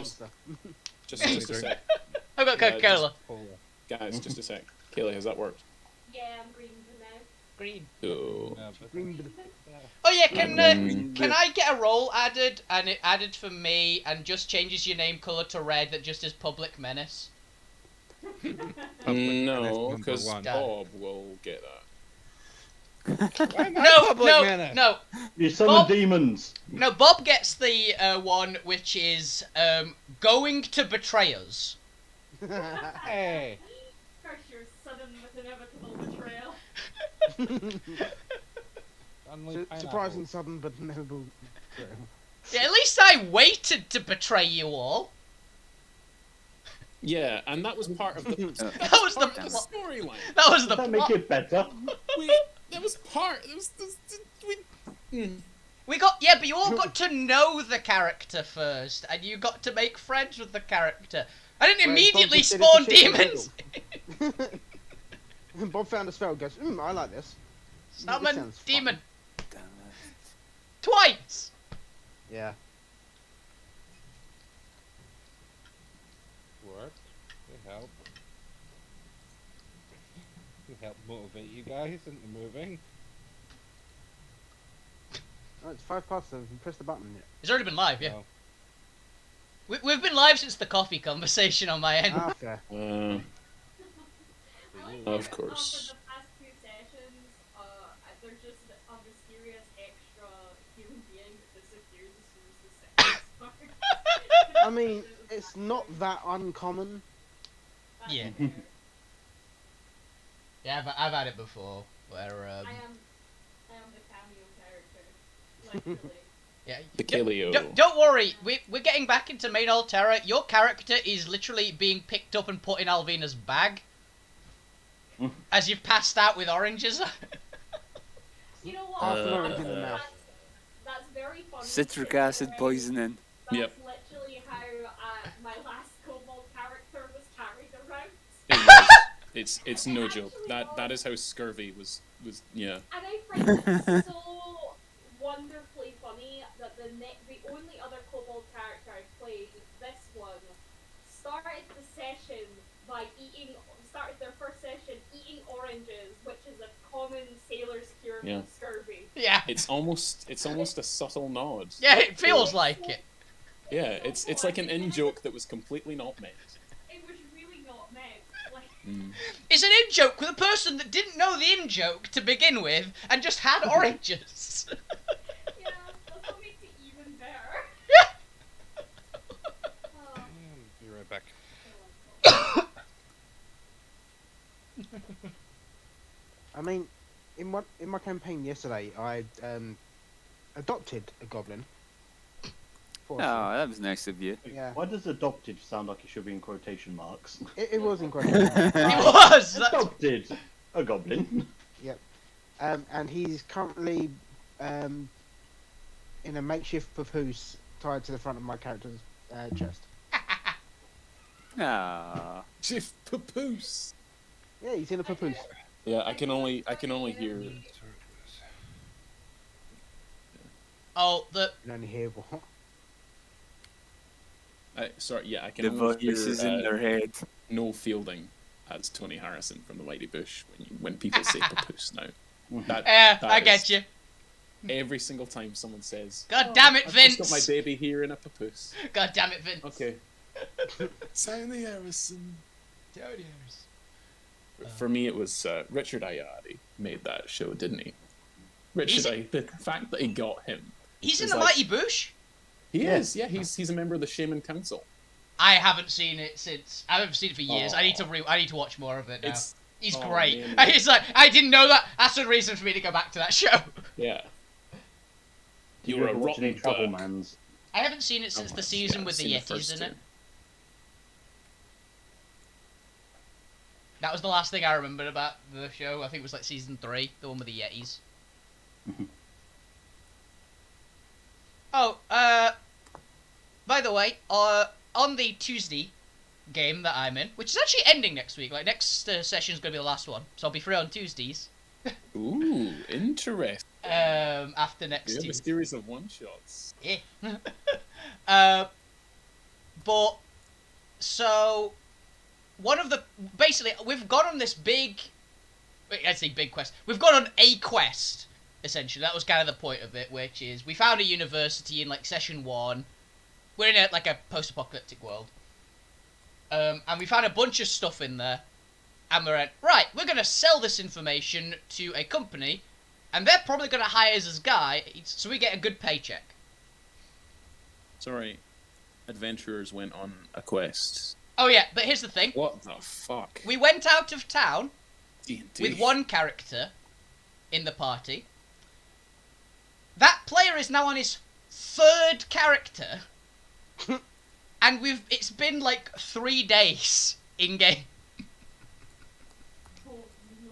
monster. Just a sec. I've got Coca-Cola. Guys, just a sec. Kaylee, has that worked? Yeah, I'm green for now. Green. Oh. Oh yeah, can I get a role added and it added for me and just changes your name colour to red that just is Public Menace? No, because Bob will get that. No. You summon demons. No, Bob gets the one which is going to betray us. Hey. Curse your sudden with inevitable betrayal. Surprising sudden but inevitable. Yeah, at least I waited to betray you all. Yeah, and that was part of the That was the storyline. That was the Does that make it better? That was part. We got but you all got to know the character first, and you got to make friends with the character. I didn't immediately spawn demons. Bob found a spell and goes, I like this. Summon demon. Damn it. Twice! Yeah. Work. They help. They help motivate you guys into moving. Oh, it's 5 past 7. Press the button yet. It's already been live, yeah. Oh. We've been live since the coffee conversation on my end. Ah, fair. Of course. For the past 2 sessions, there's just a mysterious extra human being that disappears as soon as the session starts. I mean, it's not that uncommon. Yeah. Yeah, I've had it before, where I am the cameo character, literally. yeah. The Kaleo. Don't worry, we're getting back into main Alterra. Your character is literally being picked up and put in Alvina's bag. As you've passed out with oranges. You know what? Half an orange in the mouth. That's very funny. Citric acid poisoning. That's Yep. literally how my last Kobold character was carried around. It was. It's no joke. That is how scurvy was. Yeah. And I find it so wonderfully funny that the only other Kobold character I played, this one, started their first session eating oranges, which is a common sailor's cure Yeah. for scurvy. Yeah. It's almost a subtle nod. Yeah, it feels like it. Yeah, it's like an in-joke that was completely not meant. It was really not meant. Like, It's an in-joke with a person that didn't know the in-joke to begin with and just had oranges. yeah, that's what makes it even better. Oh, Be right back. I mean, in my campaign yesterday, I adopted a goblin. Oh, that was nice of you. Yeah. Why does adopted sound like it should be in quotation marks? It was incredible. It was! Adopted a goblin. Yep. And he's currently in a makeshift papoose tied to the front of my character's chest. Ah. Chief papoose. Yeah, he's in a papoose. Yeah, I can only hear. Oh, You can only hear what? Sorry, yeah, I can The only hear voices in their head. Noel Fielding as Tony Harrison from the Mighty Bush when people say papoose now. That I is get you. Every single time someone says, God damn it, I've Vince! just got my baby here in a papoose. God damn it, Vince. Okay. Tony Harrison. Tony Harrison. For me, it was Richard Ayadi made that show, didn't he? The fact that he got him. He's in is the like- Mighty Bush? He is, yeah. He's a member of the Shaman Council. I haven't seen it since. I haven't seen it for years. Oh. I need to watch more of it now. He's oh, great. man. And it's like, I didn't know that. That's a reason for me to go back to that show. Yeah. You You were a ever watch any rotten Trouble bug. Mans? I haven't seen it since the season Yeah, with the seen Yetis first in two. it. That was the last thing I remembered about the show. I think it was like season 3, the one with the Yetis. Oh, by the way, on the Tuesday game that I'm in, which is actually ending next week, like next session's gonna be the last one, so I'll be free on Tuesdays. Ooh, interesting. After next You have a Tuesday. series of one-shots. Yeah. But so one of the basically we've gone on this big. I'd say big quest. We've gone on a quest. Essentially, that was kind of the point of it, which is we found a university in like session 1. We're in like a post-apocalyptic world, and we found a bunch of stuff in there, and we're right. We're gonna sell this information to a company, and they're probably gonna hire us as guides, so we get a good paycheck. Sorry, adventurers went on a quest. Oh yeah, but here's the thing: What the fuck? we went out of town D&D. with one character in the party. That player is now on his 3rd character, and it's been like 3 days in game. Oh no.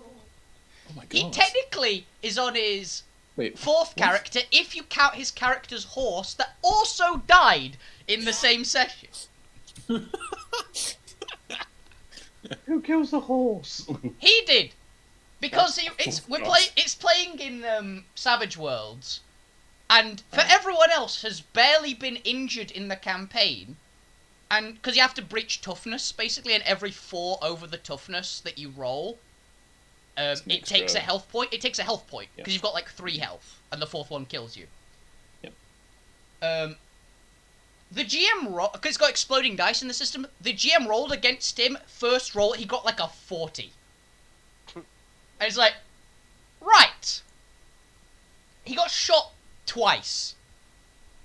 Oh my god. He technically is on his Wait, 4th what? character if you count his character's horse that also died in the same session. Who kills the horse? He did, because God. it's playing in Savage Worlds, and for everyone else has barely been injured in the campaign, and because you have to breach toughness basically, and every 4 over the toughness that you roll, It's an it takes a extra- health point. It takes a health point because Yeah. you've got like 3 health, and the 4th one kills you. Yep. The GM because it's got exploding dice in the system. The GM rolled against him first roll. He got like a 40, and it's like, right. He got shot twice,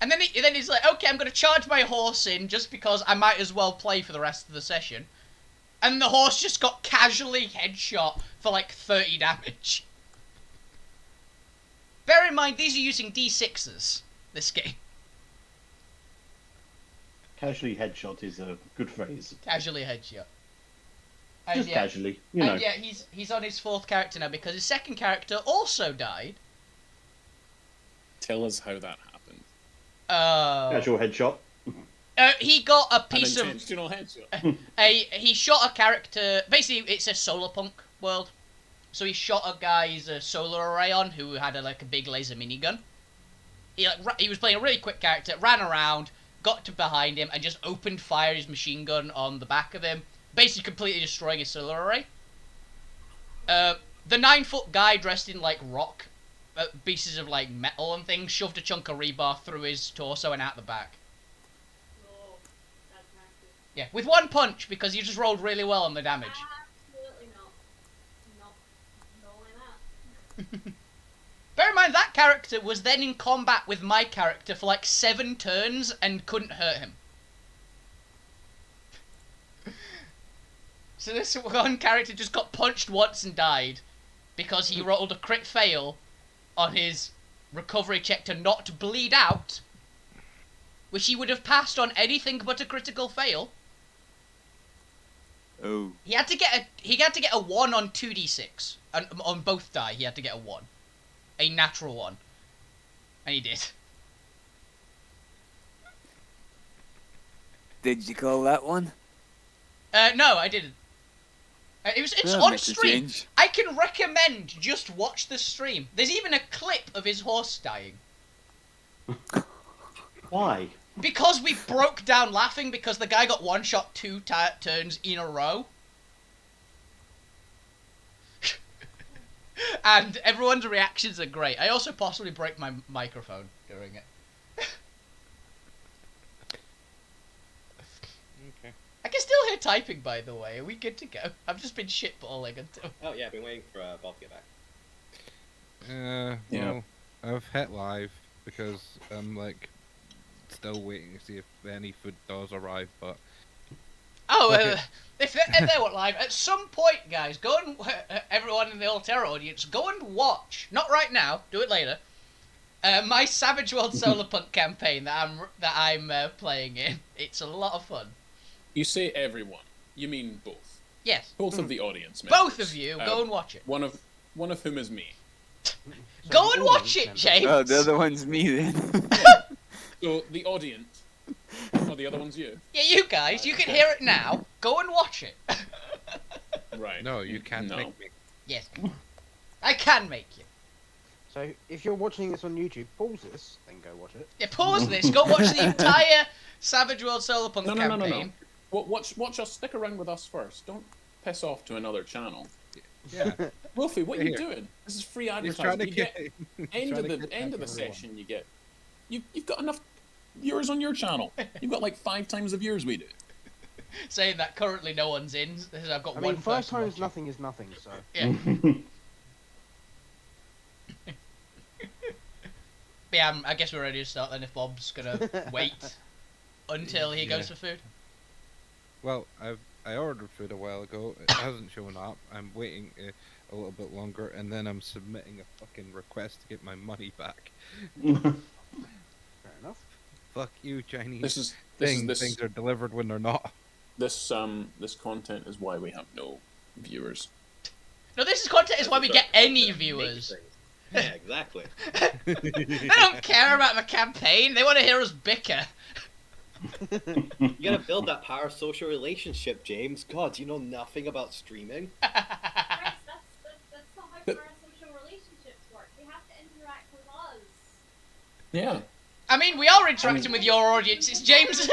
and then he's like, okay, I'm gonna charge my horse in just because I might as well play for the rest of the session, and the horse just got casually headshot for like 30 damage. Bear in mind, these are using D6s. This game. Casually headshot is a good phrase. Casually headshot. And Just yeah, casually, you know. and yeah, he's on his 4th character now because his 2nd character also died. Tell us how that happened. Casual headshot. He got a An piece of intentional headshot. he shot a character. Basically, it's a solar punk world, so he shot a guy's solar array on who had like a big laser minigun. He was playing a really quick character, ran around, got to behind him, and just opened fire his machine gun on the back of him, basically completely destroying his solar array. The 9-foot guy dressed in like rock pieces of like metal and things shoved a chunk of rebar through his torso and out the back. No. That's nasty. Yeah, with 1 punch because he just rolled really well on the damage. Absolutely not. Not like that. Bear in mind that character was then in combat with my character for like 7 turns and couldn't hurt him. So this one character just got punched once and died because he rolled a crit fail on his recovery check to not bleed out, which he would have passed on anything but a critical fail. Oh. He had to get a 1 on 2d6, and on both die he had to get a 1. A natural 1. And he did. Did you call that one? No, I didn't. It's That on makes a stream. change. I can recommend just watch the stream. There's even a clip of his horse dying. Why? Because we broke down laughing because the guy got one shot 2 turns in a row. And everyone's reactions are great. I also possibly break my microphone during it. Okay. I can still hear typing, by the way. Are we good to go? I've just been shitballing until... Oh yeah, I've been waiting for Bob to get back. Yeah. Well, I've hit live because I'm like still waiting to see if any food does arrive, but Oh, Okay. if they weren't live, at some point, guys, go and everyone in the Alterra audience, go and watch. Not right now. Do it later. My Savage World Solarpunk campaign that I'm playing in. It's a lot of fun. You say everyone. You mean both. Yes, Both of the audience members. both of you, go and watch it. One of whom is me. Go and watch it, James. Oh, the other one's me then. So the audience. Oh, the other one's you. Yeah, you guys, you can hear it now. Go and watch it. Right. no, you can't No. make me. Yes, I can make you. So if you're watching this on YouTube, pause this, then go watch it. Yeah, pause this. Go watch the entire Savage World Solarpunk campaign. Watch us. Stick around with us first. Don't piss off to another channel. Yeah. Wolfie, what are you Here. doing? This is free He's trying advertising. to You get get end of the everyone. session. You get. You've got enough viewers on your channel. You've got like 5 times the viewers we do. Saying that currently no one's in. I've got I one mean, 5 person times watching. nothing is nothing, so. Yeah. But yeah, I guess we're ready to start then if Bob's gonna wait until he goes for food. Well, I ordered food a while ago. It hasn't shown up. I'm waiting a little bit longer, and then I'm submitting a fucking request to get my money back. Fair enough. Fuck you, Chinese. This Things are delivered when they're not. this content is why we have no viewers. No, this is content is why we get any viewers. Yeah, exactly. They don't care about the campaign. They want to hear us bicker. You gotta build that parasocial relationship, James. God, do you know nothing about streaming? Chris, that's not how parasocial relationships work. They have to interact with us. Yeah. I mean, we are interacting with your audience. It's James.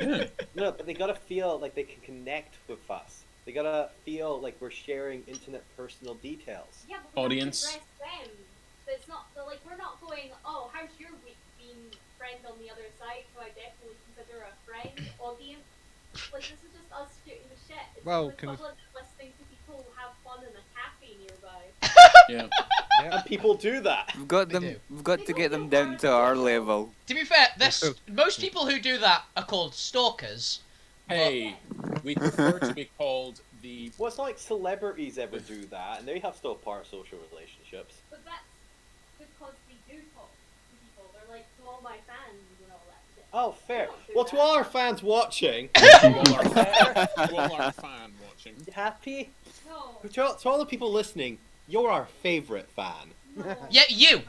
Yeah. No, but they gotta feel like they can connect with us. They gotta feel like we're sharing intimate personal details. Yeah, but we Audience. have to address them. But it's not like we're not going, oh, how's your week been, friend on the other side, who I definitely consider a friend, audience. Like, this is just us shooting the shit. It's Well, the equivalent of listening to people have fun in a cafe nearby. Yeah. And people do that. We've got We them. do. We've got to get them down to our level. To be fair, most people who do that are called stalkers. Hey, we prefer to be called the. Well, it's not like celebrities ever do that, and they have still parasocial relationships. But that's because they do talk to people. They're like, to all my fans and all that shit. Oh, fair. don't do Well, to that. all our fans watching, To all our fan watching. you happy? No, To all the people listening, you're our favorite fan. no. Yeah, you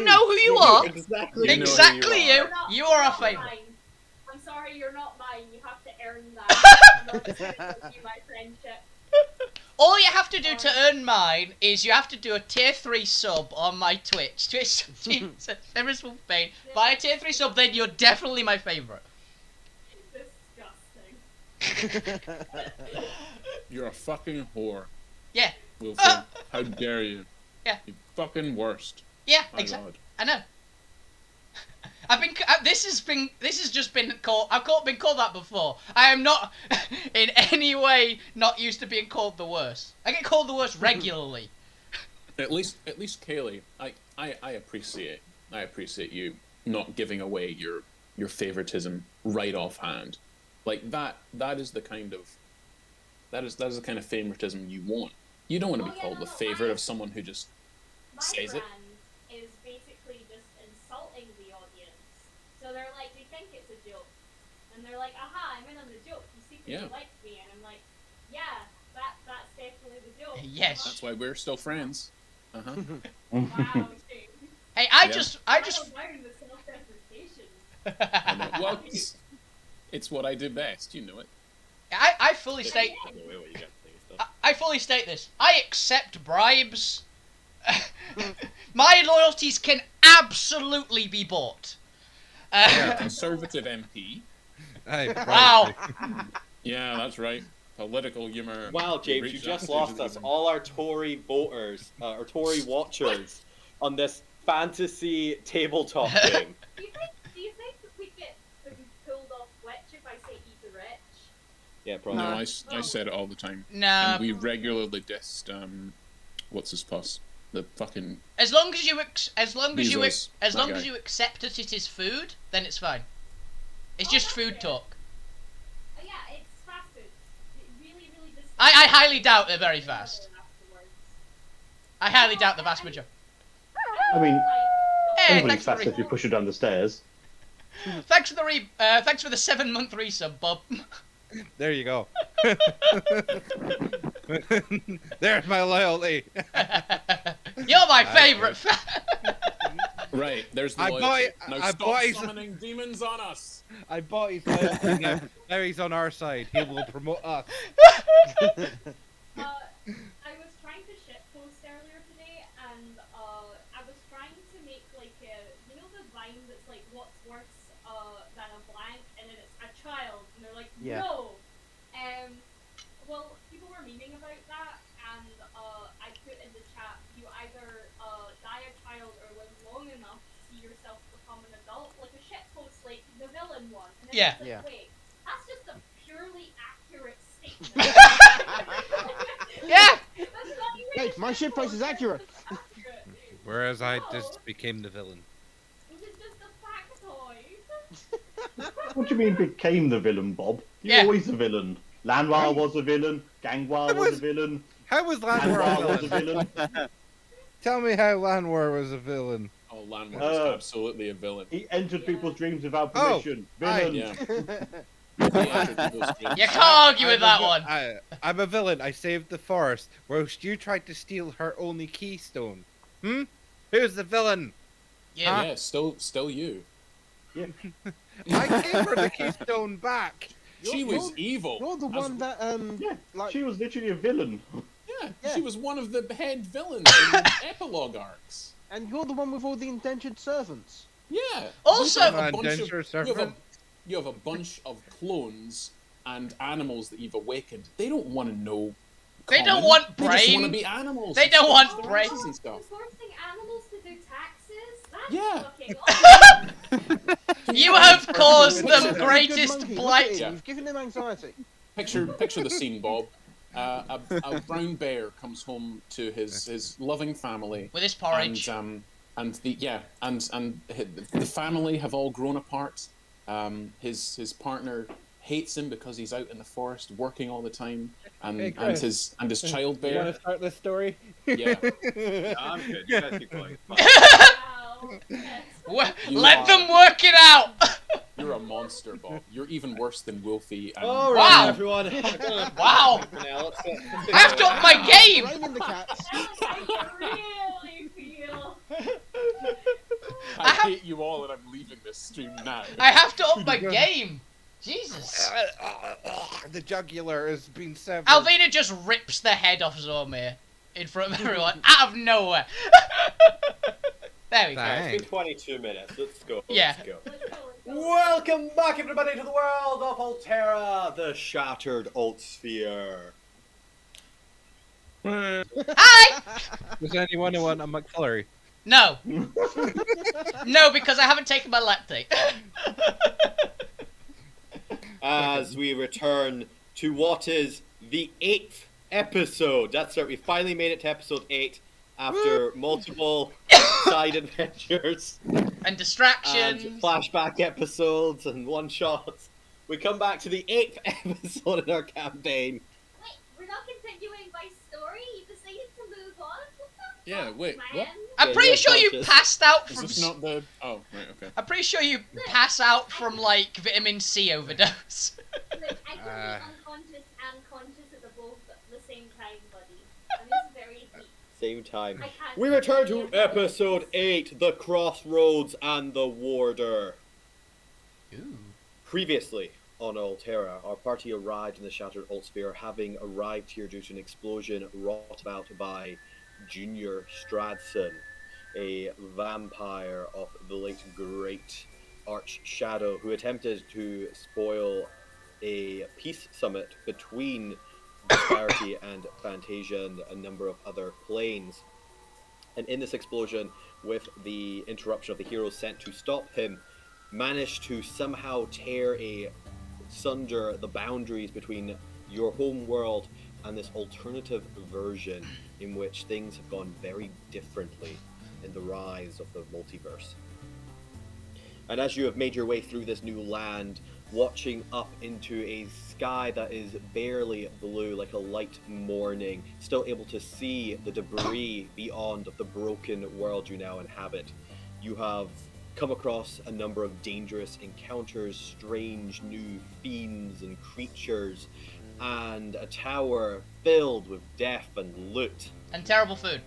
know who you are. Exactly. You know who Exactly you you. are. You are our You're not favourite. mine. I'm sorry, you're not mine. You have to earn that. I'm not just gonna give you my friendship. All you have to do to earn mine is you have to do a tier 3 sub on my Twitch. Everest Wolfbane. Buy a tier 3 sub, then you're definitely my favourite. Disgusting. You're a fucking whore. Yeah. Wolfie. How dare you? Yeah. You fucking worst. Yeah, My exactly. God. I know. This has just been called. I've been called that before. I am not in any way not used to being called the worst. I get called the worst regularly. At least Kaylee, I appreciate you not giving away your favoritism right offhand. Like that is the kind of the kind of favoritism you want. You don't want to be called the favorite of someone who just My says it. brand is basically just insulting the audience. So they're like, they think it's a joke. And they're like, aha, I'm in on the joke. You secretly Yeah. like me. And I'm like, yeah, that's definitely the joke. Yes. That's why we're still friends. Uh-huh. Wow, James. Hey, Yeah. I just. Down the self-deprecation. I know. Well, it's what I do best. You know it. I fully state. By the way, what you got to say stuff. I fully state this. I accept bribes. My loyalties can absolutely be bought. Yeah, Conservative MP. Hey, Wow. Yeah, that's right. Political humor. Wow, James, Reach you that just stage lost of the us, game. all our Tory voters, or Tory watchers, on this fantasy tabletop game. Do you think we get pulled off Twitch if I say eat the rich? Yeah, No, probably. I said it all the time. Nah. And we regularly dissed what's his puss? The fucking As long as you Bezos, that guy. accept that it is food, then it's fine. It's just that's food fair. talk. Yeah, it's fast food. Really, really just. I highly doubt they're very fast. I highly doubt the vast majority. I mean, Hey, everybody's thanks for fast if you push her down the stairs. thanks for the 7-month resub, Bob. There you go. There's my loyalty. You're my favourite fan. right. There's the I loyalty. bought- Now I stop bought his- summoning demons on us. I bought his loyalty. Now he's on our side. He will promote us. I was trying to shitpost earlier today, and And Yeah. it's like, Yeah. wait, that's just a purely accurate statement. Yeah. That's not even Hey, my ship price is accurate. accurate. Whereas I No. just became the villain. It was just a factoid. What do you mean became the villain, Bob? You're Yeah. always a villain. Lanoir Right. was a villain. Gangwar It was a was- villain. How was Lanwar Anwar a was a villain? villain. Tell me how Lanwar was a villain. Oh, Lanwar is Uh, absolutely a villain. He entered people's dreams without Oh, permission. I- Villain. Yeah. He entered people's dreams. You can't argue with I'm a that vi- one. I'm a villain. I saved the forest, whilst you tried to steal her only keystone. Hmm? Who's the villain? Yeah. Yeah, still you. I gave her the keystone back. She was evil. You're the As- one that Yeah, like she was literally a villain. Yeah, Yeah. she was one of the head villains in the epilogue arcs. and you're the one with all the indentured servants. Yeah. Also- You have a Come on, bunch Denture of- Servant. you have a bunch of clones and animals that you've awakened. They don't want to know. They don't common. want They just want brain. to be animals. They and don't scratch want their brain. asses and stuff. Forcing animals to do taxes? That's Yeah. fucking awesome. You have caused He's a them very greatest good monkey. Look at blight. him. Yeah. You've given him anxiety. Picture the scene, Bob. A brown bear comes home to his loving family. With his porridge. And the family have all grown apart. His partner hates him because he's out in the forest working all the time, and Hey, and Chris. his child You want bear. to start this story? Yeah, No, I'm good. You guys keep going. It's fine. Wow. Yes. You Let are- them work it out. You're a monster, Bob. You're even worse than Wolfie. And All Wow. right, everyone. I'm gonna- Wow. for now, let's, I have to up my game. Rain in the cats. That's how I really feel. I have- hate you all, and I'm leaving this stream now. I have to up my game. Jesus. The jugular has been severed. Alvina just rips the head off Zormir in front of everyone out of nowhere. There we go. Thanks. It's been 22 minutes. Let's go. Yeah. Let's go. Let's go, let's go. Welcome back, everybody, to the world of Alterra, the shattered Altsphere. Hi. Does anyone want a McFlurry? No. No, because I haven't taken my lactate. As we return to what is the 8th episode. That's right, we finally made it to episode 8 after multiple side adventures And and distractions. flashback episodes and one-shots. We come back to the 8th episode in our campaign. Wait, we're not continuing by story? You decided to move on? What the Yeah, fuck, wait, man? what? I'm Yeah, pretty you're sure you unconscious. passed out Is from. this not the? Oh, right, okay. I'm pretty sure you pass out from like vitamin C overdose. Like, I can Ah. be unconscious and conscious at the same time, buddy. I'm just very deep. Same time. I can't. We return to episode 8, The Crossroads and the Warder. Previously on Alterra, our party arrived in the shattered Altsphere, having arrived here due to an explosion wrought about by Junior Stradson, a vampire of the late great Arch Shadow, who attempted to spoil a peace summit between Disparity and Fantasia and a number of other planes. And in this explosion, with the interruption of the heroes sent to stop him, managed to somehow tear asunder the boundaries between your home world and this alternative version in which things have gone very differently in the rise of the multiverse. And as you have made your way through this new land, watching up into a sky that is barely blue, like a light morning, still able to see the debris beyond of the broken world you now inhabit, you have come across a number of dangerous encounters, strange new fiends and creatures, and a tower filled with death and loot. And terrible food.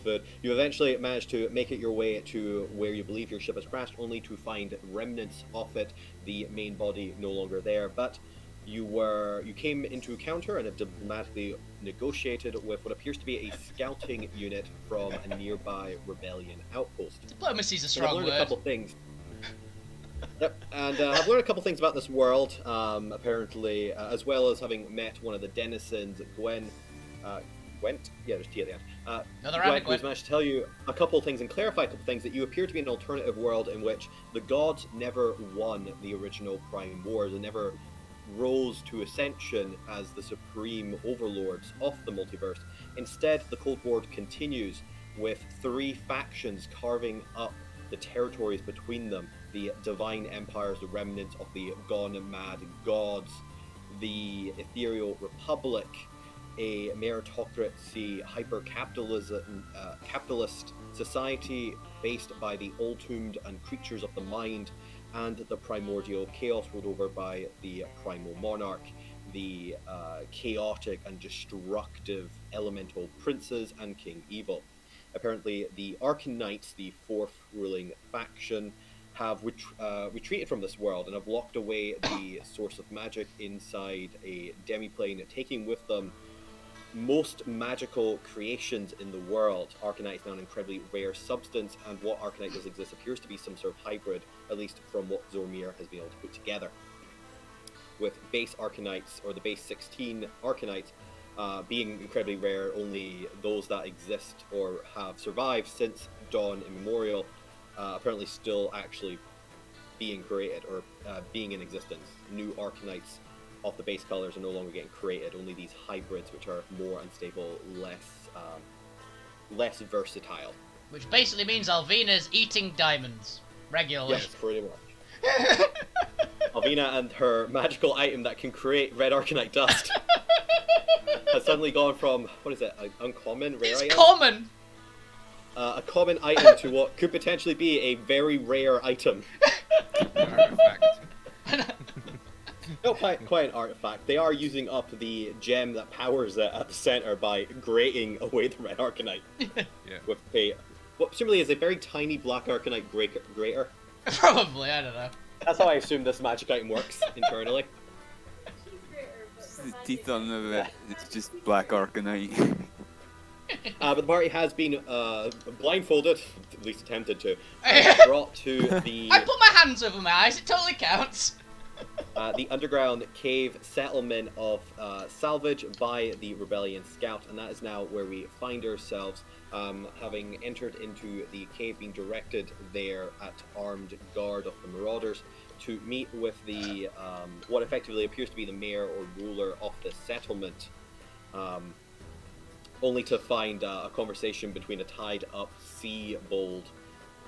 Food. You eventually manage to make it your way to where you believe your ship has crashed, only to find remnants of it, the main body no longer there. But you came into encounter and have diplomatically negotiated with what appears to be a scouting unit from a nearby rebellion outpost. Diplomacy's a And I've strong learned a word. couple things. Yep, and I've learned a couple things about this world, apparently, as well as having met one of the denizens, Gwen Gwent. Yeah, there's T at the end. Another round of Gwent, who's Gwent. managed to tell you a couple of things and clarify a couple of things, that you appear to be in an alternative world in which the gods never won the original Prime Wars and never rose to ascension as the supreme overlords of the multiverse. Instead, the Cold War continues with 3 factions carving up the territories between them: the Divine Empires, the remnants of the gone mad gods, the Ethereal Republic, a meritocracy, capitalist society based by the All-Tombed and creatures of the mind, and the primordial chaos ruled over by the Primal Monarch, the chaotic and destructive elemental princes, and King Evil. Apparently, the Arcan Knights, the 4th ruling faction, have retreated from this world and have locked away the source of magic inside a demiplane, taking with them most magical creations in the world. Arcanite is now an incredibly rare substance, and what Arcanite does exist appears to be some sort of hybrid, at least from what Zormir has been able to put together. With base Arcanites, or the base 16 Arcanites, being incredibly rare, only those that exist or have survived since dawn immemorial, apparently still actually being created or being in existence. New Arcanites of the base colors are no longer getting created, only these hybrids, which are more unstable, less versatile. Which basically means Alvina's eating diamonds regularly. Yes, pretty much. Alvina and her magical item that can create red Arcanite dust has suddenly gone from, what is it, an uncommon, rare It's item? common! A common item to what could potentially be a very rare item. Artifact. No, quite an artifact. They are using up the gem that powers it at the center by grating away the red Arcanite. Yeah. With what presumably is a very tiny black Arcanite grater. Probably, I don't know. That's how I assume this magic item works internally. She's greater, but It's the the magic teeth on is- the it's just black Arcanite. But the party has been blindfolded, at least attempted to, brought to the I put my hands over my eyes, it totally counts. the underground cave settlement of Salvage by the Rebellion Scout, and that is now where we find ourselves, having entered into the cave, being directed there at armed guard of the Marauders to meet with the what effectively appears to be the mayor or ruler of the settlement, only to find a conversation between a tied-up Seabold.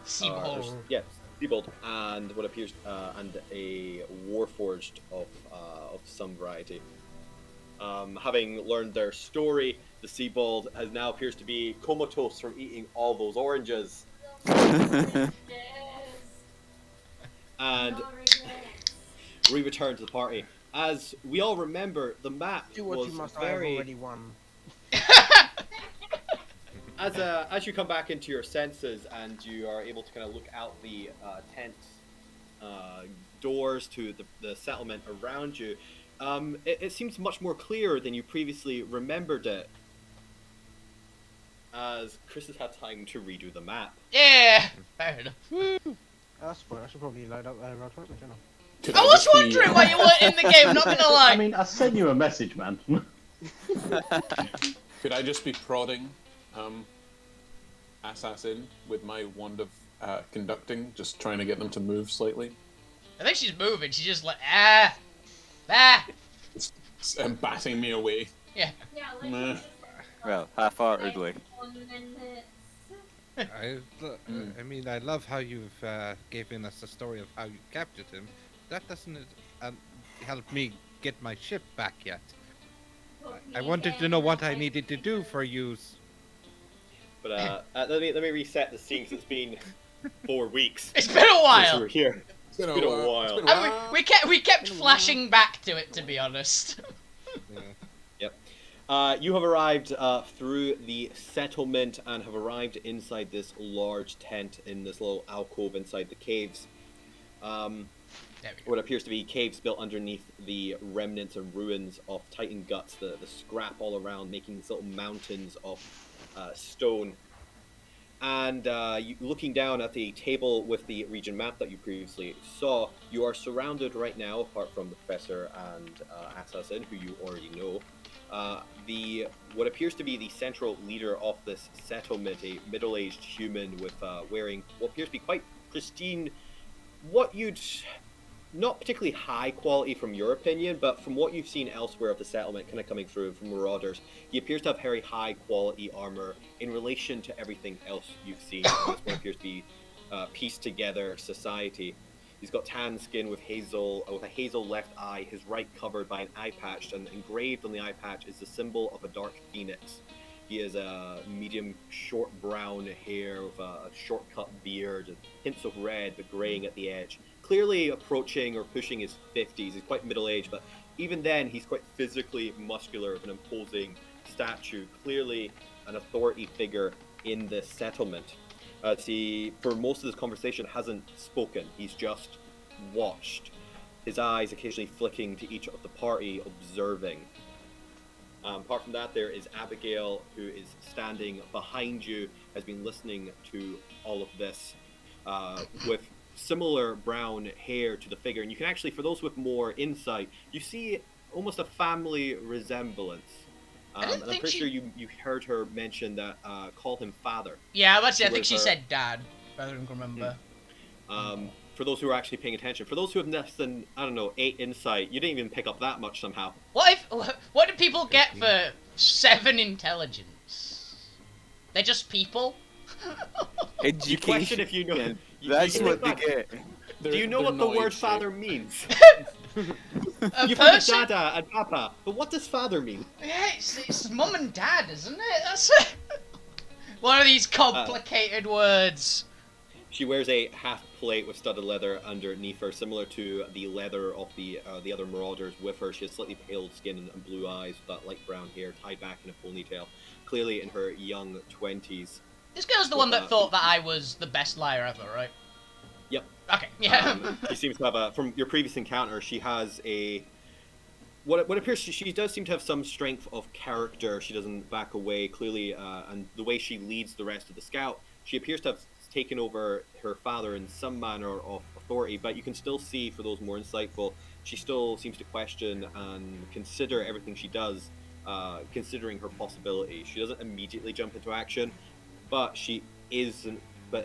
Seabold. Yeah, Seabold, and what appears and a Warforged of some variety. Having learned their story, the Seabold now appears to be comatose from eating all those oranges, Yes. and No regrets. we return to the party. As we all remember, the map Do what was you must. I have very. already won. As you come back into your senses and you are able to kind of look out the tent doors to the settlement around you, it seems much more clear than you previously remembered it. As Chris has had time to redo the map. Yeah, fair enough. That's fine. I should probably load up Road Trip, shouldn't I? Could I was just be, wondering why you weren't in the game, not gonna lie. I mean, I sent you a message, man. Could I just be prodding Assassin with my wand of conducting, just trying to get them to move slightly? I think she's moving, she's just like, ah. And batting me away. Yeah. Yeah, like Meh. just, Well, half-heartedly. 1 minute. I mean, I love how you've given us the story of how you captured him. That doesn't help me get my ship back yet. I wanted to know what I needed to do for you. But let me reset the scene, 'cause it's been 4 weeks It's been a since while. we were here. It's been It's been a while. And we kept flashing back to it, to be honest. You have arrived through the settlement and have arrived inside this large tent in this little alcove inside the caves. There we go. What appears to be caves built underneath the remnants and ruins of Titan guts, the scrap all around, making these little mountains of stone. And looking down at the table with the region map that you previously saw, you are surrounded right now, apart from the professor and Assassin, who you already know. What appears to be the central leader of this settlement, a middle-aged human with wearing what appears to be quite pristine, what you'd not particularly high quality from your opinion, but from what you've seen elsewhere of the settlement, kind of coming through from Marauders, he appears to have very high quality armor in relation to everything else you've seen. This one appears to be pieced together society. He's got tan skin with a hazel left eye, his right covered by an eye patch, and engraved on the eye patch is the symbol of a dark phoenix. He has a medium short brown hair with a short cut beard, hints of red but graying at the edge. Clearly approaching or pushing his 50s. He's quite middle-aged, but even then he's quite physically muscular with an imposing statue. Clearly an authority figure in this settlement. He, for most of this conversation, hasn't spoken. He's just watched, his eyes occasionally flicking to each of the party, observing. Apart from that, there is Abigail, who is standing behind you, has been listening to all of this with similar brown hair to the figure. And you can actually, for those with more insight, you see almost a family resemblance. And I'm pretty sure you heard her mention that, call him father. Yeah, I think she said dad, rather than remember. For those who are actually paying attention. For those who have less than, 8 insight, you didn't even pick up that much somehow. What do people get for 7 intelligence? They're just people? Education. You question if you know. That's what they get. Do you know what the word father means? You've heard of dada and papa, but what does father mean? Yeah, it's mum and dad, isn't it? That's one of these complicated words. She wears a half plate with studded leather underneath her, similar to the leather of the other Marauders with her. She has slightly pale skin and blue eyes with that light brown hair tied back in a ponytail. Clearly in her young 20s. This girl's the one that thought that I was the best liar ever, right? Yep. Okay, yeah. She seems to have from your previous encounter, she has what appears she does seem to have some strength of character. She doesn't back away, clearly, and the way she leads the rest of the scout, she appears to have taken over her father in some manner of authority, but you can still see, for those more insightful, she still seems to question and consider everything she does, considering her possibilities. She doesn't immediately jump into action, but she isn't a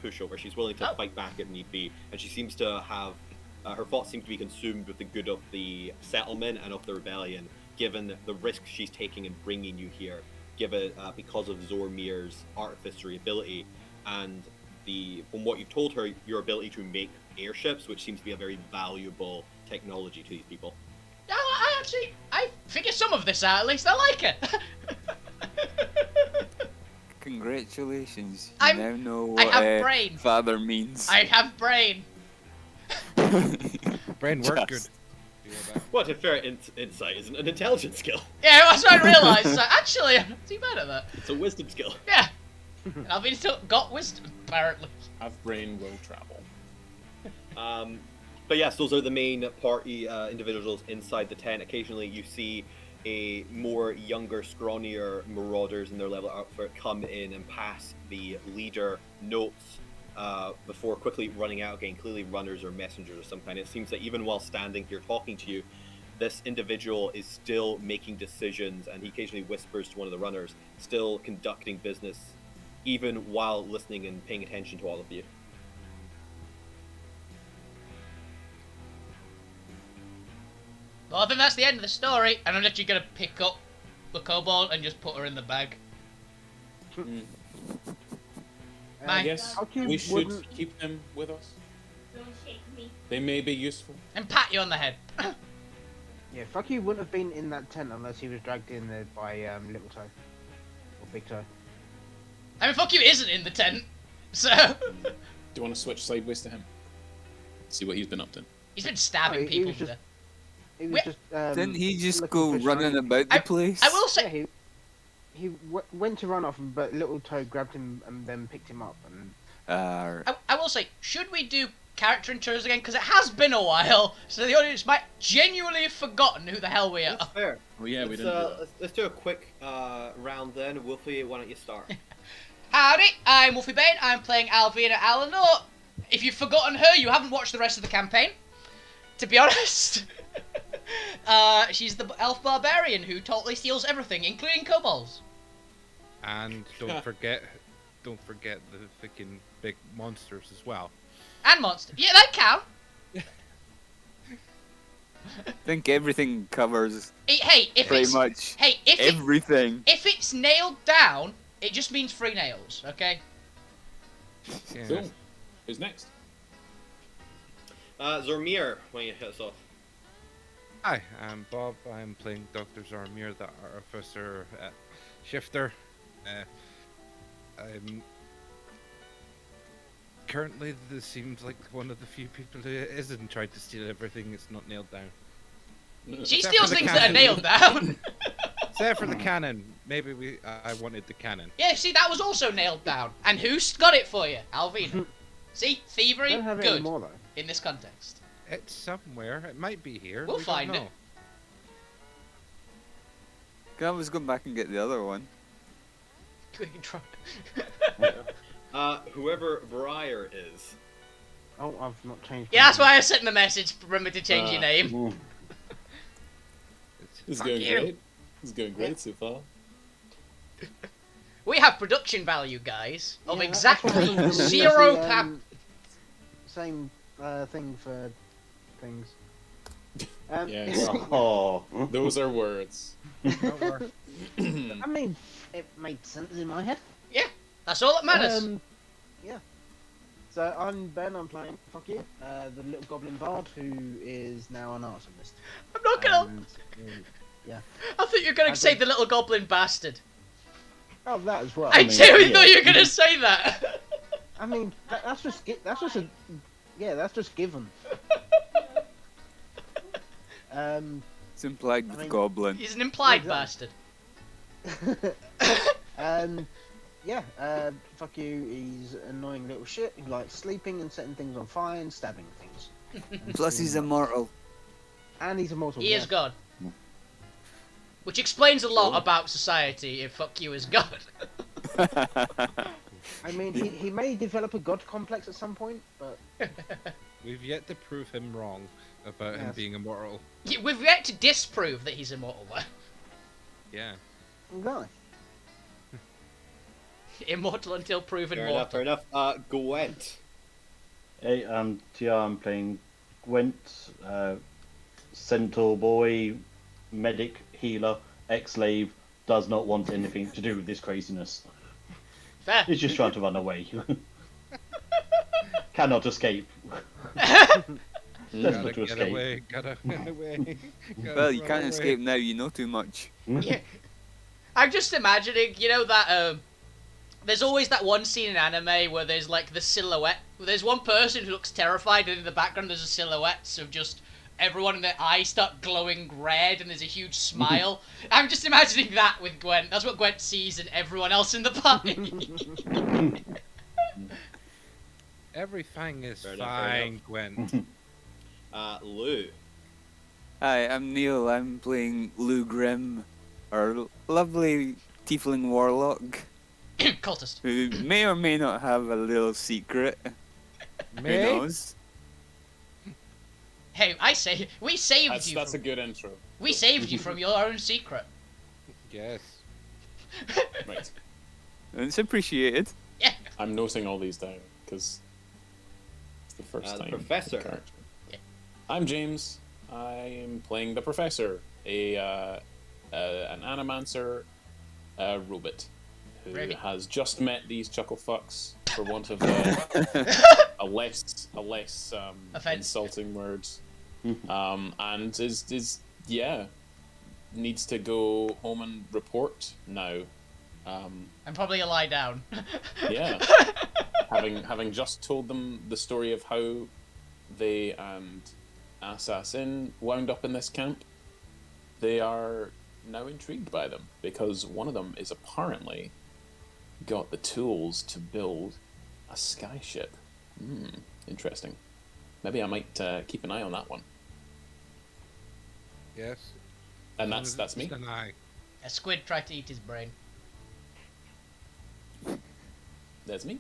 pushover. She's willing to fight back if need be, and she seems to have her thoughts seem to be consumed with the good of the settlement and of the rebellion, given the risk she's taking in bringing you here, given because of Zormir's artificery ability and from what you've told her, your ability to make airships, which seems to be a very valuable technology to these people. I figured some of this out, at least. I like it. Congratulations. I now know I what have brain. father means. I have brain. Brain work good. What a fair insight isn't an intelligence skill. Yeah, that's what I realised. Actually, I'm not too bad at that. It's a wisdom skill. Yeah. And I've been still got wisdom, apparently. Have brain, will travel. But yes, those are the main party individuals inside the tent. Occasionally you see a more younger, scrawnier Marauders in their level outfit come in and pass the leader notes before quickly running out again. Clearly runners or messengers of some kind. It seems that even while standing here talking to you, this individual is still making decisions, and he occasionally whispers to one of the runners, still conducting business, even while listening and paying attention to all of you. Well, I think that's the end of the story, and I'm literally gonna pick up the kobold and just put her in the bag. I guess Fucky we should wouldn't- keep them with us. Don't shake me. They may be useful. And pat you on the head. Yeah, Fucky wouldn't have been in that tent unless he was dragged in there by Little Toe or Big Toe. I mean, fuck you isn't in the tent, so... Do you want to switch sideways to him? See what he's been up to. He's been stabbing he people was to just- death. He was Wait. just. Didn't he just looking go for running shiny- about the place? I will Yeah, say... he went to run off him, but Little Toe grabbed him and then picked him up. And I will say, should we do character intros again? Because it has been a while, so the audience might genuinely have forgotten who the hell we are. That's fair. Oh yeah, we Let's, didn't do that. let's do a quick round then. Wolfie, why don't you start? Howdy, I'm Wolfie Bane. I'm playing Alvina Alanor. If you've forgotten her, you haven't watched the rest of the campaign. To be honest, she's the elf barbarian who totally steals everything, including kobolds. And don't forget the freaking big monsters as well. And monsters. Yeah, they count. I think everything covers Hey, if pretty it's much hey, everything. if it's nailed down, it just means 3 nails. Okay. Yeah. Cool. Who's next? Zormir, when you hit us off. Hi, I'm Bob. I'm playing Dr. Zormir, the Artificer Shifter. I'm currently, this seems like one of the few people who isn't trying to steal everything. It's not nailed down. She Except steals for the things that are cannon. nailed down. Except for the cannon. Maybe I wanted the cannon. Yeah, see, that was also nailed down. And who's got it for you? Alvina. See, thievery, Don't have it good anymore though. in this context. It's somewhere. It might be here. We'll we find don't it. know. I was going back and get the other one. We can try. Whoever Briar is. Oh, I've not changed. Yeah, that's why I sent the message. Remember to change your name. Mm. This is Fuck going you. great. This is going great so far. We have production value, guys, of Yeah, that's what exactly happens when we 0 use the, pap. Same thing for things. Yes. Oh. Those are words. Don't worry. I mean, it made sense in my head. That's all that matters. Yeah. So I'm Ben. I'm playing. Fuck you. The little goblin bard who is now an arsonist. I'm not gonna. And, I thought you were gonna I say think- the little goblin bastard. oh, that as well. I mean, genuinely yeah. thought you were gonna say that. I mean, that's just that's just given. It's implied with I mean- goblin. He's an implied Exactly. bastard. Yeah, fuck you, he's an annoying little shit. He likes sleeping and setting things on fire and stabbing things. And Plus he's stealing immortal. And he's immortal. He yes. is God. Which explains a lot about society if fuck you is God. I mean, he may develop a god complex at some point, but We've yet to prove him wrong about him Yes. being immortal. We've yet to disprove that he's immortal, though. Yeah. no. Immortal until proven Fair mortal. enough, fair enough. Gwent. Hey, TR, I'm playing Gwent, Centaur boy, medic, healer, ex-slave, does not want anything to do with this craziness. Fair. He's just trying to run away. Cannot escape. Gotta Desperate to get escape. away, gotta get away. gotta Well, you run can't away. escape now, you know too much. Yeah. I'm just imagining, you know that, there's always that one scene in anime where there's like the silhouette. There's one person who looks terrified, and in the background there's a silhouette of just everyone in their eyes start glowing red, and there's a huge smile. I'm just imagining that with Gwent. That's what Gwent sees in everyone else in the party. Everything is Fair enough, fair fine, Gwen. Lou. Hi, I'm Neil. I'm playing Lou Grimm, our lovely tiefling warlock, Cultist. who may or may not have a little secret. Who Me? knows? Hey, I say we saved you. That's a From, good intro. we saved you from your own secret. Yes. Right. And it's appreciated. Yeah. I'm noting all these down because it's the first The time. professor. character. Yeah. I'm James. I'm playing the professor, an animancer robot who Really? has just met these chuckle fucks, for want of a less Offense. insulting word, and is needs to go home and report now. I'm probably gonna lie down. Yeah. having just told them the story of how they and Assassin wound up in this camp, they are now intrigued by them because one of them is apparently got the tools to build a skyship. Interesting. Maybe I might keep an eye on that one. Yes. And that's me. Just an eye. A squid tried to eat his brain. That's me.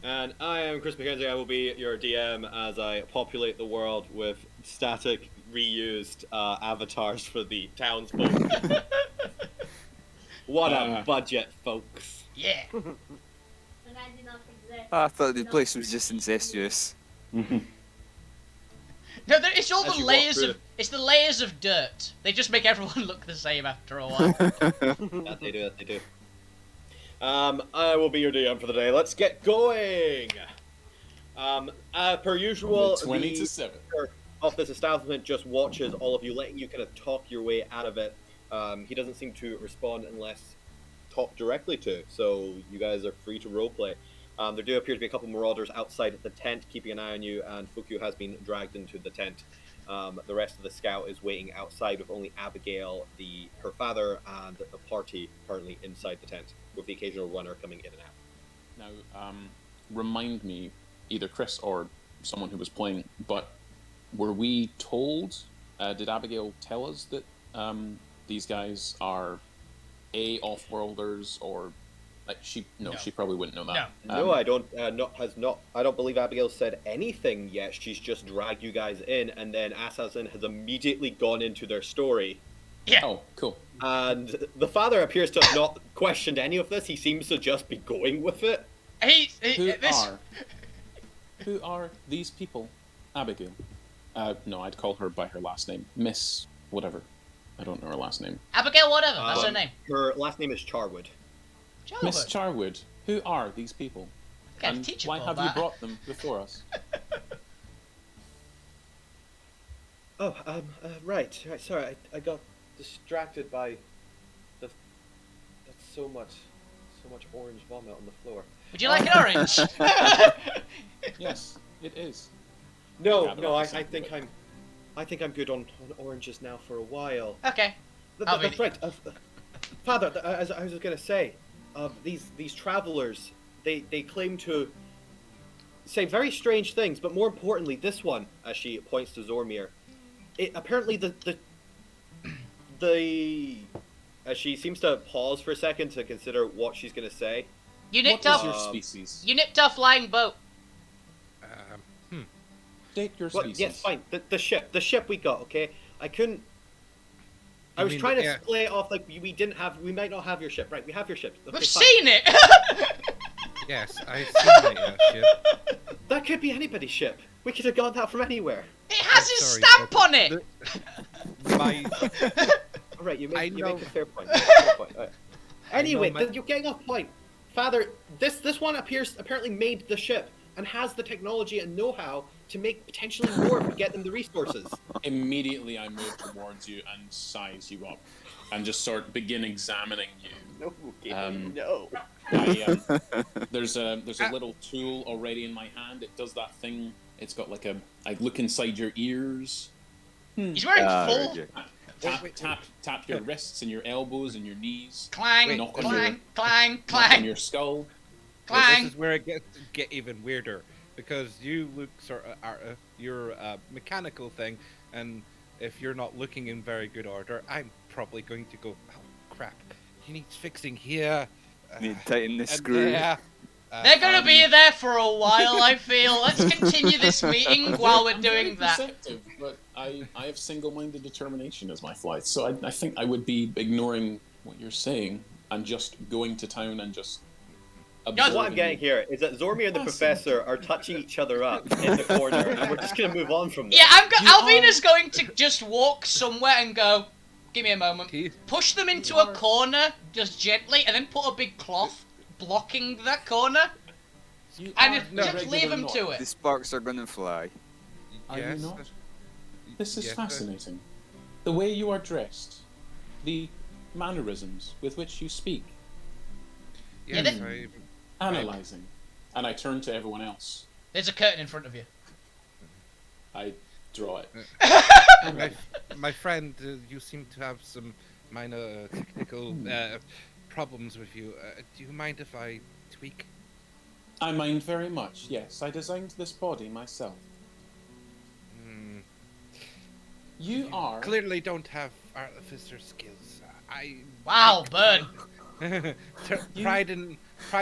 And I am Chris McKenzie. I will be your DM as I populate the world with static, reused avatars for the townsfolk. What a budget, folks. Yeah. The 99 exist. I thought the place was just incestuous. No, it's all As the you walk layers through of. It's the layers of dirt. They just make everyone look the same after a while. That they do, that they do. I will be your DM for the day. Let's get going! Per usual, 20 the to 7. owner of this establishment just watches all of you, letting you kind of talk your way out of it. He doesn't seem to respond unless talked directly to, so you guys are free to roleplay. There do appear to be a couple marauders outside of the tent, keeping an eye on you, and Fukyu has been dragged into the tent. The rest of the scout is waiting outside with only Abigail, her father, and the party currently inside the tent, with the occasional runner coming in and out. Now, remind me, either Chris or someone who was playing, but were we told, did Abigail tell us that these guys are off-worlders, or like she probably wouldn't know that. No, I don't. I don't believe Abigail said anything yet. She's just dragged you guys in, and then Assassin has immediately gone into their story. Yeah. Oh, cool. And the father appears to have not questioned any of this. He seems to just be going with it. Who are these people? Abigail. No, I'd call her by her last name, Miss whatever. I don't know her last name. Abigail, whatever. That's her name. Her last name is Charwood. Miss Charwood. Who are these people? And why have you brought them before us? Right. Sorry, I got distracted by that's so much orange vomit on the floor. Would you like an orange? Yes, it is. No, I think I'm good on oranges now for a while. Okay. That's right. Father, as I was gonna say, these travelers, they claim to say very strange things, but more importantly, this one, as she points to Zormir, apparently as she seems to pause for a second to consider what she's gonna say. You nipped off off your species. You nipped off flying boat. State your species. Yes, fine. The ship we got. Okay, I was trying to play it off like we might not have your ship. Right, we have your ship. Okay, We've fine. seen it. Yes, I've seen your ship. That could be anybody's ship. We could have got that from anywhere. It has his stamp on it. All right, you make a fair point. Right. I Anyway, know you're getting off point. Father, this one apparently made the ship and has the technology and know-how to make potentially more if we get them the resources. Immediately, I move towards you and size you up, and just begin examining you. No. There's a little tool already in my hand. It does that thing. It's got like I look inside your ears. He's wearing full. Tap your wrists and your elbows and your knees. Clang, knock clang, on clang. your skull. Clang. This is where it get even weirder, because you look you're a mechanical thing, and if you're not looking in very good order, I'm probably going to go, oh crap, he needs fixing here. Need to tighten the screw. They're gonna be there for a while, I feel. Let's continue this meeting while we're doing that. Perceptive, but I have single-minded determination as my flight, so I think I would be ignoring what you're saying and just going to town and just. What I'm getting here is that Zormir and the Professor are touching each other up in the corner, and we're just gonna move on from this. Yeah, Alvina's going to just walk somewhere and go, give me a moment. Push them into a corner, just gently, and then put a big cloth blocking that corner. And just leave them to it. The sparks are gonna fly. Are you not? This is fascinating. The way you are dressed, the mannerisms with which you speak. Yes, Analyzing. And I turn to everyone else. There's a curtain in front of you. I draw it. my friend, you seem to have some minor technical problems with you. Do you mind if I tweak? I mind very much, yes. I designed this body myself. You clearly don't have artificer skills. Wow, Bird. pride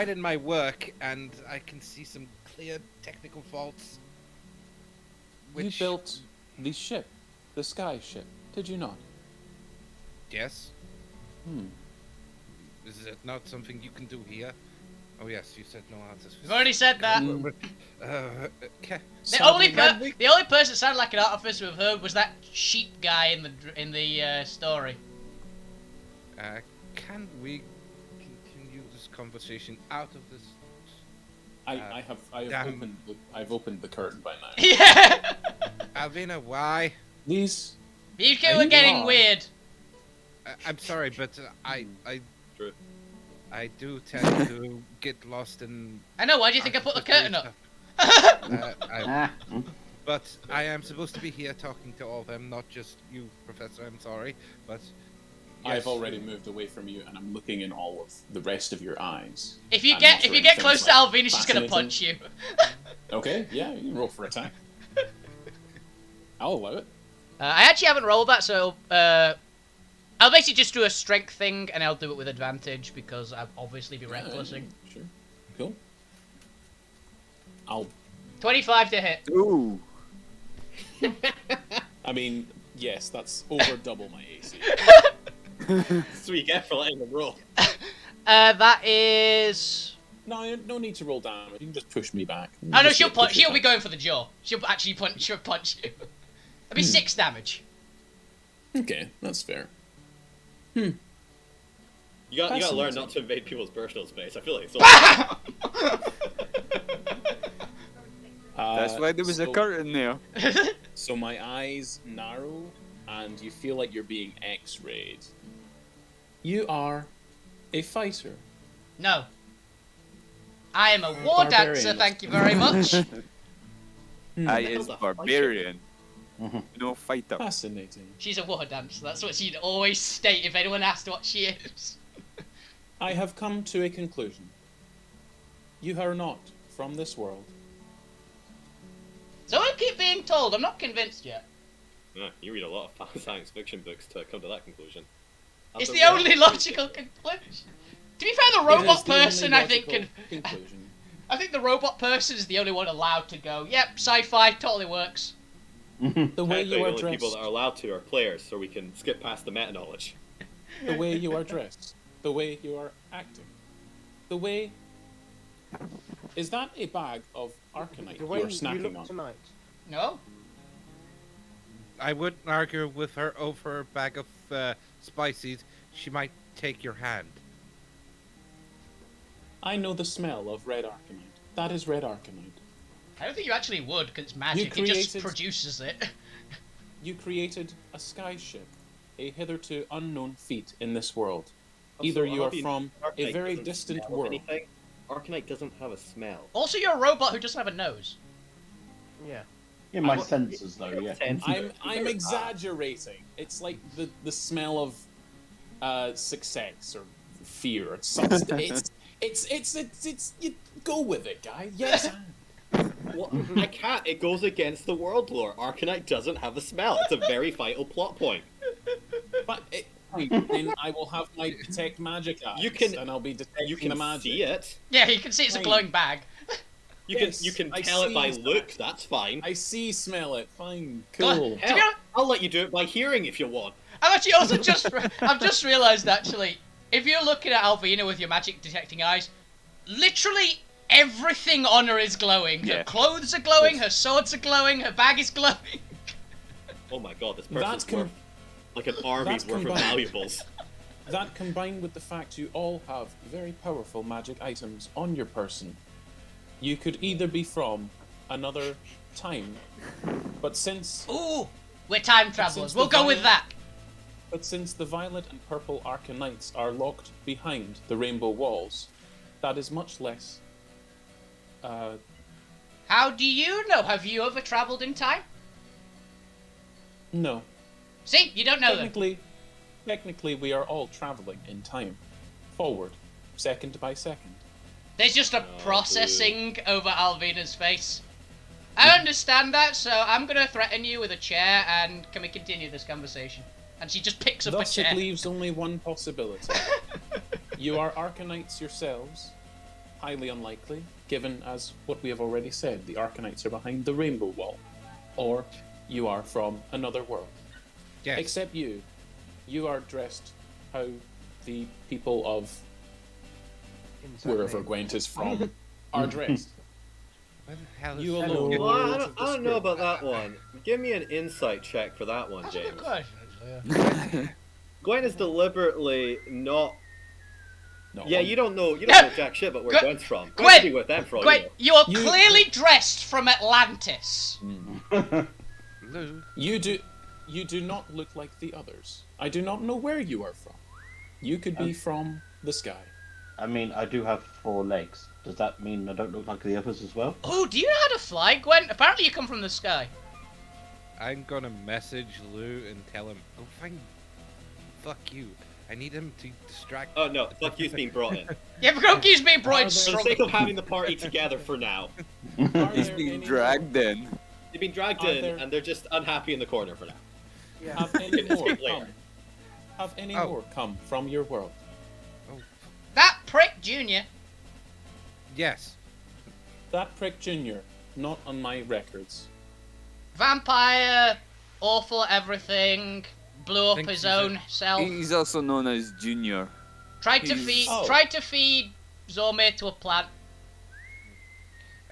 in my work, and I can see some clear technical faults. You built the ship, the sky ship, did you not? Yes. Hmm. Is it not something you can do here? Oh yes, you said no answers. We've already said that. Okay. The only Sadly, the only person that sounded like an artificer we've heard was that sheep guy in the story. Can we continue this conversation out of this? I've opened the curtain by now. Yeah. Alvina, why? These You two are getting are. weird. I'm sorry, but True. I do tend to get lost in. I know. Why do you think I put the curtain up? But I am supposed to be here talking to all of them, not just you, Professor. I'm sorry, but yes. I've already moved away from you, and I'm looking in all of the rest of your eyes. If you I'm get muttering close to things like Alvina, she's gonna fascinating. punch you. Okay, yeah, you can roll for attack. I'll allow it. I actually haven't rolled that, so I'll basically just do a strength thing, and I'll do it with advantage because I'll obviously be recklessing. Sure. Cool. I'll. 25 to hit. Ooh. I mean, yes, that's over double my AC. That's what you get for letting them roll. That is. No need to roll damage. You can just push me back. Oh no, Just she'll get punch. pushed She'll be back. going for the jaw. She'll actually punch you. That'd be 6 damage. Okay, that's fair. You gotta learn Fascinating. not to invade people's personal space. I feel like it's That's why there was a curtain there. So my eyes narrow, and you feel like you're being X-rayed. You are a fighter. No. I am a war Barbarian. dancer. Thank you very much. I is barbarian. Mhm. No fighter. Fascinating. She's a war dancer. That's what she'd always state if anyone asked what she is. I have come to a conclusion. You are not from this world. So I keep being told. I'm not convinced yet. Yeah, you read a lot of science fiction books to come to that conclusion. It's That's the a only real- logical conclusion. To be fair, the It is robot the only person, I think, logical can. conclusion. I think the robot person is the only one allowed to go. Yep, sci-fi totally works. The way Technically, you the are only people dressed. that are allowed to are players, so we can skip past the meta knowledge. The way you are dressed. The way you are acting. The way. Is that a bag of Arcanite The way you're you snacking look on? tonight. No. I wouldn't argue with her over a bag of spices. She might take your hand. I know the smell of red Arcanite. That is red Arcanite. I don't think you actually would, because it's magic. It just created- produces it. You created a sky ship, a hitherto unknown feat in this world. Also, Either you how are do you from know a Arcanite very doesn't distant smell world. anything? Arcanite doesn't have a smell. Also, you're a robot who doesn't have a nose. Yeah. In my senses, though, yeah. I'm exaggerating. It's like the smell of success or fear. It's you go with it, guy. Yes. Well, I can't. It goes against the world lore. Arcanite doesn't have a smell. It's a very vital plot point. But then I will have my detect magic eyes, and I'll be detecting You can the magic. see it. Yeah, you can see it's a Fine. glowing bag. You can tell it by see look. That's fine. I see, smell it. Fine, Go on. cool. To be Hell, honest, I'll let you do it by hearing if you want. I've actually also I've just realised actually, if you're looking at Alvina with your magic detecting eyes, literally everything on her is glowing. Her Yeah. clothes are glowing, her swords are glowing, her bag is glowing. Oh my god, this That's person's worth like an army's that's worth of combined. valuables. That combined with the fact you all have very powerful magic items on your person, you could either be from another time, but since Ooh, we're time travelers. since We'll the go with that. the violet and purple Arcanites are locked behind the rainbow walls, that is much less. How do you know? Have you ever travelled in time? No. See, you don't know them. Technically, we are all traveling in time, forward, second by second. There's just a processing over Alvina's face. I understand that, so I'm gonna threaten you with a chair, and can we continue this conversation? And she just picks up a Thus, chair. it leaves only one possibility. You are Arcanites yourselves. Highly unlikely, given as what we have already said, the Arcanites are behind the Rainbow Wall. Or you are from another world. Yes. Except you. You are dressed how the people of wherever Gwent is from are dressed. Where the hell is You that? alone. Well, Rules I of don't, the I don't know script. about that one. Give me an insight check for that one, That's a James. good question, actually. Yeah. Gwen is deliberately not. No, Yeah, on- you don't know jack shit about where Gwen- Gwen's from. Gwen- Gwen's been with them for all Gwen, you know. you're You- clearly dressed from Atlantis. Lou. You do not look like the others. I do not know where you are from. You could be from the sky. I mean, I do have 4 legs. Does that mean I don't look like the others as well? Oh, do you know how to fly, Gwen? Apparently you come from the sky. I'm gonna message Lou and tell him, go find. Fuck you. I need him to distract. Oh no, fuck you's being brought in. Yeah, but Grogu's being brought in For the For the strong. sake of having the party together for now. Are He's there being any dragged in. They've been dragged Are in there- and they're just unhappy in the corner for now. more? Have any more Escape later. come? Have any Oh. more come from your world? Oh, That prick, Junior. yes. That prick Junior, not on my records. Vampire, awful at everything, blew up Think his he's a- own self. He's also known as Junior. Tried to he's- feed, Oh. tried to feed Zome to a plant.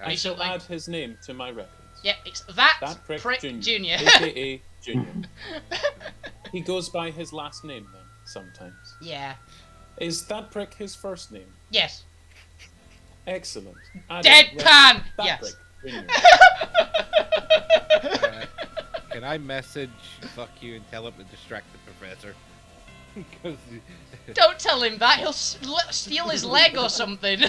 I shall Recently. add his name to my records. Yeah, it's that, That prick, prick Junior, Junior. aka Junior. He goes by his last name then, sometimes. Yeah. Is that prick his first name? Yes. Excellent. Add Deadpan! that Yes. prick, Junior. Can I message fuck you and tell him to distract the professor? 'Cause Don't tell him that. He'll steal his leg or something.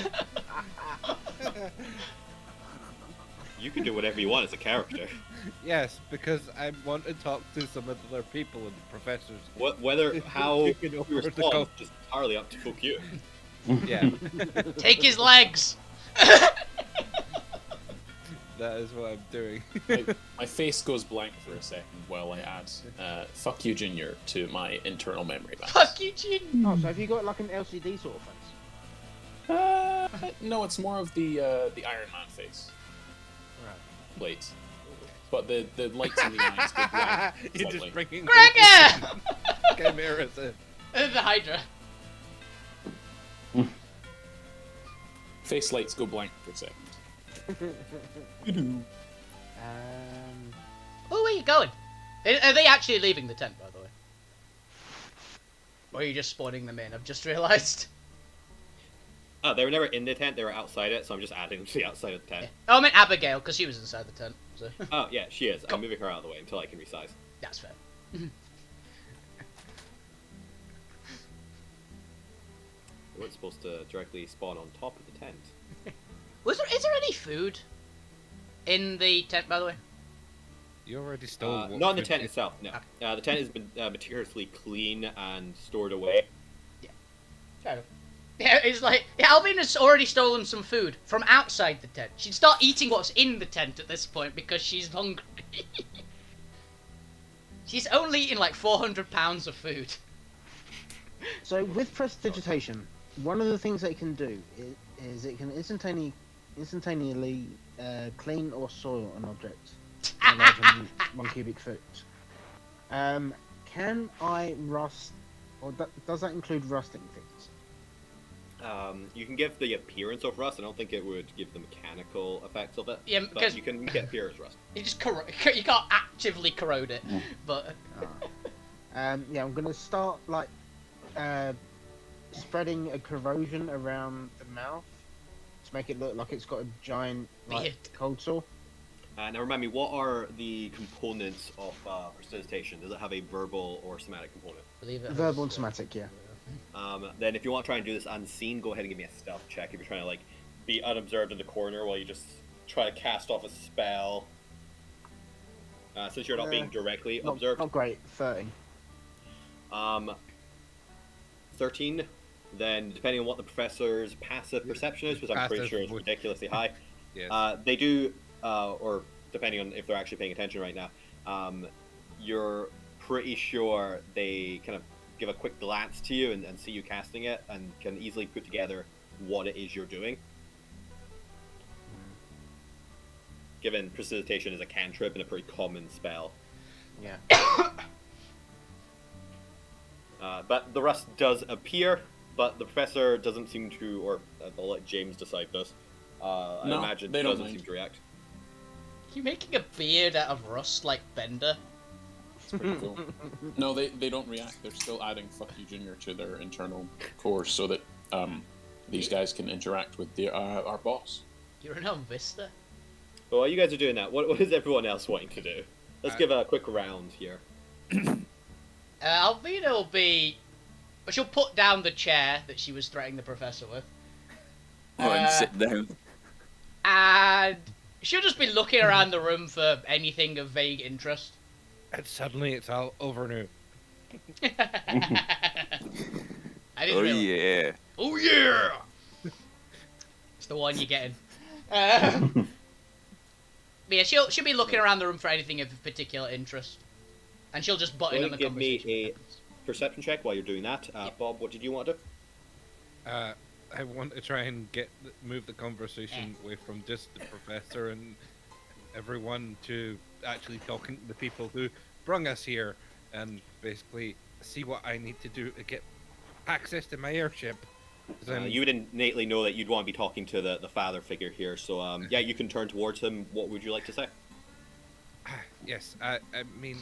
You can do whatever you want as a character. yes, because I want to talk to some of the other people and the professors. Whether how you Taking over the respond cult. is entirely up to fuck you. Yeah, Take his legs. that is what I'm doing. My face goes blank for a second while I add fuck you, Junior, to my internal memory bank. Fuck you, Junior. Oh, so have you got like an LCD sort of face? No, it's more of the Iron Man face. Right. Blades. But the lights in the eyes go blank. You're slightly. just bringing Gregor! chimeras in. The Hydra. Face lights go blank for a second. Oh, where are you going? Are they actually leaving the tent, by the way? Or are you just spawning them in? I've just realised. Oh, they were never in the tent, they were outside it, so I'm just adding them to the outside of the tent. Oh, I meant Abigail, because she was inside the tent. So. Oh, yeah, she is. I'm moving her out of the way until I can resize. That's fair. We weren't supposed to directly spawn on top of the tent. Is there any food in the tent, by the way? You already stole. what Not in the food tent you- itself, no. The tent has been meticulously clean and stored away. Fair enough. Yeah, it's like Alvin has already stolen some food from outside the tent. She'd start eating what's in the tent at this point because she's hungry. She's only eating like 400 pounds of food. So with prestidigitation, one of the things that it can do is it can instantaneously clean or soil an object larger than 1 cubic foot. Can I rust, or does that include rusting things? You can give the appearance of rust. I don't think it would give the mechanical effects of it. Yeah, but because you can get appearance rust. you just you can't actively corrode it, but Yeah, I'm gonna start like spreading a corrosion around the mouth to make it look like it's got a giant like Beard. cold sore. Now remind me, what are the components of prestidigitation? Does it have a verbal or somatic component? believe it. Verbal and somatic, yeah. Then if you want to try and do this unseen, go ahead and give me a stealth check if you're trying to like be unobserved in the corner while you just try to cast off a spell. Since you're not being directly observed. Not great. 30. 13. Then depending on what the professor's passive perception is, which I'm pretty Passive sure is would- ridiculously high. Yes. They do, or depending on if they're actually paying attention right now, you're pretty sure they kind of give a quick glance to you and see you casting it, and can easily put together what it is you're doing. Given precipitation is a cantrip and a pretty common spell. Yeah. But the rust does appear, but the professor doesn't seem to, or I'll let James decide this. I No, imagine they he don't doesn't mind. seem to react. You making a beard out of rust like Bender? It's pretty cool. No, they don't react. They're still adding Fuck You Junior to their internal cores so that these guys can interact with our boss. You're an on Vista. But while you guys are doing that, what is everyone else wanting to do? Let's give a quick round here. Alvina will be... She'll put down the chair that she was threatening the professor with. And sit down. And she'll just be looking around the room for anything of vague interest. And suddenly it's all over now. I didn't Oh realize. yeah. Oh yeah! It's the one you're getting. But yeah, she'll be looking around the room for anything of particular interest, and she'll just butt in on the Give me conversation. a perception check while you're doing that. Bob, what did you want to do? I want to try and move the conversation away from just the professor and everyone to actually talking to the people who brung us here, and basically see what I need to do to get access to my airship. You would innately know that you'd want to be talking to the father figure here, so yeah, you can turn towards him. What would you like to say? Yes, I mean,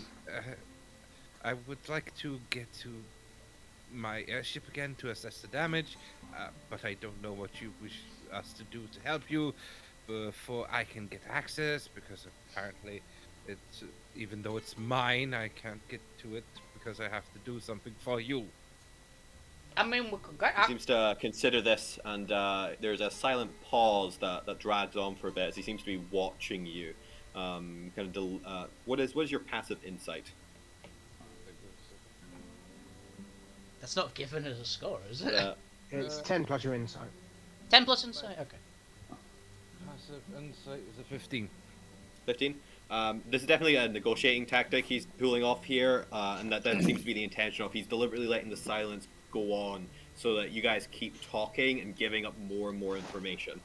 I would like to get to my airship again to assess the damage, but I don't know what you wish us to do to help you before I can get access, because apparently it's, even though it's mine, I can't get to it because I have to do something for you. I mean, we could get He seems to consider this, and there's a silent pause that drags on for a bit as he seems to be watching you. What is your passive insight? That's not given as a score, is it? It's 10 plus your insight. 10 plus insight? Okay. Passive insight is a 15. 15. This is definitely a negotiating tactic he's pulling off here, and that seems to be the intention of. He's deliberately letting the silence go on so that you guys keep talking and giving up more and more information.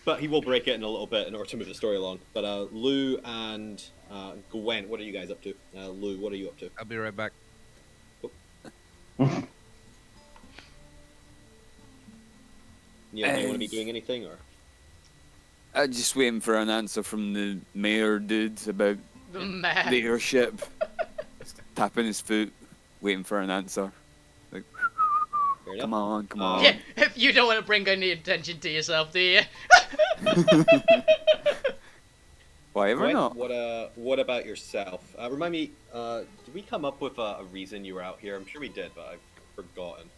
But he will break it in a little bit in order to move the story along. But Lou and Gwen, what are you guys up to? Lou, what are you up to? I'll be right back. You want to be doing anything, or? I'm just waiting for an answer from the mayor dude about The man. the airship. Tapping his foot, waiting for an answer. Like, Fair enough. come on. Yeah, if you don't want to bring any attention to yourself, do you? Why ever Gwen, not? what about yourself? Remind me, did we come up with a reason you were out here? I'm sure we did, but I've forgotten.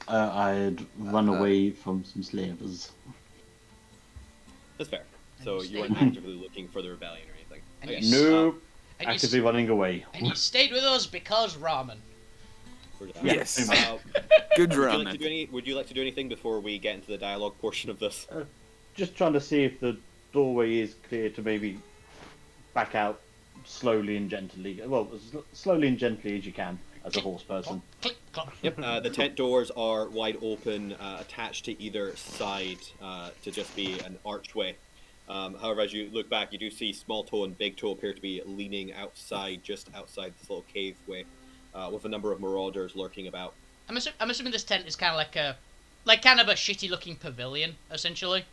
I'd run away from some slavers. That's fair. And So you you weren't stayed- actively looking for the rebellion or anything. And Okay. you Nope. And you, Actively running away. and you stayed with us because ramen. Yes. Uh, Good would you run. like to do would you like to do anything before we get into the dialogue portion of this? Just trying to see if the doorway is clear to maybe back out slowly and gently. Well, as slowly and gently as you can as a horse person. Click, clop. Yep. The tent doors are wide open, attached to either side to just be an archway. However, as you look back, you do see Small Toe and Big Toe appear to be leaning outside, just outside this little caveway, with a number of marauders lurking about. I'm assuming this tent is kind of like kind of a shitty looking pavilion, essentially.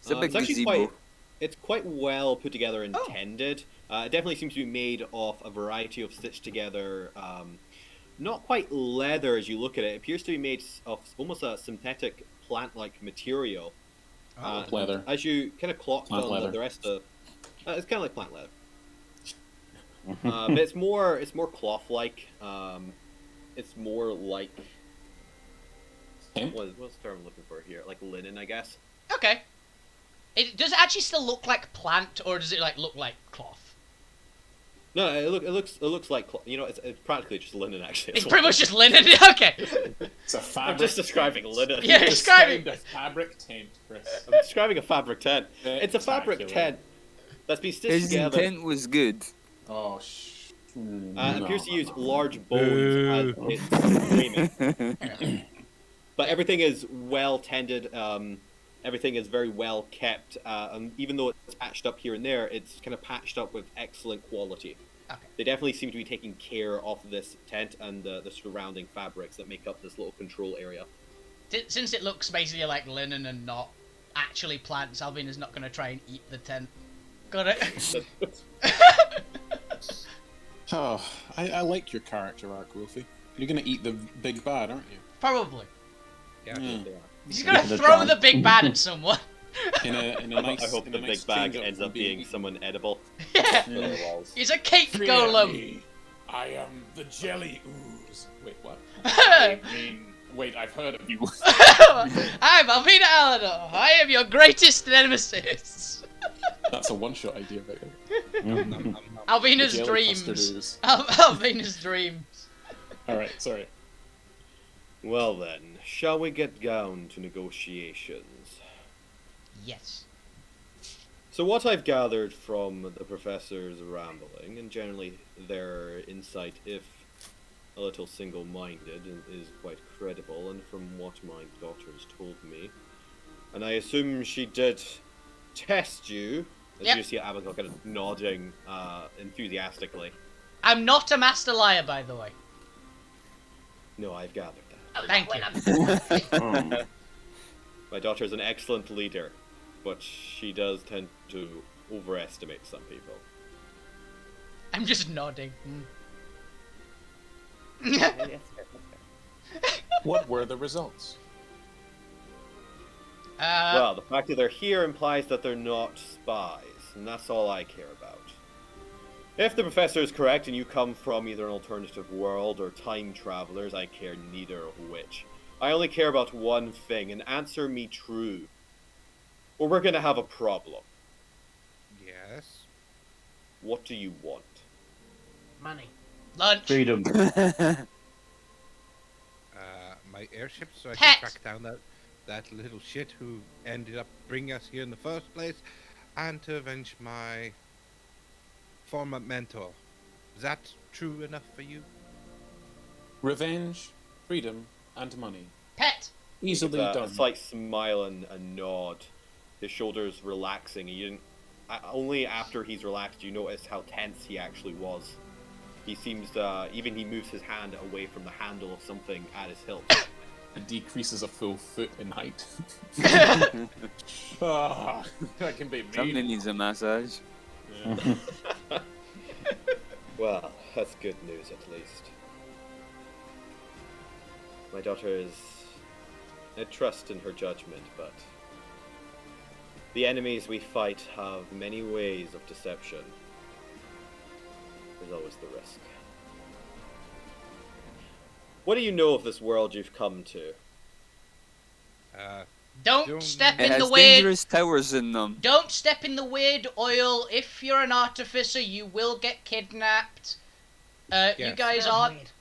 It's a big it's actually gazebo. it's quite well put together and tended. It definitely seems to be made of a variety of stitched together, not quite leather as you look at it. It appears to be made of almost a synthetic plant-like material. Leather. As you kind of clocked Plant on leather. the rest of, it's kind of like plant leather, but it's more cloth-like. It's more like Okay. what's the term I'm looking for here? Like linen, I guess. Okay. Does it actually still look like plant, or does it like look like cloth? No, it looks like it's practically just linen actually. It's pretty much just linen. Okay. It's a fabric. I'm just describing linen. Yeah, You describing- described a fabric tent, Chris. I'm describing a fabric tent. It's a fabric Spectacular. tent that's been stitched His together. intent was good. Oh, Appears to use large bones as its framing. But everything is well tended. Everything is very well kept. And even though it's patched up here and there, it's kind of patched up with excellent quality. Okay. They definitely seem to be taking care of this tent and the surrounding fabrics that make up this little control area. Since it looks basically like linen and not actually plants, Alvin is not going to try and eat the tent. Got it? Oh, I like your character arc, Wolfie. You're gonna eat the big bad, aren't you? Probably. Yeah. He's going to throw the big bad at someone. In a nice. I hope in the a nice big bag change up ends from up being someone edible. Yeah. He's a cake golem. Me. I am the jelly ooze. Wait, what? Wait, I've heard of you. I'm Alvina Alador. I am your greatest nemesis. That's a one-shot idea, right? Alvina's The jelly dreams. custard ooze. Alvina's dreams. Alright, sorry. Well then, shall we get down to negotiations? Yes. So what I've gathered from the professor's rambling, and generally their insight, if a little single-minded, is quite credible, and from what my daughter has told me, and I assume she did test you, as Yep. you see Abigail kind of nodding enthusiastically. I'm not a master liar, by the way. No, I've gathered that. Thank you. My daughter is an excellent leader, but she does tend to overestimate some people. I'm just nodding. What were the results? Well, the fact that they're here implies that they're not spies, and that's all I care about. If the professor is correct and you come from either an alternative world or time travelers, I care neither of which. I only care about one thing, and answer me true, or we're gonna have a problem. Yes. What do you want? Money. Lunch. Freedom. My airship, so I Pet. can track down that little shit who ended up bringing us here in the first place, and to avenge my former mentor. Is that true enough for you? Revenge, freedom, and money. Pet. Easily A done. slight smile and a nod. His shoulders relaxing, and you didn't. Only after he's relaxed, you notice how tense he actually was. He seems to, even he moves his hand away from the handle of something at his hilt. It decreases a full foot in height. That can be me. Somebody needs a massage. Yeah. Well, that's good news at least. My daughter is... I trust in her judgment, but... the enemies we fight have many ways of deception. There's always the risk. What do you know of this world you've come to? Don't step It in the has weird. dangerous towers in them. Don't step in the weird oil. If you're an artificer, you will get kidnapped. You Yes. guys aren't.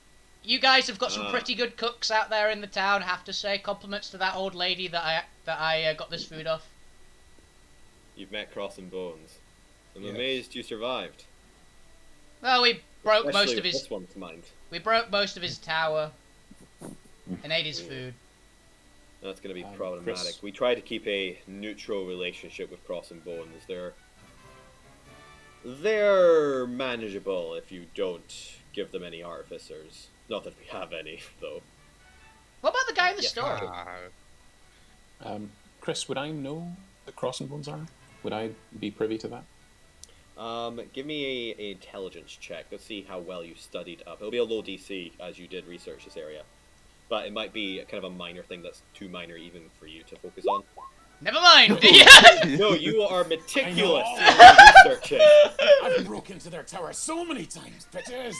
You guys have got some pretty good cooks out there in the town. Have to say, compliments to that old lady that I got this food off. You've met Cross and Bones. I'm Yes. amazed you survived. Well, we broke most Especially of with his. this one's mind. We broke most of his tower. And ate his food. That's going to be problematic. Chris. We try to keep a neutral relationship with Cross and Bones. They're manageable if you don't give them any artificers. Not that we have any, though. What about the guy in the Yes, store? Chris, would I know the Cross and Bones are? Would I be privy to that? Give me a intelligence check. Let's see how well you studied up. It'll be a low DC as you did research this area. But it might be kind of a minor thing that's too minor even for you to focus on. Never mind. No, you are meticulous I in your researching. I've broken into their tower so many times, bitches!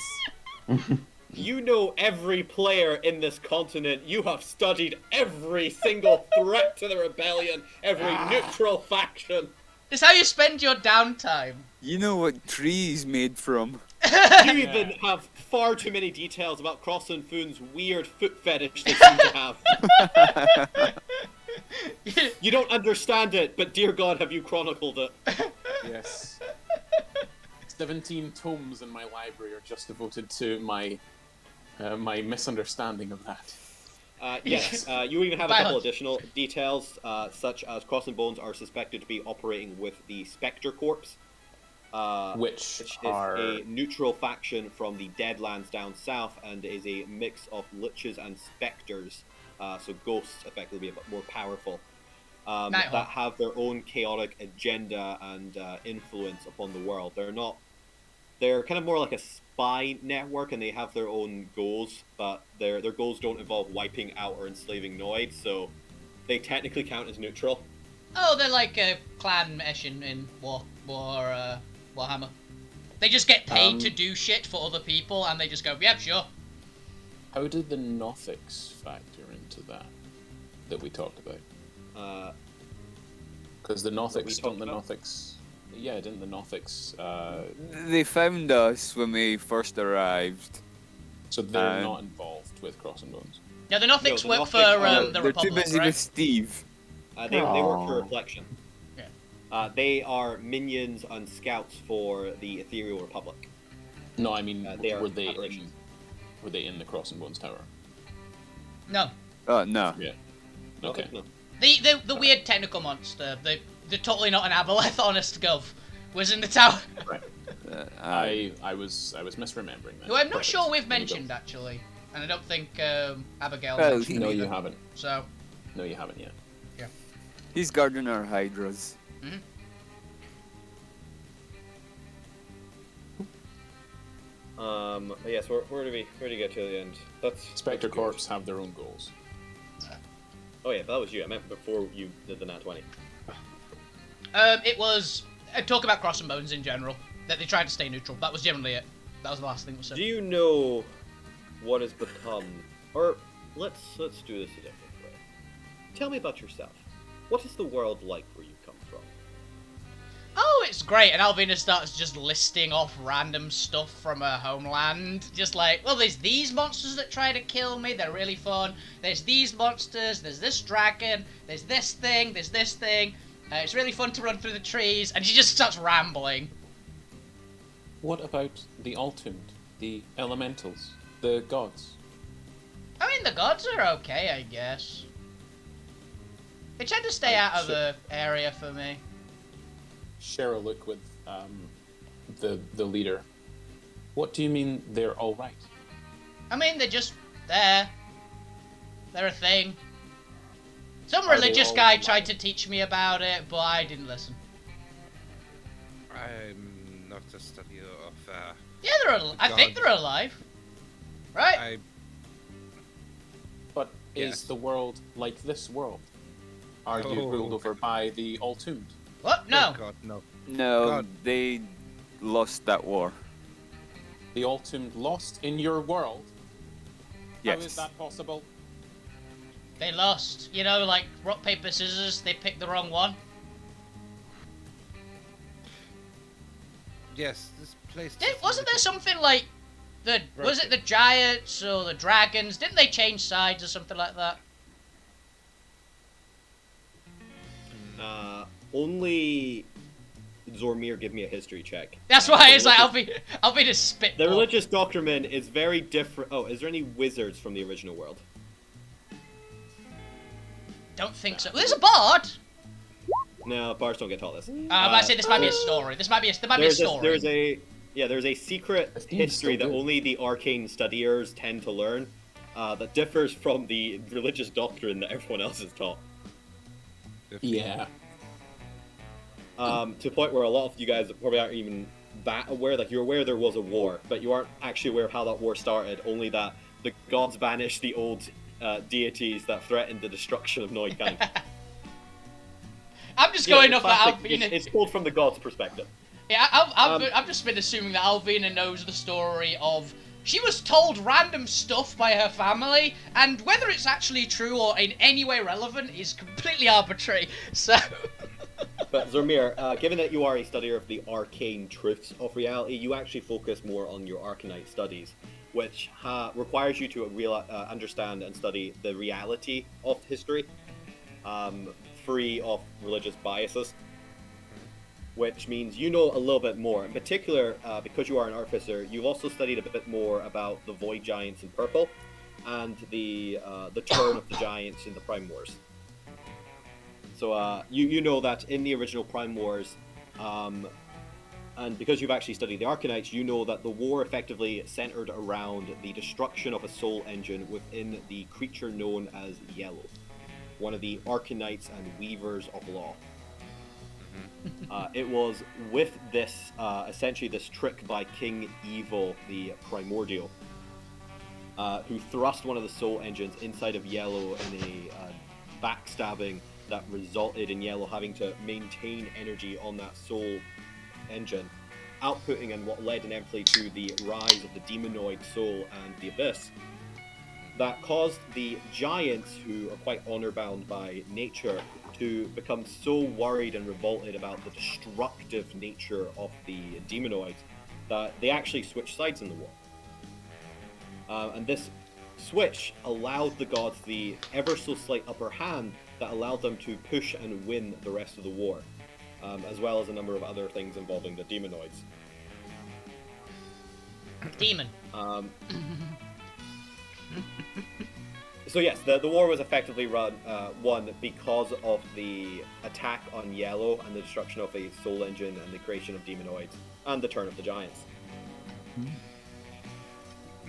You know every player in this continent. You have studied every single threat to the rebellion, every neutral faction. It's how you spend your downtime. You know what trees made from. You even have far too many details about Cross and Foon's weird foot fetish they seem to have. You don't understand it, but dear God, have you chronicled it? Yes. 17 tomes in my library are just devoted to my my misunderstanding of that. Yes, you even have a couple Violence. additional details, such as Cross and Bones are suspected to be operating with the Spectre Corps, Which which is are a neutral faction from the Deadlands down south and is a mix of liches and specters, so ghosts effectively a bit more powerful, Nighthawk. that have their own chaotic agenda and influence upon the world. They're kind of more like a spy network, and they have their own goals, but their goals don't involve wiping out or enslaving Noid, so they technically count as neutral. Oh, they're like a clan mesh in Warhammer. They just get paid to do shit for other people, and they just go, yep, sure. how did the Nothics factor into that we talked about? Because the Nothics, don't the Nothics? Yeah, didn't the Nothics? They found us when we first arrived. So they're not involved with Cross and Bones. Yeah, the Nothics the work Nothics for are- the They're Republic, too busy right? with Steve. They work for Aw. Reflection. Yeah. They are minions and scouts for the Ethereal Republic. No, I mean, They are were they aberrations. in the Cross and Bones Tower? No. Oh, no. Yeah. Okay. No. The weird technical monster, the totally not an Aboleth, honest gov, was in the tower. Right. I I was misremembering that. Who I'm not Perfect. sure we've There we go. mentioned, actually. And I don't think Abigail Well, mentioned No, either. you haven't. So, No, you haven't yet. He's guarding our hydras. Yes, where do we get to the end? Spectre that's Corps good. have their own goals. Oh yeah, that was you. I meant before you did the Nat 20. it was talk about Cross and Bones in general. That they tried to stay neutral. That was generally it. That was the last thing that was said. Do you know what has become, or let's do this a different way. Tell me about yourself. What is the world like where you come from? Oh, it's great. And Alvina starts just listing off random stuff from her homeland. Just like, well, there's these monsters that try to kill me. They're really fun. There's these monsters. There's this dragon. There's this thing. There's this thing. It's really fun to run through the trees. And she just starts rambling. What about the Altooned, the Elementals, the gods? I mean, the gods are okay, I guess. They tend to stay out of the area for me. Share a look with the leader. What do you mean they're all right? I mean, they're just there. They're a thing. Some Are they religious all guy alive? tried to teach me about it, but I didn't listen. I'm not a study of. Yeah, I think God. they're alive. Right? I But Yes. is the world like this world? Are you Oh. ruled over by the Altooned? What? No. Oh God, no. No, God. they lost that war. The Altooned lost in your world? How is Yes. that possible? They lost. You know, like rock, paper, scissors, they picked the wrong one. Yes, this place. Wasn't there something like was it the giants or the dragons? Didn't they change sides or something like that? Only Zormir give me a history check. That's why it's like I'll be the spit. The religious doctrine is very different. Oh, is there any wizards from the original world? Don't think so. There's a bard. No, bards don't get taught this. I might say this might be a story. There might be a story. There's a secret 15 is history still that good. only the arcane studiers tend to learn, that differs from the religious doctrine that everyone else is taught. Yeah. To the point where a lot of you guys probably aren't even that aware. Like, you're aware there was a war, but you aren't actually aware of how that war started. Only that the gods banished the old deities that threatened the destruction of Noidkind. I'm just going off that classic- Alvina. It's told from the gods' perspective. Yeah, I've just been assuming that Alvina knows the story of she was told random stuff by her family, and whether it's actually true or in any way relevant is completely arbitrary. So. But Zormir, given that you are a studier of the arcane truths of reality, you actually focus more on your arcanite studies, which requires you to understand and study the reality of history, free of religious biases. which means you know a little bit more. In particular, because you are an artificer, you've also studied a bit more about the Void Giants in purple and the turn of the Giants in the Prime Wars. So you know that in the original Prime Wars, and because you've actually studied the Arcanites, you know that the war effectively centered around the destruction of a soul engine within the creature known as Yellow, one of the Arcanites and Weavers of Law. It was with this, essentially this trick by King Evil, the Primordial, who thrust one of the soul engines inside of Yellow in a backstabbing that resulted in Yellow having to maintain energy on that soul engine, outputting in what led inevitably to the rise of the demonoid soul and the abyss. That caused the giants, who are quite honor-bound by nature, to become so worried and revolted about the destructive nature of the demonoids that they actually switched sides in the war. And this switch allowed the gods the ever so slight upper hand that allowed them to push and win the rest of the war, as well as a number of other things involving the demonoids. Demon. So yes, the war was effectively won because of the attack on Yellow and the destruction of a soul engine and the creation of demonoids and the turn of the giants.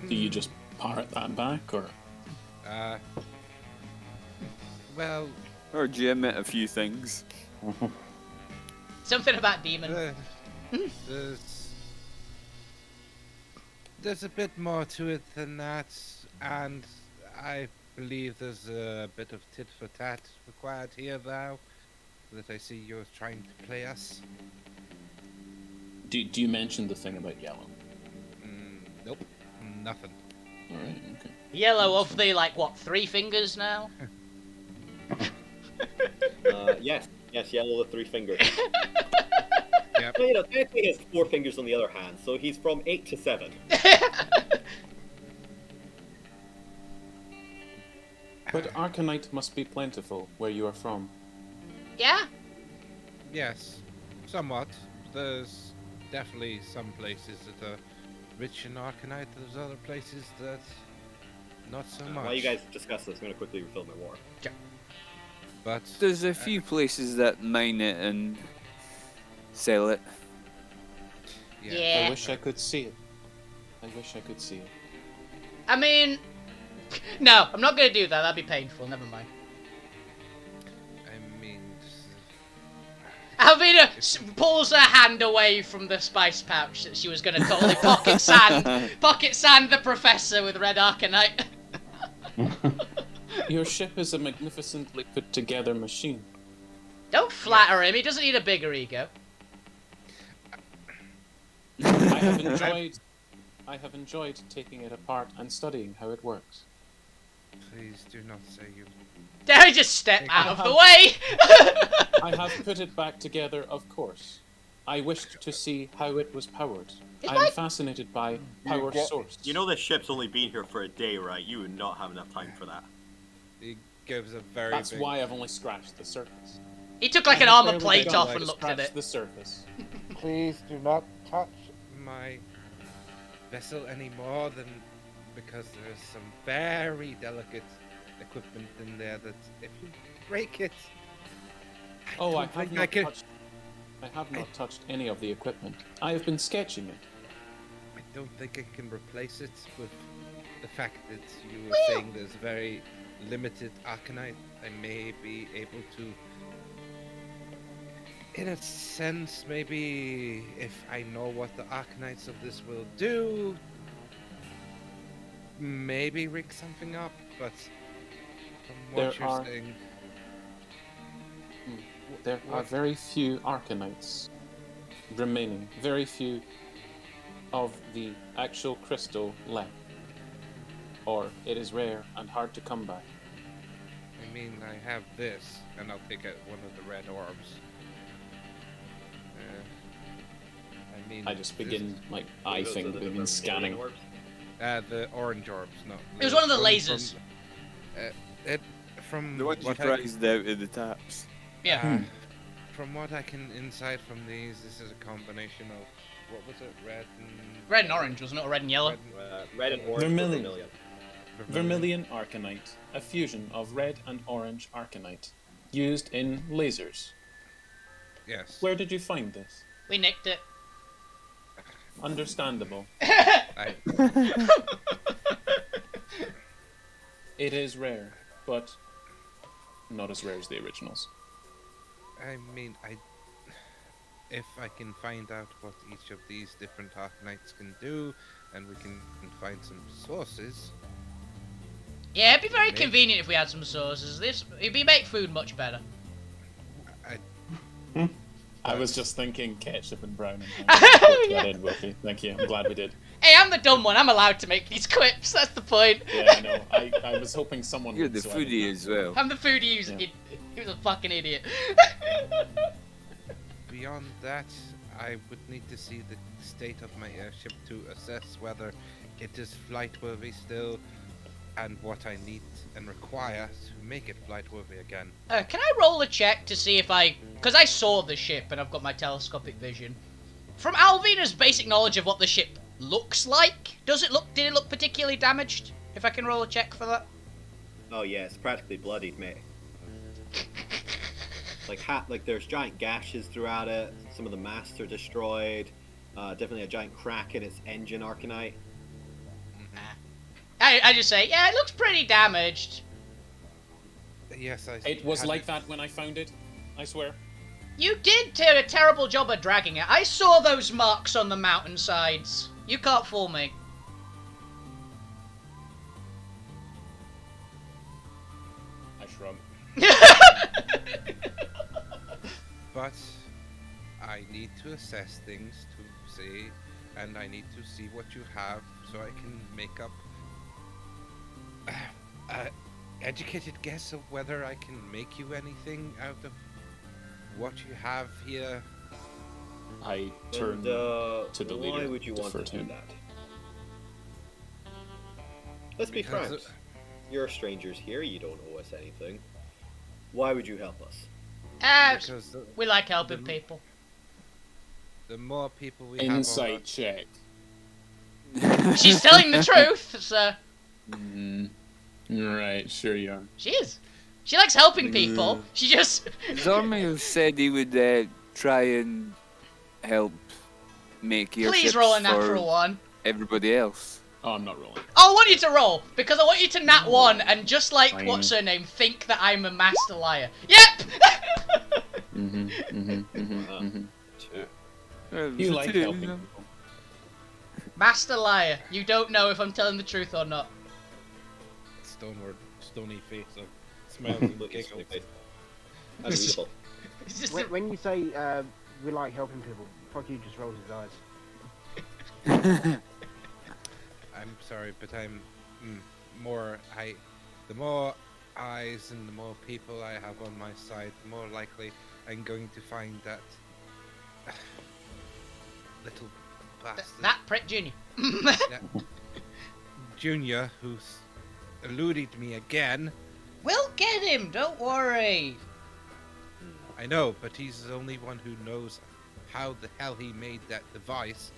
Do you just parrot that back, or? Well, Or do you admit a few things? Something about demon. there's a bit more to it than that, and I believe there's a bit of tit for tat required here now, that I see you're trying to play us. Do you mention the thing about Yellow? Nope, nothing. Alright, okay. Yellow of the, like, what, 3 fingers now? Yes, Yellow the 3 fingers. Yep. Well, technically he has 4 fingers on the other hand, so he's from 8 to 7. But Arcanite must be plentiful where you are from. Yeah? Yes, somewhat. There's definitely some places that are rich in Arcanite, there's other places that not so much. While you guys discuss this, I'm going to quickly refill my water. But There's a few places that mine it and sell it. Yeah. I wish I could see it. I wish I could see it. I mean... No, I'm not going to do that. That'd be painful. Never mind. I mean, Alvina pulls her hand away from the spice pouch that she was going to totally pocket sand the professor with red Arcanite. Your ship is a magnificently put together machine. Don't flatter him. He doesn't need a bigger ego. I have enjoyed taking it apart and studying how it works. please do not say you. Dare just step out of the way! I have put it back together, of course. I wished to see how it was powered. I am fascinated by power source. You know this ship's only been here for a day, right? You would not have enough time for that. He gives a very That's big... why I've only scratched the surface. He took like an I have armor barely plate begun off to and looked at scratch it. the surface. Please do not touch my vessel any more than because there's some very delicate equipment in there that if you break it, Oh, I don't have think not touched. I have not touched any of the equipment. I have been sketching it. I don't think I can replace it with the fact that you were saying there's very limited Arcanite. I may be able to, in a sense, maybe if I know what the Arcanites of this will do, maybe rig something up, but from what There you're are- saying... There are very few Arcanites remaining. Very few of the actual crystal left. Or it is rare and hard to come by. I mean, I have this, and I'll take out one of the red orbs. I mean... I just begin, like, Those I are think, the begin scanning. orbs. the orange orbs, no. It was one of the from- lasers. From The ones you what I- prized out of the taps. Yeah. from what I can insight from these, this is a combination of what was it, Red and orange, wasn't it? Or red and yellow? Red and orange. Vermilion. Vermilion Arcanite, a fusion of red and orange Arcanite, used in lasers. Yes. Where did you find this? We nicked it. Understandable. I, It is rare, but not as rare as the originals. I mean, if I can find out what each of these different Arkanites can do, and we can find some sources. Yeah, it'd be very Maybe. convenient if we had some sources. It'd make food much better. I was just thinking ketchup and brown. And put that in, Wilkie. Thank you. I'm glad we did. Hey, I'm the dumb one. I'm allowed to make these quips. That's the point. Yeah, I know. I was hoping someone. You're would, the so I didn't foodie have as to. well. I'm the foodie who's Yeah. he was a fucking idiot. Beyond that, I would need to see the state of my airship to assess whether it is flight-worthy still, and what I need and require to make it flight-worthy again. Can I roll a check to see if because I saw the ship and I've got my telescopic vision. From Alvina's basic knowledge of what the ship looks like, did it look particularly damaged? If I can roll a check for that. Oh yeah, it's practically bloodied, mate. Like there's giant gashes throughout it. Some of the masts are destroyed. Definitely a giant crack in its engine Arcanite. I just say, yeah, it looks pretty damaged. Yes, It was like that when I found it. I swear. You did do a terrible job of dragging it. I saw those marks on the mountainsides. You can't fool me. I shrug. But I need to assess things to see, and I need to see what you have so I can make up a educated guess of whether I can make you anything out of what you have here. I turn And, to the leader. why would you want defer to do him. that? Let's be Because- frank. You're strangers here. You don't owe us anything. Why would you help us? Because We like helping the- people. the more people we Insight check. She's telling the truth, so Right, sure you are. she is. She likes helping people. She just Zormil said he would try and help make your please ships roll a for natural one. everybody else. Oh, I'm not rolling. I want you to roll because I want you to nat one and just like Fine. what's her name, think that I'm a master liar. Yep. You like helping people. Master liar. You don't know if I'm telling the truth or not. stony face of smiles and Look at giggles. his face. Unreadable. It's just When you say we like helping people, fuck you just rolls his eyes. I'm sorry, but I'm the more eyes and the more people I have on my side, the more likely I'm going to find that little bastard that prick Junior. that Junior, who's eluded me again. We'll get him. Don't worry. I know, but he's the only one who knows how the hell he made that device.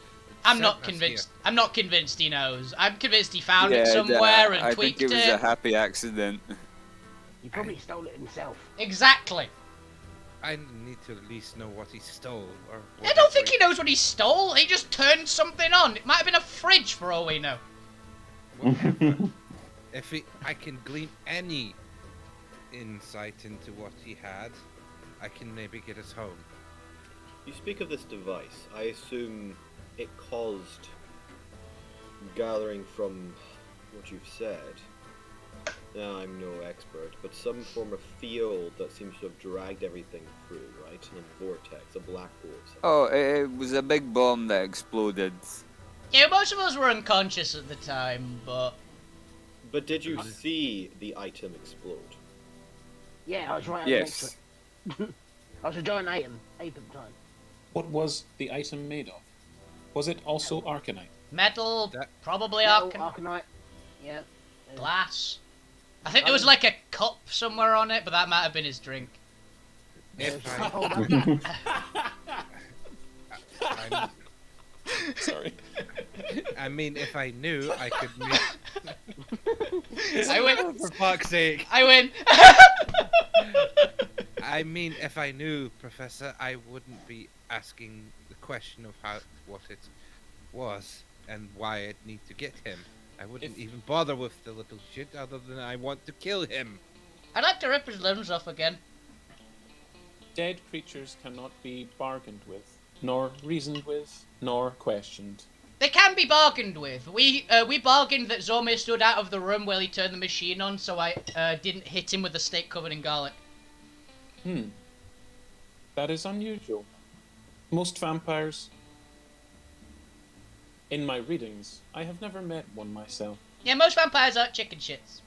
I'm Sent not us convinced. here. I'm not convinced he knows. I'm convinced he found Yeah, it somewhere and I tweaked think it was a happy accident. He probably stole it himself. Exactly. I need to at least know what he stole. Or I don't think he knows what he stole. He just turned something on. It might have been a fridge for all we know. If I can glean any insight into what he had, I can maybe get us home. You speak of this device. I assume it caused, gathering from what you've said, now I'm no expert, but some form of field that seems to have dragged everything through, right? In a vortex, a black hole. of some Oh, it was a big bomb that exploded. Yeah, most of us were unconscious at the time, but But did you see the item explode? Yeah, I was right Yes. next to it. I was a giant atom at the time. What was the item made of? Was it also Arcanite? metal, That- probably Metal, arcan Arcanite. Yeah. glass. I think there was like a cup somewhere on it, but that might have been his drink. If Hold I, up. I'm, Sorry. I mean, if I knew, I could meet. I win. For fuck's sake! I win. I mean, if I knew, Professor, I wouldn't be asking the question of what it was and why I'd need to get him. I wouldn't even bother with the little shit other than I want to kill him. I'd like to rip his limbs off again. Dead creatures cannot be bargained with, nor reasoned with, nor questioned. They can be bargained with. We bargained that Zome stood out of the room while he turned the machine on, so I didn't hit him with a steak covered in garlic. That is unusual. Most vampires... In my readings, I have never met one myself. Yeah, most vampires are chicken shits.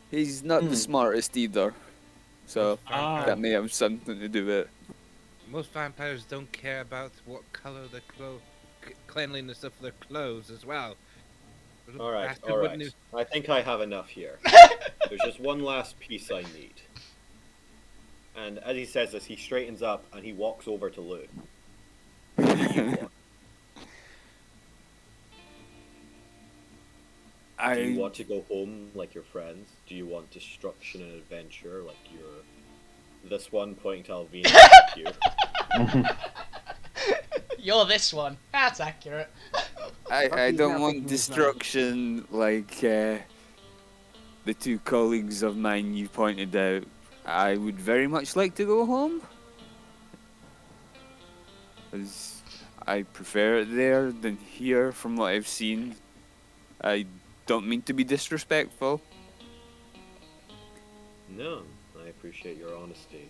He's not the smartest either, so Ah. that may have something to do with it. Most vampires don't care about what color the cleanliness of their clothes as well. Little All right, bastard all wouldn't right. have- I think I have enough here. There's just one last piece I need. And as he says this, he straightens up and he walks over to Lou. What do you want? Do you want to go home like your friends? Do you want destruction and adventure like your... This one pointing to Alvina like you? You're this one. That's accurate. I he's don't now want thinking his destruction like the two colleagues of mine you pointed out. I would very much like to go home, as I prefer it there than here from what I've seen. I don't mean to be disrespectful. No, I appreciate your honesty.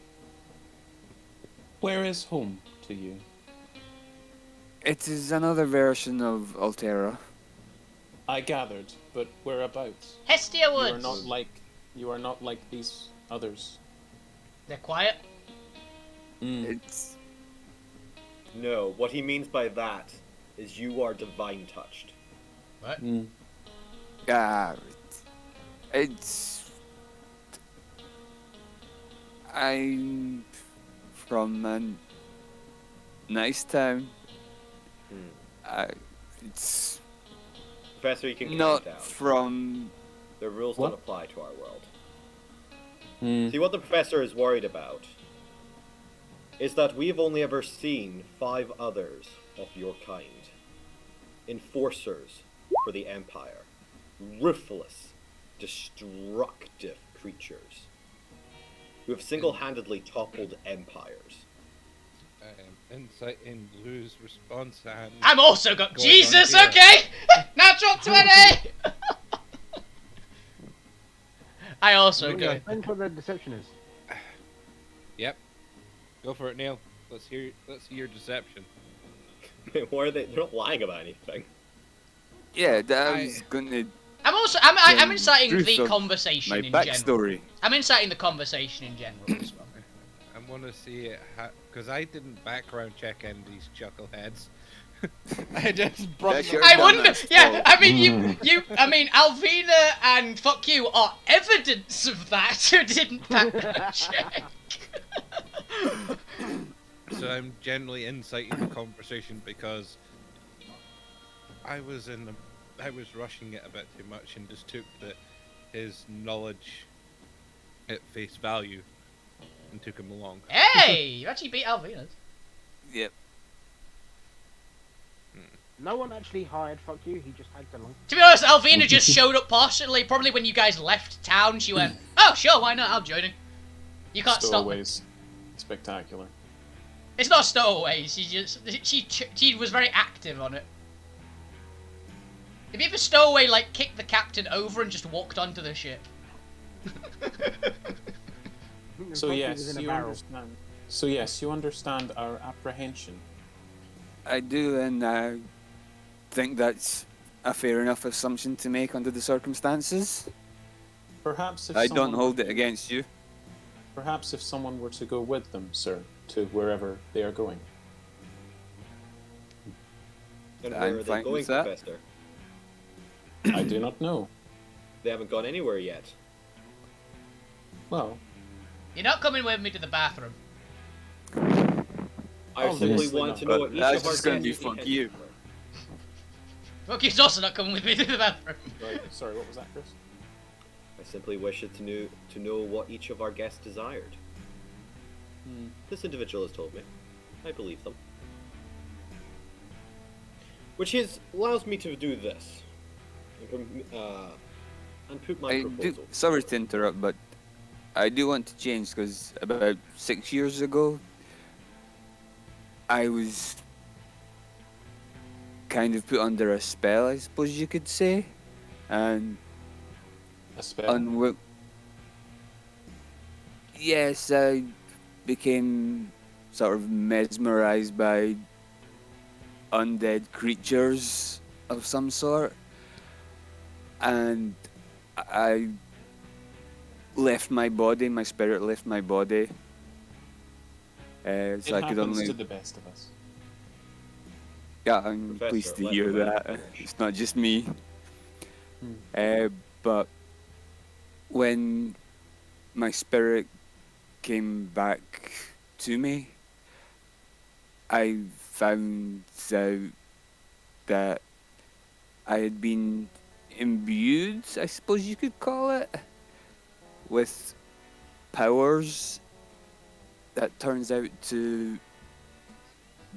Where is home to you? It is another version of Alterra. I gathered, but whereabouts? Hestia You are Woods. not like these others. They're quiet. It's No, what he means by that is you are divine touched. What? it's I'm from a nice town. It's Professor, you can not count down. from. The rules What? don't apply to our world. See, what the professor is worried about is that we've only ever seen 5 others of your kind. Enforcers for the Empire. Ruthless, destructive creatures who have single-handedly toppled empires. Insight in Lou's response and... I'm also got Going on Jesus. here. Okay. Natural 20. I also Okay. go. Depends what the deception is. Yep. Go for it, Neil. Let's hear your deception. Why are they? They're not lying about anything. Yeah, that I was gonna. I'm inciting truth the of conversation My in general. backstory. I'm inciting the conversation in general as well. I want to see it because I didn't background check any of these chuckleheads. I just brought That's them your I up. wonder. dumbass Yeah, fault. I mean, I mean, Alvina and fuck you are evidence of that. Who didn't background check? So I'm generally inciting the conversation because I was rushing it a bit too much and just took his knowledge at face value and took him along. Hey, you actually beat Alvina's. Yep. No one actually hired fuck you, he just tagged along. To be honest, Alvina just showed up partially. Probably when you guys left town, she went, "Oh, sure, why not? I'm joining." You can't stop me. Stowaways. Spectacular. It's not stowaways. She was very active on it. Have you ever stowaway like kicked the captain over and just walked onto the ship? So Fuck you yes, was in a you barrel. understand. So yes, you understand our apprehension. I do, and I think that's a fair enough assumption to make under the circumstances. Perhaps if I don't someone hold were it to- against you. Perhaps if someone were to go with them, sir, to wherever they are going. And I'm where are they fine going, with that. Professor? I do not know. They haven't gone anywhere yet. Well, You're not coming with me to the bathroom. I simply Obviously want not. to know But what each that's of our just gonna guests be fuck intend you. to play. Rookie's also not coming with me to the bathroom. Right. Sorry, what was that, Chris? I simply wish to know what each of our guests desired. This individual has told me. I believe them. Allows me to do this. And put my proposal. Sorry to interrupt, but I do want to change because about 6 years ago, I was kind of put under a spell, I suppose you could say, and A spell? yes, I became sort of mesmerized by undead creatures of some sort, and I left my body. My spirit left my body, so It I could happens only. to the best of us. Yeah, I'm Professor, pleased to let hear the man that. finish. It's not just me. But when my spirit came back to me, I found out that I had been imbued, I suppose you could call it, with powers that turns out to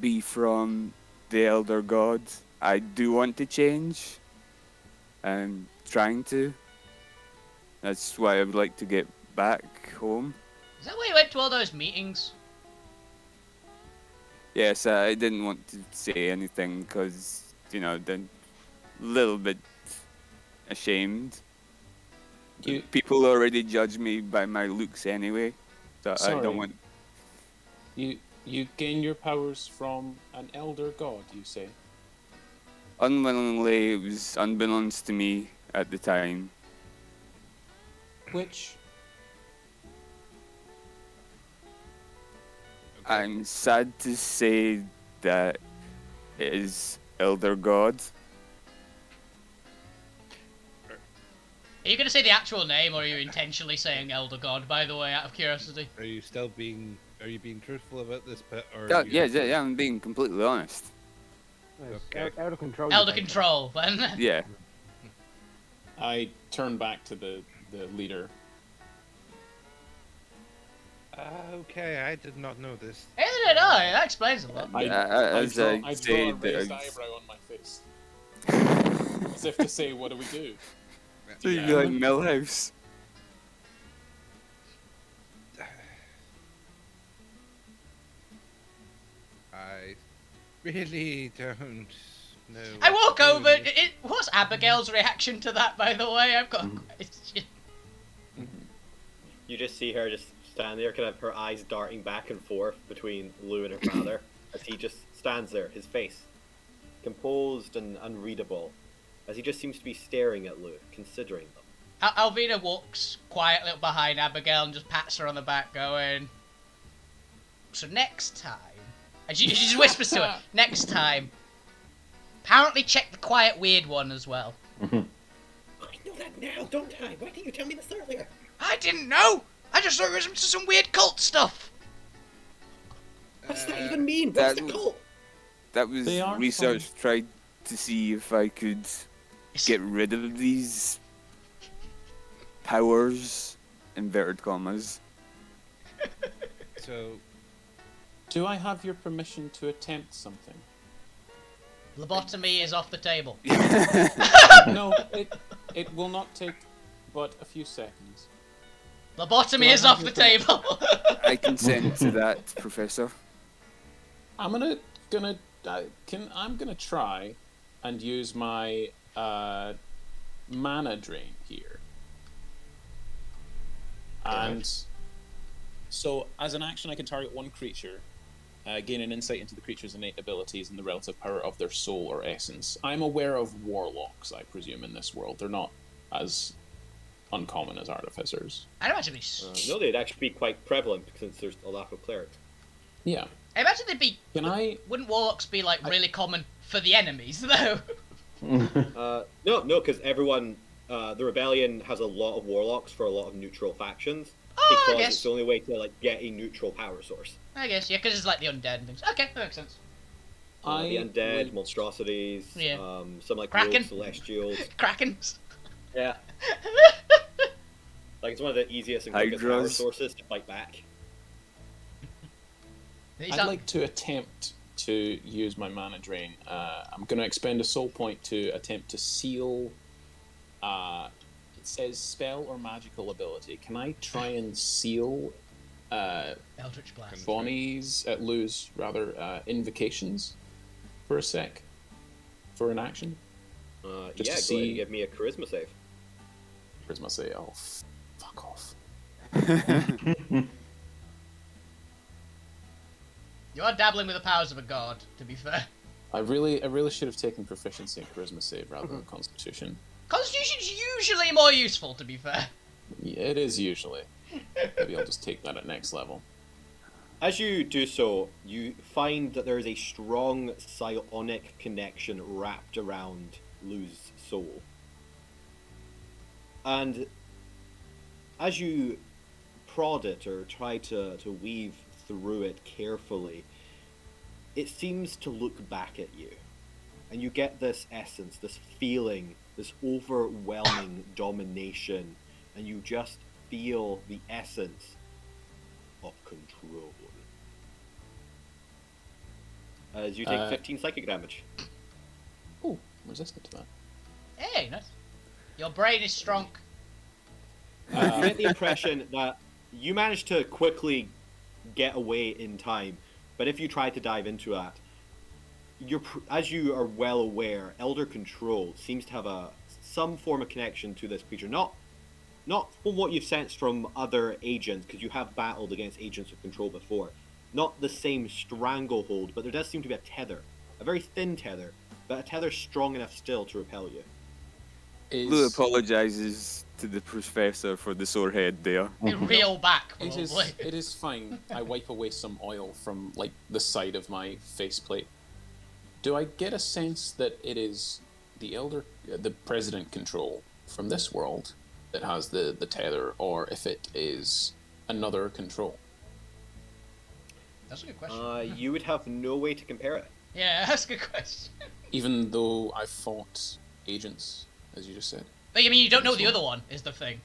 be from the Elder God. I do want to change. I'm trying to. That's why I would like to get back home. Is that why you went to all those meetings? Yes, I didn't want to say anything because, then a little bit ashamed. You, People already judge me by my looks anyway, so I Sorry. don't want. you gain your powers from an elder god, you say? Unwillingly, it was unbeknownst to me at the time. Which? I'm sad to say that it is Elder God. Are you going to say the actual name, or are you intentionally saying Elder God, by the way, out of curiosity? Are you being truthful about this bit, or? Yeah, yeah, I'm being completely honest. Okay. Out of control. Elder you Control, then. Yeah. I turn back to the leader. Okay, I did not know this. Neither did I. That explains a lot. I As draw, I I draw say a raised that eyebrow on my face. As if to say, what do we do? so you'd be like Millhouse. I really don't know. I what walk to do. over. What's Abigail's reaction to that, by the way? I've got. You just see her just stand there, kind of her eyes darting back and forth between Lou and her father, as he just stands there, his face composed and unreadable, as he just seems to be staring at Lou, considering them. Alvina walks quietly up behind Abigail and just pats her on the back, going, "So next time," and she just whispers to her, "Next time, apparently check the quiet weird one as well." I know that now, don't I? Why didn't you tell me this earlier? I didn't know. I just thought it was into some weird cult stuff. What does that even mean? What's the that- cult? That was They aren't research tried to see if I could get rid of these powers, inverted commas. So, Do I have your permission to attempt something? Lobotomy is off the table. No, it will not take but a few seconds. Lobotomy Do I is have off the your table. I consent to that, Professor. I'm gonna try and use my mana drain here. And so, as an action, I can target one creature, gain an insight into the creature's innate abilities and the relative power of their soul or essence. I'm aware of warlocks, I presume, in this world. They're not as uncommon as artificers. I imagine they'd No, they'd actually be quite prevalent since there's a lack of clerics. Yeah. I imagine they'd be. Can I? Wouldn't warlocks be like really common for the enemies though? No, because everyone, the rebellion has a lot of warlocks for a lot of neutral factions. Oh, I Because guess. it's the only way to get a neutral power source. I guess, yeah, because it's like the undead and things. Okay, that makes sense. The undead, would- monstrosities, Yeah. some like Kraken. rogue celestials. Krakens. Yeah, like it's one of the easiest and quickest Hydras. power sources to fight back. Is I'd that- like to attempt to use my mana drain. I'm going to expend a soul point to attempt to seal. It says spell or magical ability. Can I try and seal Eldritch Blast. Lou's invocations for a sec? For an action? Yeah, to go ahead and see- give me a charisma save. Where's my say? Oh, fuck off. You are dabbling with the powers of a god, to be fair. I really should have taken proficiency in charisma save rather than constitution. Constitution's usually more useful, to be fair. Yeah, it is usually. Maybe I'll just take that at next level. As you do so, you find that there is a strong psionic connection wrapped around Lou's soul. And as you prod it or try to weave through it carefully, it seems to look back at you. And you get this essence, this feeling, this overwhelming domination, and you just feel the essence of control. As you take 15 psychic damage. Oh, resistant to that. Hey, nice. Your brain is strong. You get the impression that you managed to quickly get away in time, but if you try to dive into that, as you are well aware, Elder Control seems to have some form of connection to this creature. Not from what you've sensed from other agents, because you have battled against agents of control before. Not the same stranglehold, but there does seem to be a tether. A very thin tether, but a tether strong enough still to repel you. Lou apologises to the professor for the sore head there. They reel back, It probably. is fine. I wipe away some oil from like the side of my faceplate. Do I get a sense that it is the president control from this world that has the tether, or if it is another control? That's a good question. You would have no way to compare it. Yeah, that's a good question. Even though I fought agents, as you just said. But I mean, you don't know the other one, is the thing.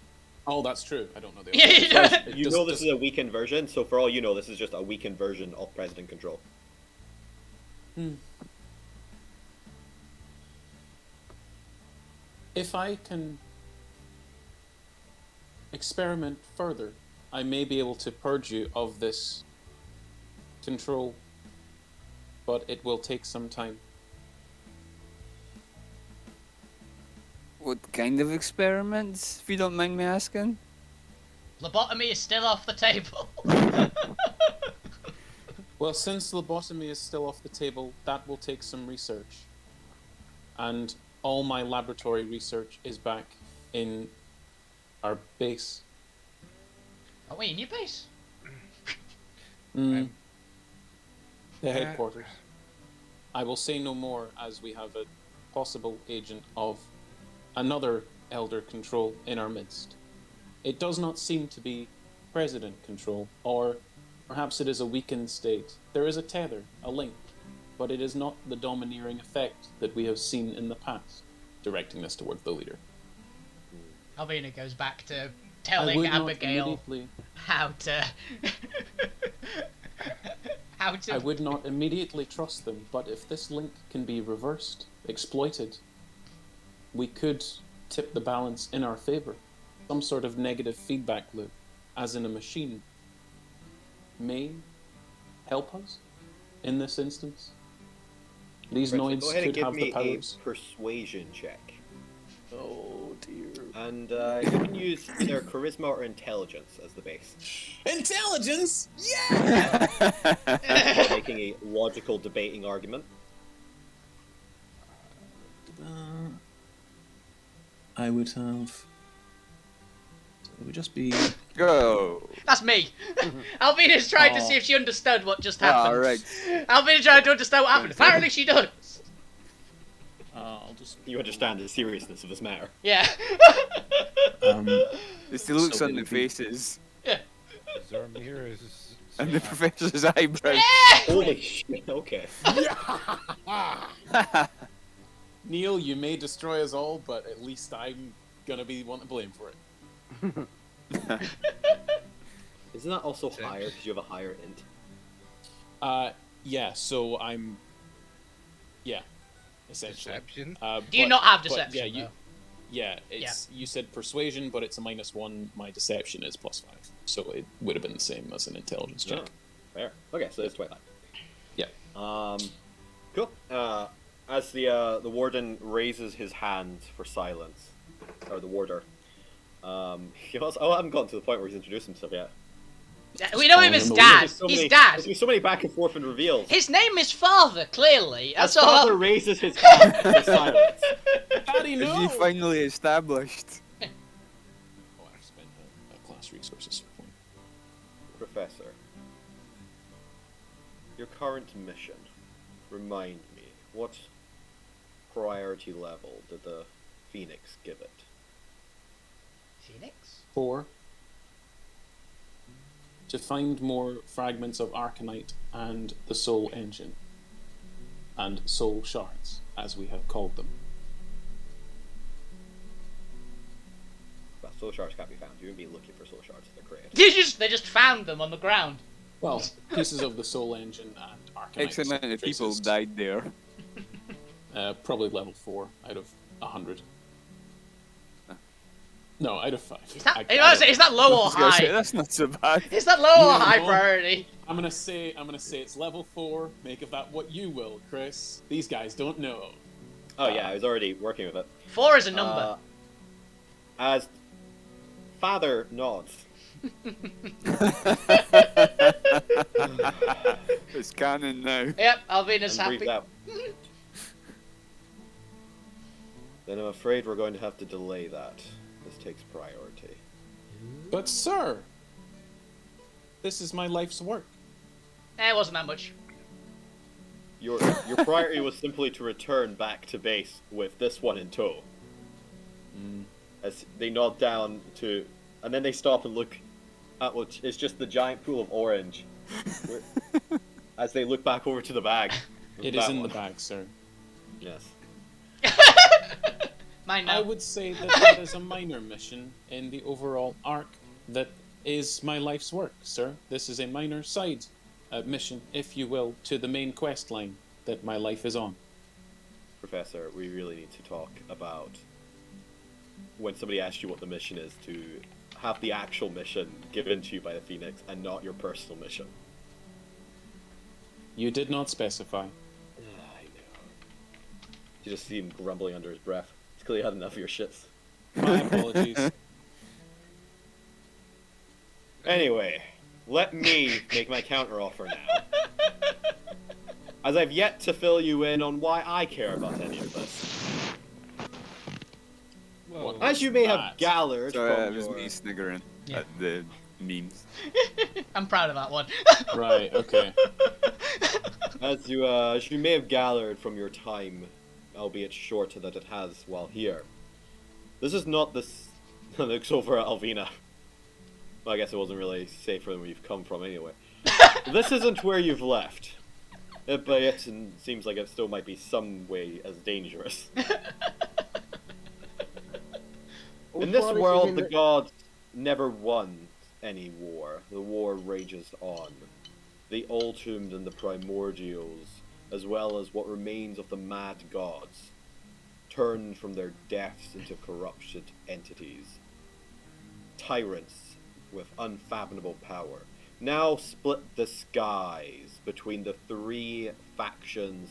Oh, that's true. I don't know the Yeah, other. you don't- It You just know this does- is a weakened version, so for all you know, this is just a weakened version of President Control. If I can experiment further, I may be able to purge you of this control, but it will take some time. What kind of experiments, if you don't mind me asking? Lobotomy is still off the table. Well, since lobotomy is still off the table, that will take some research. And all my laboratory research is back in our base. Oh, wait, in your base? The headquarters. I will say no more, as we have a possible agent of another Elder Control in our midst. It does not seem to be President Control, or perhaps it is a weakened state. There is a tether, a link, but it is not the domineering effect that we have seen in the past, directing this towards the leader. Alvina goes back to I telling would not Abigail immediately- how to... how to... I would not immediately trust them, but if this link can be reversed, exploited, we could tip the balance in our favor. Some sort of negative feedback loop, as in a machine, may help us in this instance. These Right, so noids go ahead and could give have me the powers. a persuasion check. Oh dear. And you can use either charisma or intelligence as the base. Intelligence? Yeah! While making a logical debating argument. I would have. It would just be. Go! That's me! Alvina's trying to see if she understood what just happened. Alright. Alvina's trying to understand what happened. Apparently she does. I'll just. You understand the seriousness of this matter. Yeah. Um, It's the looks So on it the would be- faces. Zormir is And the professor's eyebrows. Holy shit, okay. Neil, you may destroy us all, but at least I'm gonna be the one to blame for it. Isn't that also higher because you have a higher int? Yeah, so I'm... Yeah, essentially. Deception. Do you not have but deception? yeah, you... though? Yeah, it's you said persuasion, but it's a -1. My deception is +5, so it would have been the same as an intelligence check. Oh, fair. Okay, so it's 25. Yeah. Cool. As the warden raises his hand for silence, or the warder, he also, I haven't gotten to the point where he's introduced himself yet. We know him as There's Dad. There's so He's many- Dad. There's been so many back and forth and reveals. His name is Father, clearly. As That's all. father raises his hand for silence. How do you Is know? he finally established? Oh, I've spent a class resources point. Professor, your current mission, remind me, what priority level did the Phoenix give it? Phoenix? 4. To find more fragments of Arcanite and the Soul Engine. And Soul Shards, as we have called them. Well, soul shards can't be found. You wouldn't be looking for soul shards if they're created. They just found them on the ground. Well, pieces of the Soul Engine and Arcanite. X amount of people traces. died there. Probably level 4 out of 100. No, out of 5. Is that low or I was gonna say, high? that's not so bad. Is that low or No, high no. priority? I'm gonna say it's level 4. Make of that what you will, Chris. These guys don't know. Oh yeah, I was already working with it. 4 is a number. As father nods, It's canon now. Yep, Alvina's and breathes happy. out. Then I'm afraid we're going to have to delay that. This takes priority. But sir, this is my life's work. It wasn't that much. Your priority was simply to return back to base with this one in tow. As they nod down to, and then they stop and look at what is just the giant pool of orange. As they look back over to the bag. It is in the bag, sir. Yes. Mine I now. would say that is a minor mission in the overall arc that is my life's work, sir. This is a minor side mission, if you will, to the main quest line that my life is on. Professor, we really need to talk about when somebody asks you what the mission is, to have the actual mission given to you by the Phoenix and not your personal mission. You did not specify. I know. You just see him grumbling under his breath. It's clearly had enough of your shits. My apologies. Anyway, let me make my counteroffer now. As I've yet to fill you in on why I care about any of this. Whoa. As you may have That. gathered Sorry, from it was your... me sniggering Yeah. at the memes. I'm proud of that one. Right, okay. As you may have gathered from your time, albeit short that it has while here, this is not this. Looks over at Alvina. Well, I guess it wasn't really safe from where you've come from anyway. This isn't where you've left. But it seems like it still might be some way as dangerous. In this world, the gods never won any war. The war rages on. The Ultimed and the Primordials, as well as what remains of the Mad Gods, turned from their depths into corrupted entities. Tyrants with unfathomable power now split the skies between the three factions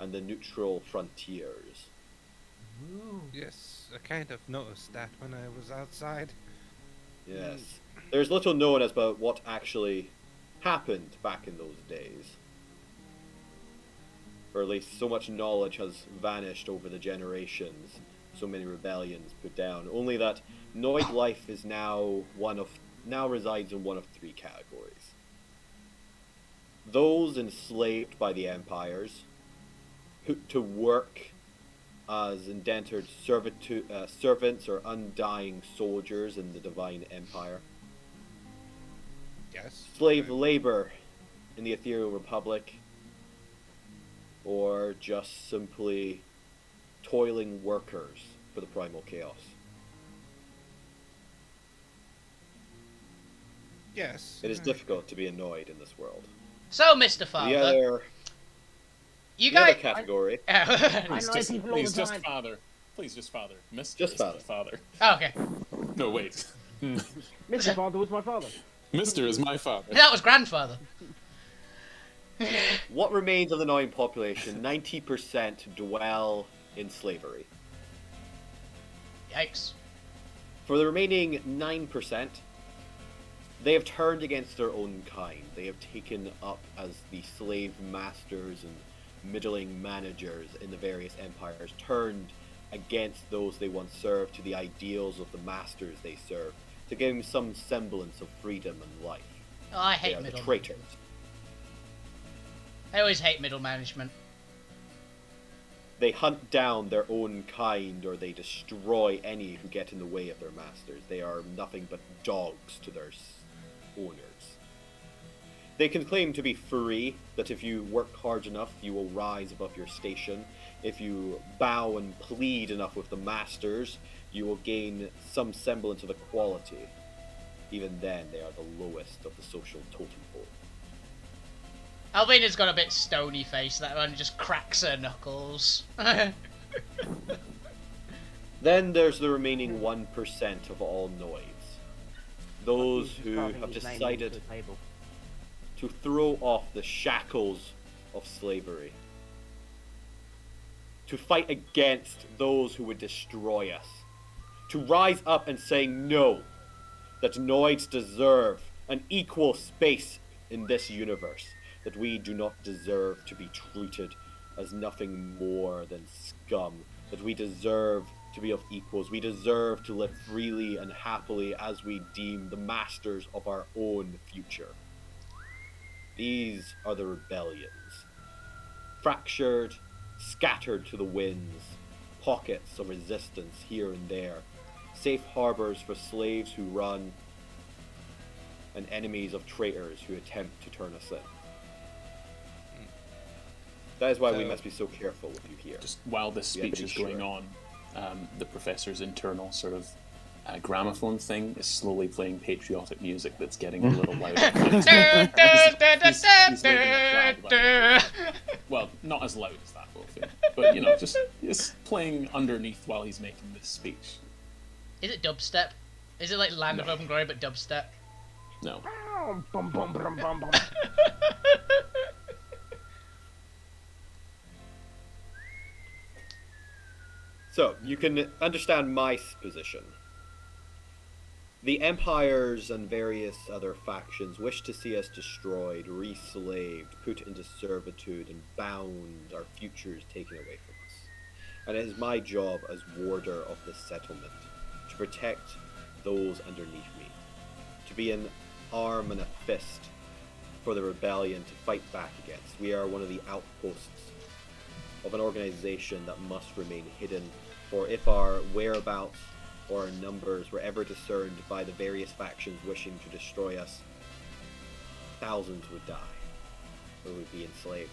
and the neutral frontiers. Yes, I kind of noticed that when I was outside. Yes. There's little known about what actually happened back in those days. Or at least so much knowledge has vanished over the generations, so many rebellions put down. Only that Noid life is now resides in one of three categories. Those enslaved by the empires, who to work as indentured servants or undying soldiers in the divine empire. Yes. Slave labor in the Ethereal Republic, or just simply toiling workers for the Primal Chaos? Yes. It is difficult to be annoyed in this world. So, Mr. The Father, other, you the other guys. category, I Please, know just, people all please, the just time. father. Please, just father. Mr. Just is my father. father. Oh, okay. No, wait. Mr. Father was my father. Mr. is my father. That was grandfather. what remains of the Noyan population, 90% dwell in slavery. Yikes. For the remaining 9%, they have turned against their own kind. They have taken up as the slave masters and middling managers in the various empires, turned against those they once served to the ideals of the masters they served, to give them some semblance of freedom and life. Oh, I They hate are the middle. traitors. I always hate middle management. They hunt down their own kind, or they destroy any who get in the way of their masters. They are nothing but dogs to their owners. They can claim to be free, that if you work hard enough, you will rise above your station. If you bow and plead enough with the masters, you will gain some semblance of equality. Even then, they are the lowest of the social totem pole. Alvina's got a bit stony face, that one just cracks her knuckles. Then there's the remaining 1% of all Noids. Those He's who carving have his name decided onto the table. to throw off the shackles of slavery. To fight against those who would destroy us. To rise up and say no. That Noids deserve an equal space in this universe. That we do not deserve to be treated as nothing more than scum. That we deserve to be of equals. We deserve to live freely and happily as we deem the masters of our own future. These are the rebellions. Fractured, scattered to the winds, pockets of resistance here and there, safe harbors for slaves who run, and enemies of traitors who attempt to turn us in. That is why we So- must be so careful with you here. Just while this Yeah, speech but is sure. going on, the professor's internal sort of gramophone thing is slowly playing patriotic music that's getting a little louder. He's making a flag louder. Well, not as loud as that, Wolfie, but you know, just playing underneath while he's making this speech. Is it dubstep? Is it like Land of No. Open Glory but dubstep? No. Bum, bum, bum, bum, bum. So, you can understand my position. The empires and various other factions wish to see us destroyed, re-slaved, put into servitude, and bound, our futures taken away from us. And it is my job as warder of this settlement to protect those underneath me, to be an arm and a fist for the rebellion to fight back against. We are one of the outposts of an organization that must remain hidden, for if our whereabouts or our numbers were ever discerned by the various factions wishing to destroy us, thousands would die, or would be enslaved.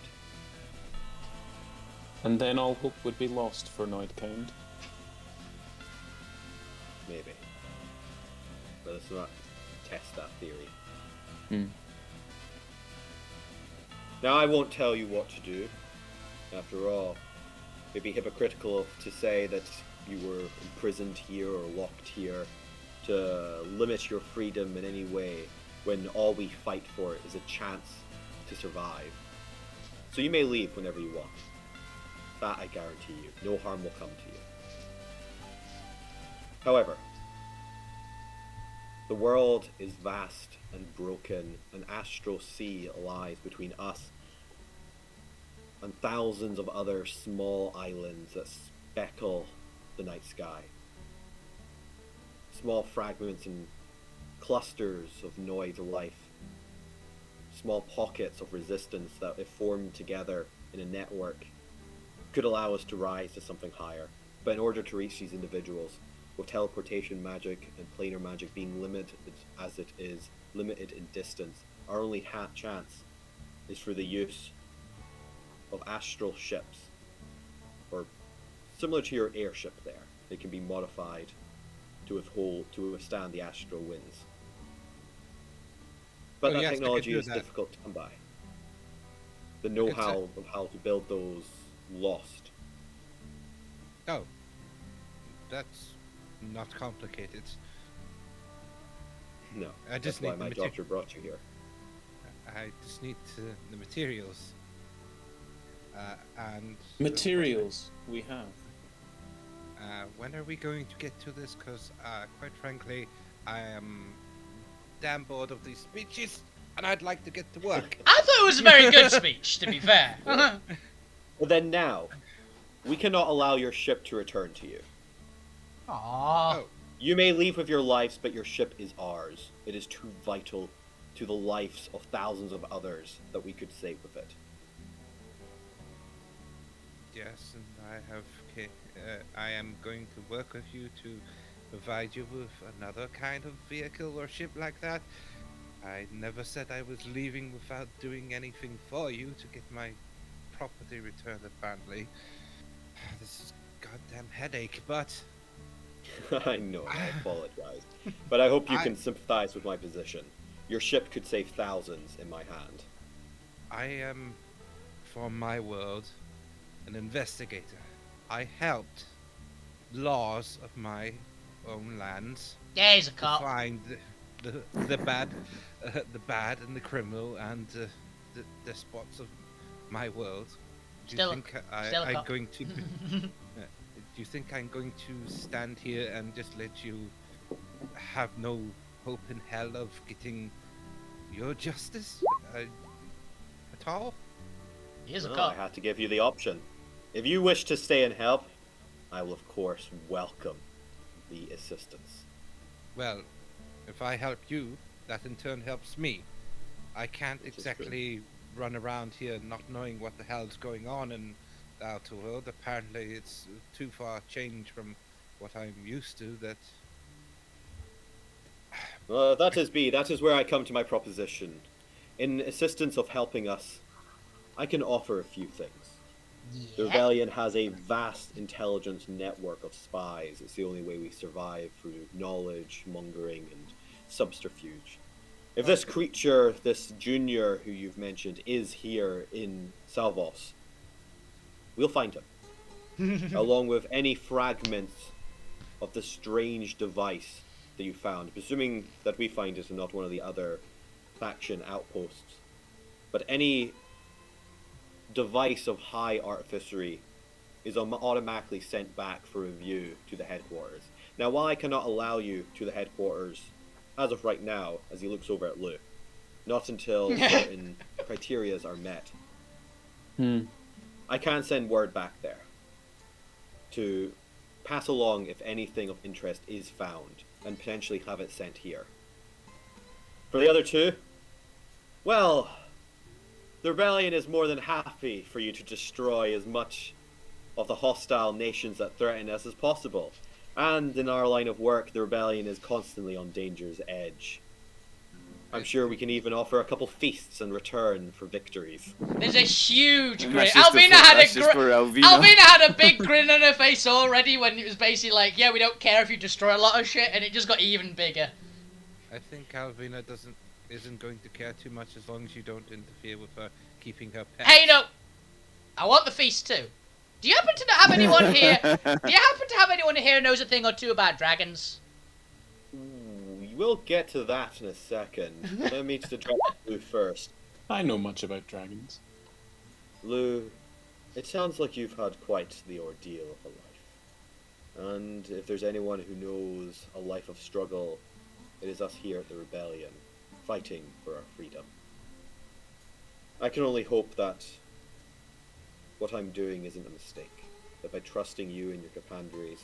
And then all hope would be lost for Noidkind. Maybe. But let's not test that theory. Hmm. Now, I won't tell you what to do. After all, it'd be hypocritical to say that you were imprisoned here or locked here to limit your freedom in any way when all we fight for is a chance to survive. So you may leave whenever you want. That I guarantee you. No harm will come to you. However, the world is vast and broken. An astral sea lies between us and thousands of other small islands that speckle the night sky. Small fragments and clusters of Noid life. Small pockets of resistance that, if formed together in a network, could allow us to rise to something higher. But in order to reach these individuals, with teleportation magic and planar magic being limited as it is limited in distance, our only chance is for the use of astral ships, or similar to your airship there. They can be modified to withstand the astral winds. But that yes, I could technology do is that. difficult to come by. The know-how of how to build those lost. Oh, that's not complicated. No, I that's just why need my the doctor brought you here. I just need the materials. And Materials we have. when are we going to get to this? Because quite frankly, I am damn bored of these speeches, and I'd like to get to work. I thought it was a very good speech, to be fair. Well, then now, we cannot allow your ship to return to you. Aww. Oh, You may leave with your lives, but your ship is ours. It is too vital to the lives of thousands of others that we could save with it. yes, and I am going to work with you to provide you with another kind of vehicle or ship like that. I never said I was leaving without doing anything for you to get my property returned, apparently. This is a goddamn headache, but I know, I apologize. But I hope you I- can sympathize with my position. Your ship could save thousands in my hand. I am, for my world, an investigator. I helped laws of my own lands Yeah, he's a to cop. find the bad, the bad and the criminal and the despots of my world. Do Still- you think still a I'm cop. going to? Do you think I'm going to stand here and just let you have no hope in hell of getting your justice at all? He is a Well, I cop. had to give you the option. If you wish to stay and help, I will of course welcome the assistance. Well, if I help you, that in turn helps me. I can't This is true. exactly run around here not knowing what the hell's going on in the outer world. Apparently, it's too far change from what I'm used to. That That is where I come to my proposition. In assistance of helping us, I can offer a few things. The Yeah. rebellion has a vast intelligence network of spies. It's the only way we survive through knowledge, mongering, and subterfuge. If this creature, this junior who you've mentioned, is here in Salvos, we'll find him, along with any fragments of the strange device that you found, presuming that we find it and not one of the other faction outposts. But any device of high artificery is automatically sent back for review to the headquarters. Now, while I cannot allow you to the headquarters as of right now, as he looks over at Lou, not until certain criterias are met, I can send word back there to pass along if anything of interest is found and potentially have it sent here. For the other two, well, the rebellion is more than happy for you to destroy as much of the hostile nations that threaten us as possible. And in our line of work, the rebellion is constantly on danger's edge. I'm sure we can even offer a couple feasts in return for victories. There's a huge And grin. that's just Alvina had that's a just for Alvina. Alvina had a big grin on her face already when it was basically like, yeah, we don't care if you destroy a lot of shit, and it just got even bigger. I think Alvina isn't going to care too much as long as you don't interfere with her keeping her pet. Hey, no, I want the feast too. Do you happen to have anyone here? Do you happen to have anyone here who knows a thing or two about dragons? Ooh, we'll get to that in a second. Let me just address Lou first. I know much about dragons. Lou, it sounds like you've had quite the ordeal of a life. And if there's anyone who knows a life of struggle, it is us here at the Rebellion, fighting for our freedom. I can only hope that what I'm doing isn't a mistake. That by trusting you and your compadres,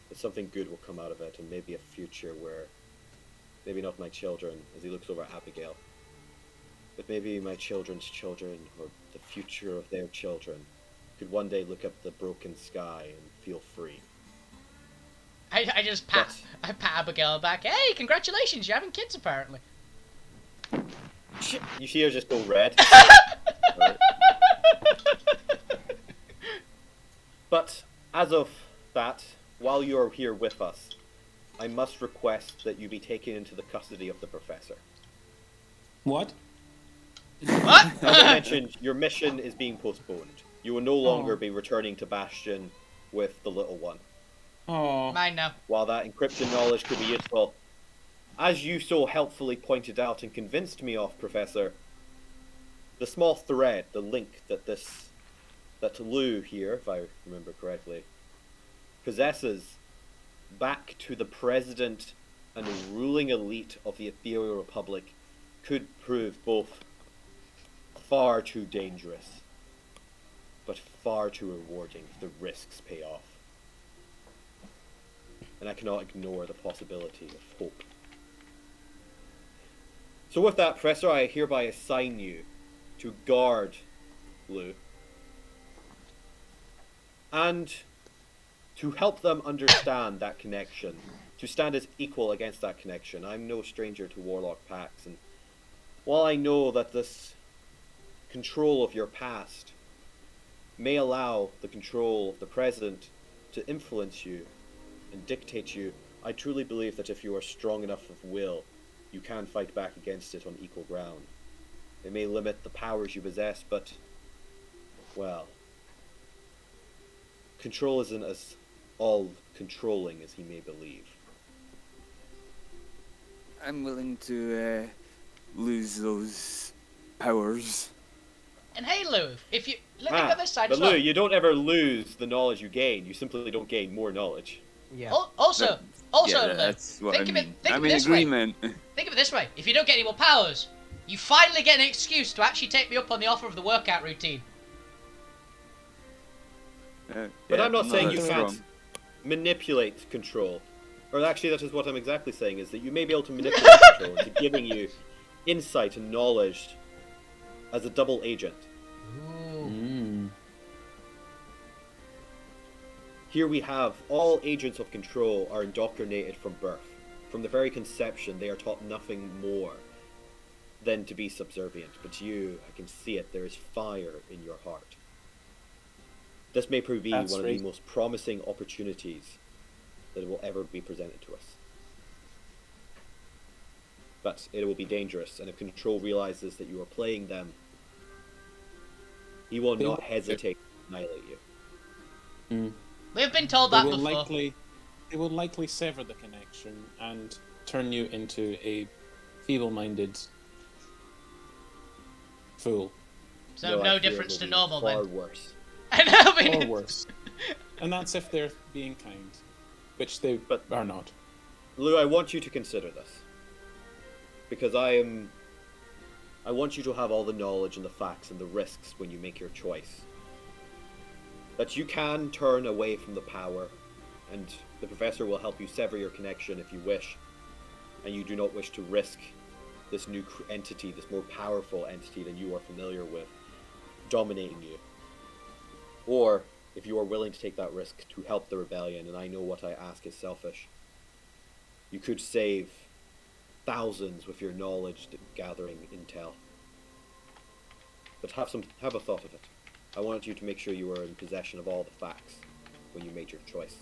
that something good will come out of it, and maybe a future where, maybe not my children, as he looks over at Abigail, but maybe my children's children, or the future of their children, could one day look up the broken sky and feel free. I just pat Abigail on the back. Hey, congratulations, you're having kids apparently. You see her just go red. But as of that, while you are here with us, I must request that you be taken into the custody of the professor. What? What? As I mentioned, your mission is being postponed. You will no longer be returning to Bastion with the little one. Oh. Mine now. While that encryption knowledge could be useful, as you so helpfully pointed out and convinced me of, Professor, the small thread, the link that Lou here, if I remember correctly, possesses back to the president and the ruling elite of the Ethereal Republic could prove both far too dangerous, but far too rewarding if the risks pay off. And I cannot ignore the possibility of hope. So with that, Professor, I hereby assign you to guard Lou and to help them understand that connection, to stand as equal against that connection. I'm no stranger to Warlock pacts, and while I know that this control of your past may allow the control of the present to influence you and dictate you, I truly believe that if you are strong enough of will, you can fight back against it on equal ground. It may limit the powers you possess, but, well, control isn't as all-controlling as he may believe. I'm willing to lose those powers. And hey, Lou, if you look at this side but as well. Lou, you don't ever lose the knowledge you gain. You simply don't gain more knowledge. Yeah. Also, Yeah, Lou, that's what think I of mean. it. Think I'm of it in this way. agreement. Think of it this way: if you don't get any more powers, you finally get an excuse to actually take me up on the offer of the workout routine. But Yeah, I'm not saying you that's can't wrong. manipulate control. Or actually, that is what I'm exactly saying, is that you may be able to manipulate control into giving you insight and knowledge as a double agent. Ooh. Mm. Here we have all agents of control are indoctrinated from birth. From the very conception, they are taught nothing more than to be subservient. But you, I can see it, there is fire in your heart. This may prove That's one of right. the most promising opportunities that will ever be presented to us. But it will be dangerous, and if Control realizes that you are playing them, he will They not will- hesitate to annihilate you. Mm. We've been told They that will before. likely sever the connection and turn you into a feeble-minded fool, So I no fear difference it to will be normal far then. worse. And I mean, or worse. And that's if they're being kind, which they But- are not. Lou, I want you to consider this. Because I want you to have all the knowledge and the facts and the risks when you make your choice. That you can turn away from the power, and the professor will help you sever your connection if you wish, and you do not wish to risk this new entity, this more powerful entity than you are familiar with, dominating you. Or, if you are willing to take that risk to help the rebellion, and I know what I ask is selfish, you could save thousands with your knowledge gathering intel. But have a thought of it. I want you to make sure you are in possession of all the facts when you made your choice.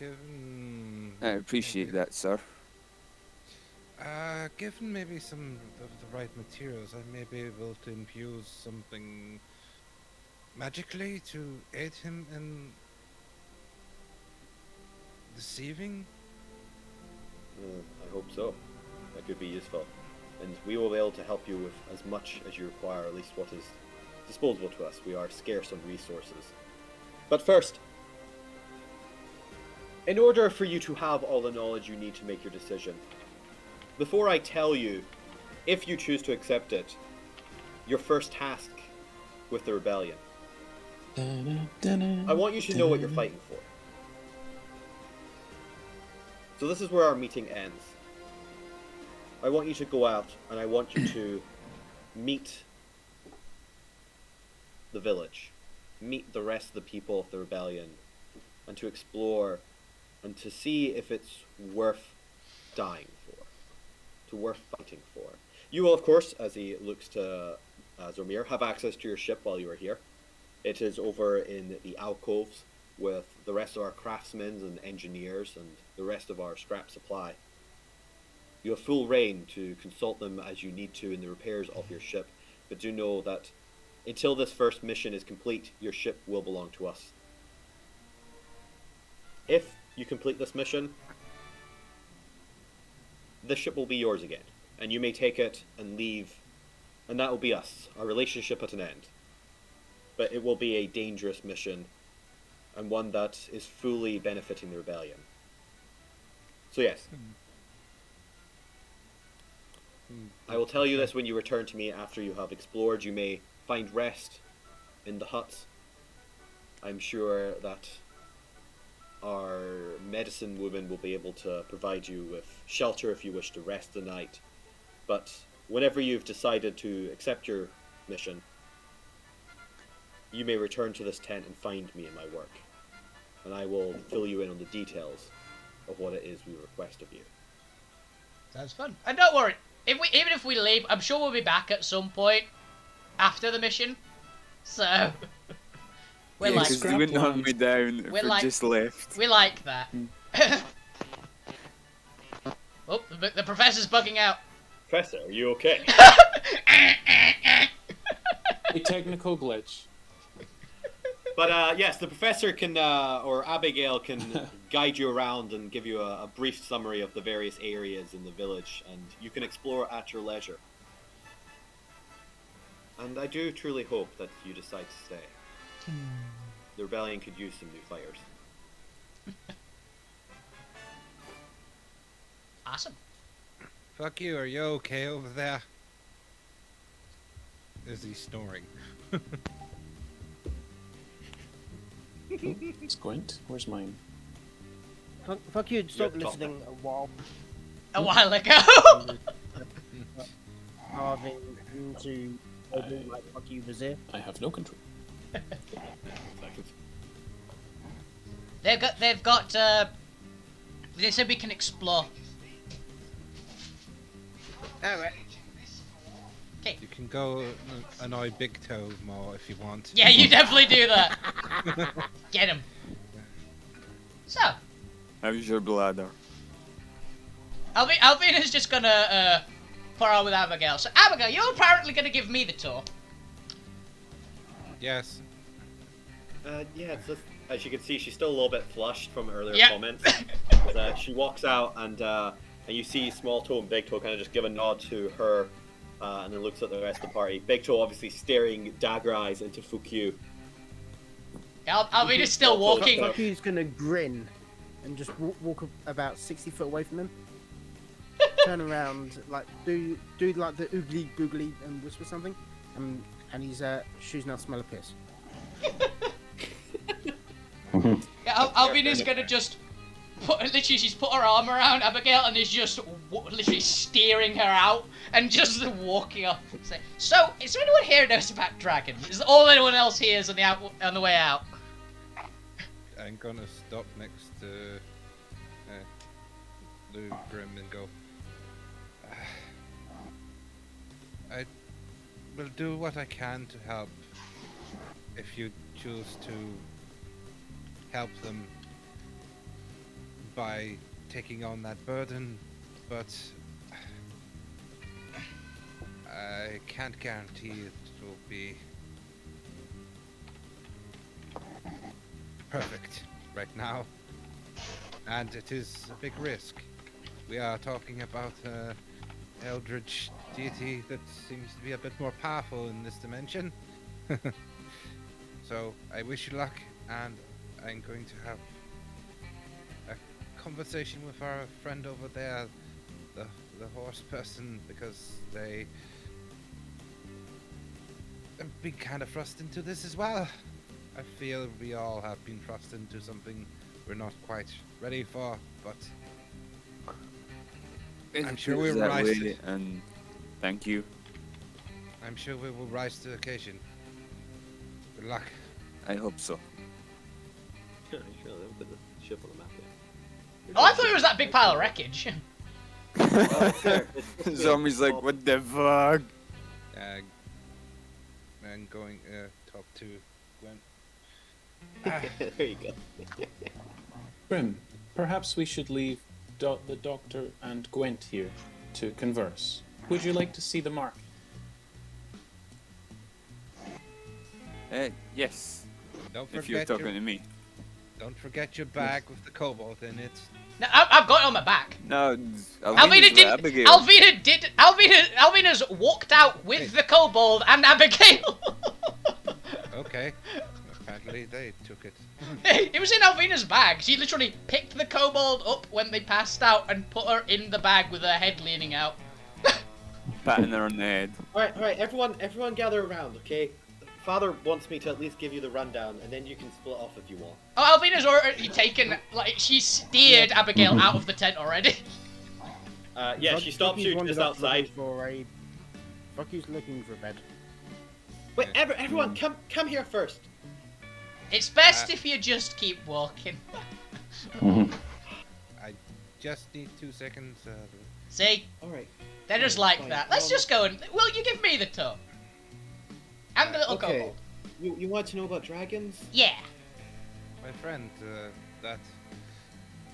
Given I appreciate that, sir. Given maybe some of the right materials, I may be able to infuse something magically to aid him in deceiving. I hope so. That could be useful. And we will be able to help you with as much as you require, at least what is disposable to us. We are scarce on resources. But first, in order for you to have all the knowledge you need to make your decision, before I tell you, if you choose to accept it, your first task with the rebellion, I want you to know what you're fighting for. So this is where our meeting ends. I want you to go out and I want you to meet the village, meet the rest of the people of the rebellion, and to explore and to see if it's worth dying for, to worth fighting for. You will, of course, as he looks to Zormir, have access to your ship while you are here. It is over in the alcoves with the rest of our craftsmen and engineers and the rest of our scrap supply. You have full reign to consult them as you need to in the repairs of your ship, but do know that until this first mission is complete, your ship will belong to us. If you complete this mission, the ship will be yours again, and you may take it and leave, and that will be us, our relationship at an end. But it will be a dangerous mission, and one that is fully benefiting the rebellion. So yes, I will tell you this when you return to me after you have explored. You may find rest in the huts. I'm sure that our medicine woman will be able to provide you with shelter if you wish to rest the night. But whenever you've decided to accept your mission, you may return to this tent and find me in my work. And I will fill you in on the details of what it is we request of you. Sounds fun. And don't worry, even if we leave, I'm sure we'll be back at some point after the mission. So we're like, because they wouldn't hunt me down if we're I like- just left. we like that. Oh, the professor's bugging out. Professor, are you okay? A technical glitch. But yes, the professor can, or Abigail can guide you around and give you a brief summary of the various areas in the village, and you can explore at your leisure. And I do truly hope that you decide to stay. The rebellion could use some new fighters. Awesome. Fuck you, are you okay over there? Is he snoring? Squint, where's mine? Fuck you, stop You're top. listening a while. A while ago. Carving into like fuck you, Vizier. I have no control. They've got, they said we can explore. Alright. Okay. You can go annoy Big Toe more if you want. Yeah, you definitely do that. Get him. So, How's your bladder? Alvina's just gonna, put on with Abigail. So, Abigail, you're apparently gonna give me the tour. Yes. Yeah, it's just, as you can see, she's still a little bit flushed from earlier Yep. comments. She walks out, and you see Small Toe and Big Toe kind of just give a nod to her, and then looks at the rest of the party. Big Toe obviously staring dagger eyes into Fukyu. Alvina's still walking. Fuck you's gonna grin and just walk about 60 foot away from him. Turn around, like do like the oogly boogly and whisper something, and his shoes now smell of piss. Yeah, Alvina's gonna just she's put her arm around Abigail and is just literally steering her out and just walking off. So, is there anyone here who knows about dragons? Is all anyone else here is on the way out? I'm gonna stop next to Lou Grim and go. I will do what I can to help. If you choose to help them by taking on that burden, but I can't guarantee it will be perfect right now, and it is a big risk. We are talking about an eldritch deity that seems to be a bit more powerful in this dimension. So I wish you luck, and I'm going to have a conversation with our friend over there, the horse person, because they have been kind of thrust into this as well. I feel we all have been thrust into something we're not quite ready for, but I'm sure we'll that rise way, to, and thank you. I'm sure we will rise to the occasion. Good luck. I hope so. Sure, they'll put the ship on the map there. Oh, I thought it was that big pile of wreckage. Zombie's like, what the fuck? And going talk to Gwen. There you go. Grim, perhaps we should leave the doctor and Gwent here to converse. Would you like to see the market? Yes. Don't If you're forget talking your, to me. don't forget your bag with the cobalt in it. No, I've got it on my back. No, Alvina didn't. Abigail. Alvina's walked out with the kobold and Abigail. Okay. Apparently they took it. It was in Alvina's bag. She literally picked the kobold up when they passed out and put her in the bag with her head leaning out. Patting her on the head. All right, everyone gather around, okay? Father wants me to at least give you the rundown, and then you can split off if you want. Oh, Alvina's already taken. Like she steered Abigail out of the tent already. Yeah, she stops you just outside. Fucky's looking for a bed. Wait, everyone, come here first. It's best if you just keep walking. I just need 2 seconds. See? All right. They're just like fine. that. Let's just go and. Will you give me the tub? And the little Okay. kobold. You want to know about dragons? Yeah. My friend, that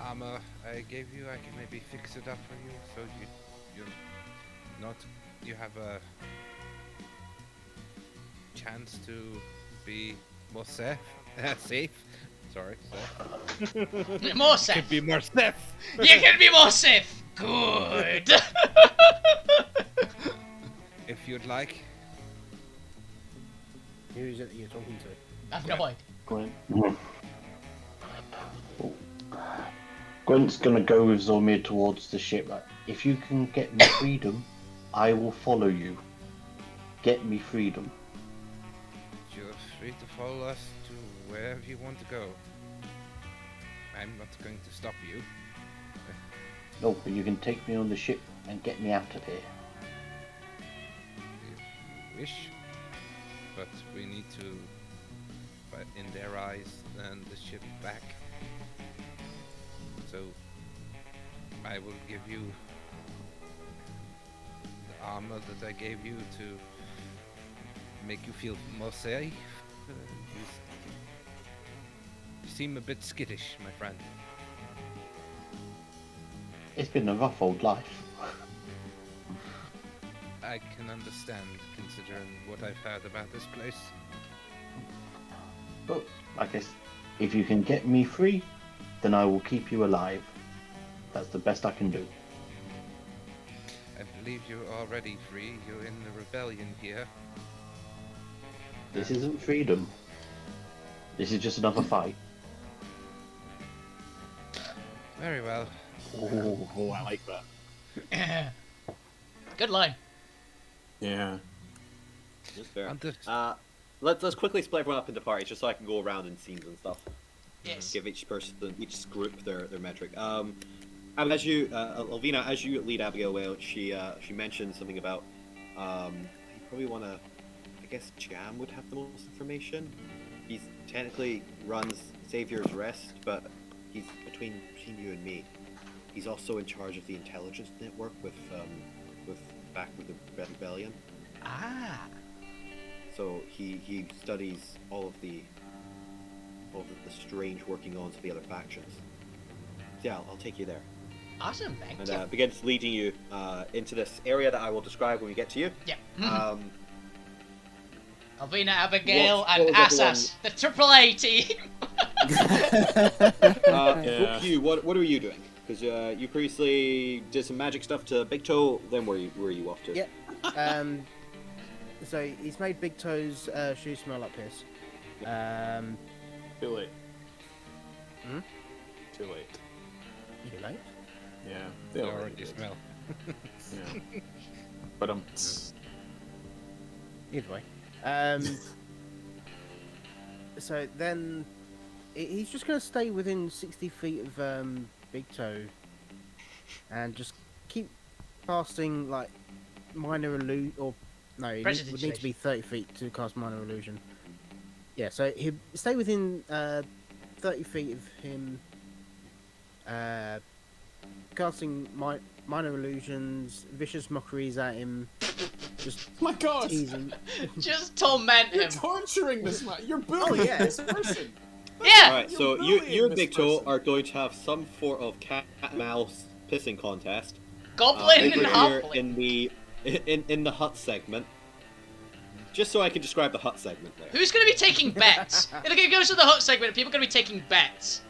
armor I gave you, I can maybe fix it up for you, so you have a chance to be more safe. Safe. Sorry, safe. More safe. Could be more safe. You can be more safe. Good. If you'd like. Who is it that you're talking to? I've no idea. Gwen. Gwent's gonna go with Zormir towards the ship. Like, if you can get me freedom, I will follow you. Get me freedom. You're free to follow us to wherever you want to go. I'm not going to stop you. No, but you can take me on the ship and get me out of here. If you wish. But we need to, in their eyes, land the ship back. So, I will give you the armor that I gave you to make you feel more safe. You seem a bit skittish, my friend. It's been a rough old life. I can understand, considering what I've heard about this place. But, I guess, if you can get me free, then I will keep you alive. That's the best I can do. I believe you're already free. You're in the rebellion here. This isn't freedom. This is just another fight. Very well. Oh, I like that. Good line. Yeah. That's fair. Under- Let's quickly split everyone up into parties just so I can go around in scenes and stuff. Yes. Give each person, each group their metric. And as you, Alvina, as you lead Abigail away, she mentioned something about you probably want to. I guess Jam would have the most information. He's technically runs Savior's Rest, but he's between you and me. He's also in charge of the intelligence network with the rebellion. Ah. So he studies all of the strange working ons of the other factions. So yeah, I'll take you there. Awesome, thank And you. begins leading you into this area that I will describe when we get to you. Yeah. Alvina, Abigail, what and was Assas, the AAA team. Yeah. Fuck you. What are you doing? Because you previously did some magic stuff to Big Toe. Then where are you off to? Yeah. So he's made Big Toe's shoes smell like piss. Too late. Hmm? Too late. Too late. Yeah. They They already did. smell. Yeah. But Either way. So then he's just going to stay within 60 feet of Big Toe and just keep casting like minor illusion, or no, it would need to be 30 feet to cast minor illusion. Yeah, so he'll stay within 30 feet of him casting minor illusions, vicious mockeries at him, just My God, teasing. Just torment you're him. torturing this man. You're bullying yeah. this person. Yeah. Alright, You're so bullying you and this Big Toe person. are going to have some sort of cat and mouse pissing contest. Goblin and Over here halfling. in the hut segment. Just so I can describe the hut segment there. Who's going to be taking bets? If it goes to the hut segment, people are going to be taking bets.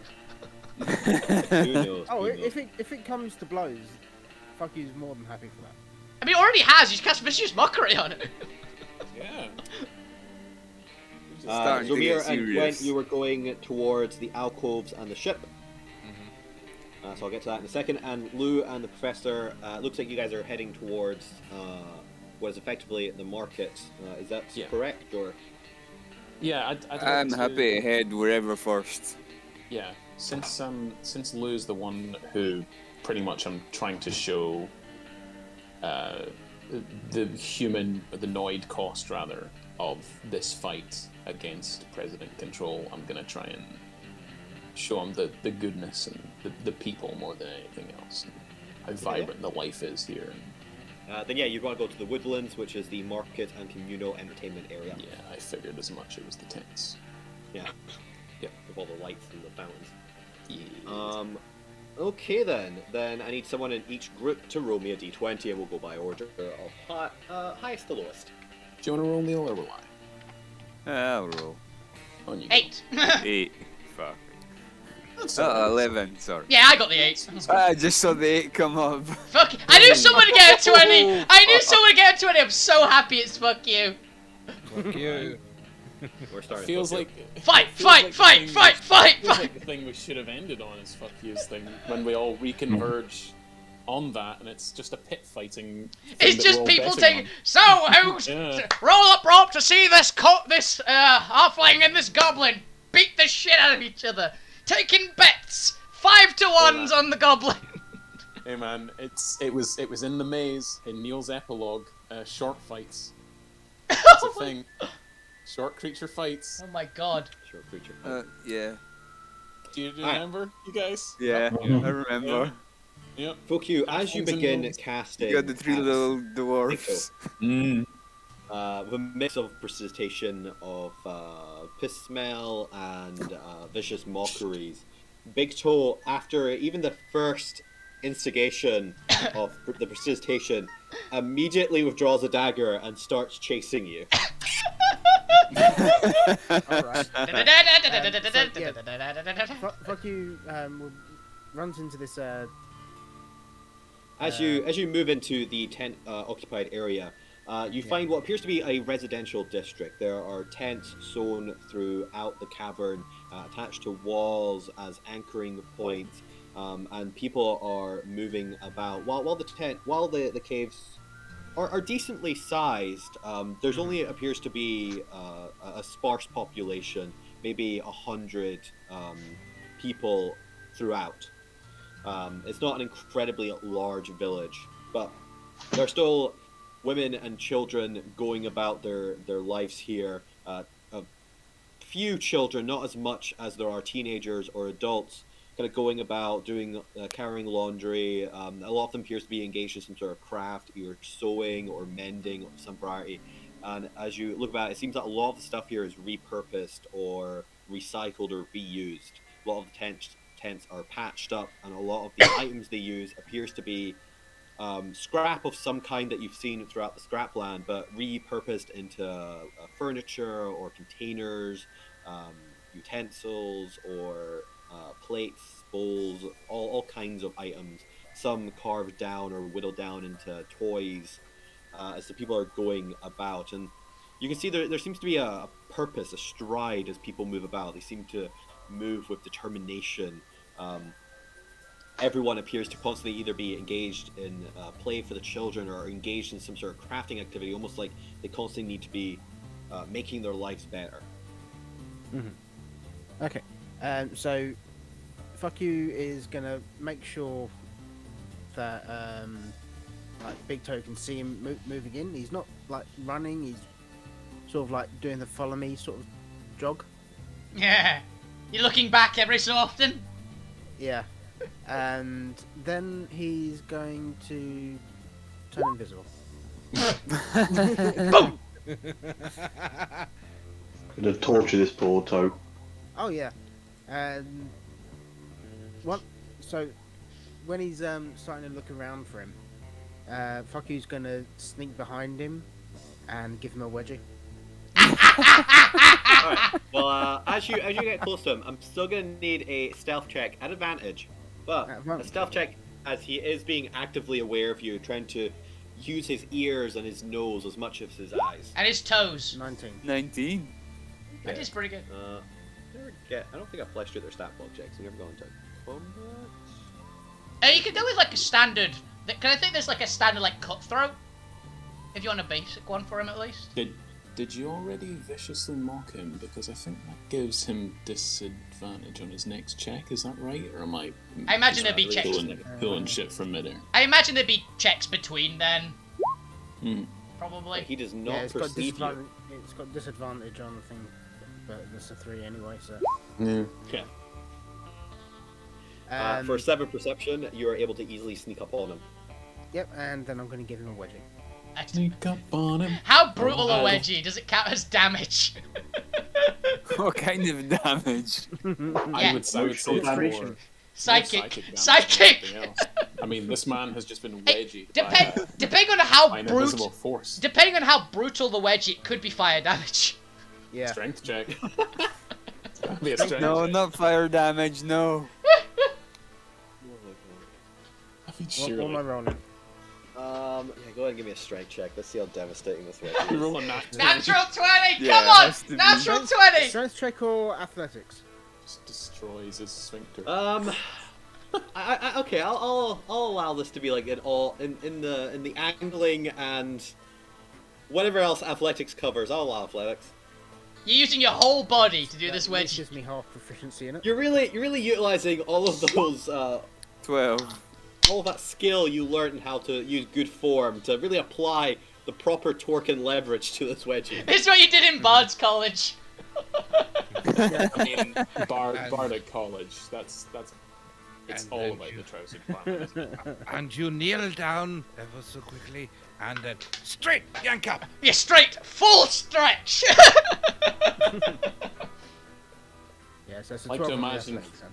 Who knows? Oh, who knows? if it comes to blows, fuck you's more than happy for that. I mean, it already has. He's cast vicious mockery on it. Yeah. Starting to Zomir get and serious. Gwent, you were going towards the alcoves and the ship. So I'll get to that in a second. And Lou and the Professor, looks like you guys are heading towards what is effectively the market. Is that Yeah. correct? Or Yeah, I'd I'm like happy to head wherever first. Yeah, since Lou's the one who pretty much I'm trying to show the noid cost rather of this fight against President Control, I'm gonna try and show him the goodness and the people more than anything else, and how vibrant the life is here. then yeah, you'd want to go to the Woodlands, which is the market and communal entertainment area. Yeah, I figured as much. It was the tents. Yeah. Yep. With all the lights and the fountains. Yeah. Okay then. Then I need someone in each group to roll me a d20, and we'll go by order of highest to lowest. Do you want to roll, Neil, or will I? I'll roll. On you. 8. 8. Fuck. That's Oh, alright. 11, sorry. Yeah, I got the 8. I just saw the 8 come up. Fuck. I knew someone would get a 20. I knew someone would get a 20. I'm so happy it's fuck you. Fuck you. We're starting. Feels to like Fight, feels fight, like the fight, thing- fight, fight, feels fight. like the thing we should have ended on is fuck you's thing when we all reconverge on that, and it's just a pit fighting. Thing It's that just we're all people betting taking. on. So who's Yeah. roll up rope to see this halfling and this goblin beat the shit out of each other, taking bets 5-1s on the goblin. Hey man, it was in the maze in Neil's epilogue. Short fights. That's a thing. Short creature fights. Oh my god. Sure, creature. Yeah. Do you Alright. remember, you guys? Yeah, I remember. Yep. Fuck you. As you Guns and begin Roses. casting, You got the 3 as- little dwarfs. with a mix of precipitation of piss smell and vicious mockeries. Big Toe, after even the first instigation of the precipitation, immediately withdraws a dagger and starts chasing you. Alright. Fuck you runs into this As you move into the tent occupied area, you find what appears to be a residential district. There are tents sewn throughout the cavern, attached to walls as anchoring points, and people are moving about. While the caves are decently sized, there's only appears to be a sparse population, maybe 100 people throughout. It's not an incredibly large village, but there are still women and children going about their lives here. A few children, not as much as there are teenagers or adults, kind of going about doing carrying laundry. A lot of them appears to be engaged in some sort of craft, either sewing or mending of some variety. And as you look about it, it seems that a lot of the stuff here is repurposed or recycled or reused. A lot of the tents are patched up, and a lot of the items they use appears to be scrap of some kind that you've seen throughout the scrapland, but repurposed into furniture or containers, utensils or plates, bowls, all kinds of items. Some carved down or whittled down into toys as the people are going about. And you can see there seems to be a purpose, a stride as people move about. They seem to move with determination. Everyone appears to constantly either be engaged in play for the children or engaged in some sort of crafting activity, almost like they constantly need to be making their lives better. Okay. So, fuck you is gonna make sure that like Big Toe can see him moving in. He's not like running. He's sort of like doing the follow me sort of jog. Yeah. You're looking back every so often. Yeah. And then he's going to turn invisible. Boom! Gonna torture this poor toe. Oh yeah. And what? So when he's starting to look around for him, Fucky's gonna sneak behind him and give him a wedgie. Alright, well, as you get close to him, I'm still gonna need a stealth check at advantage. But a stealth check as he is being actively aware of you, trying to use his ears and his nose as much as his eyes. And his toes. 19. 19. That is pretty good. I don't think I've fleshed out their stat block checks. I've never gone into combat. You can do with like a standard. Can I think there's like a standard like cutthroat? If you want a basic one for him at least. Did you already viciously mock him? Because I think that gives him disadvantage on his next check. Is that right? Or am I? I imagine there'd be checks. Pulling shit from midair. I imagine there'd be checks between then. Hmm. Probably. He does not Yeah, it's got perceive you. disadvantage. It's got disadvantage on the thing, but it's a 3 anyway. So. Yeah. Okay. Um, For 7 perception, you are able to easily sneak up on him. Yep, and then I'm going to give him a wedgie. Sneak up on him. How brutal a wedgie? Does it count as damage? What kind of damage? I would say it's damage. more Psychic. damage Psychic. than anything else. I mean, this man has just been wedgied Depending on by how an invisible force. depending on how brutal the wedgie, it could be fire damage. Yeah. Strength check. It's gotta be a strength No, check. not fire damage, no. I mean, What am I surely. rolling? Yeah, go ahead and give me a strength check. Let's see how devastating this wedge You is. roll a nat 20. Natural 20. Yeah, Come on. has to be. Natural 20. Strength check or athletics? Just destroys his sphincter. Okay, I'll allow this to be like in the angling and whatever else athletics covers. I'll allow athletics. You're using your whole body to do this That wedgie. gives me half proficiency in it. You're really utilizing all of those 12. all of that skill you learned how to use good form to really apply the proper torque and leverage to this wedgie. This is what you did in Bard's College. I mean, Bard at college. That's it's And all then about you- the trouser department. Isn't it? And you kneel down ever so quickly, and then straight yank up. You're straight, full stretch. Yeah, so it's a Like 12 to on the imagine- athletics, then.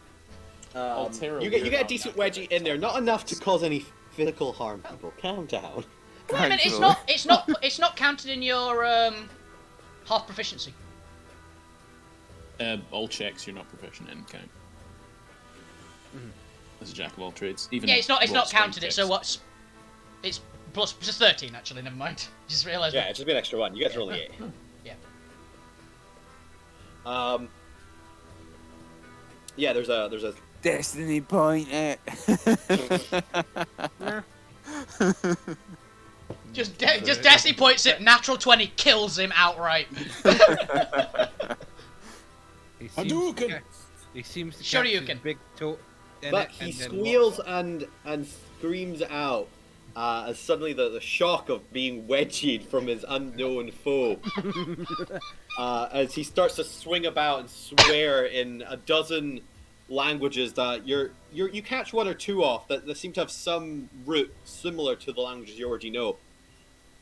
Alterra You get weird a on decent that. wedgie in there, not enough to cause any physical harm. People, calm down. Wait a minute, it's not counted in your half proficiency. All checks you're not proficient in count. As a jack of all trades. Even Yeah, it's not roll strength counted. It. So checks. what's? It's plus just 13 actually. Never mind. Just realised. Yeah, it's just be an extra one. You guys are only 8. Yeah. Yeah, there's a Destiny point it. Nah. Just Destiny points it. Natural 20 kills him outright. He Hadouken! catch- He seems to Sure catch you his can. big toe in but it he and then squeals and screams out as suddenly the shock of being wedgied from his unknown foe as he starts to swing about and swear in a dozen languages that you catch one or two off that seem to have some root similar to the languages you already know.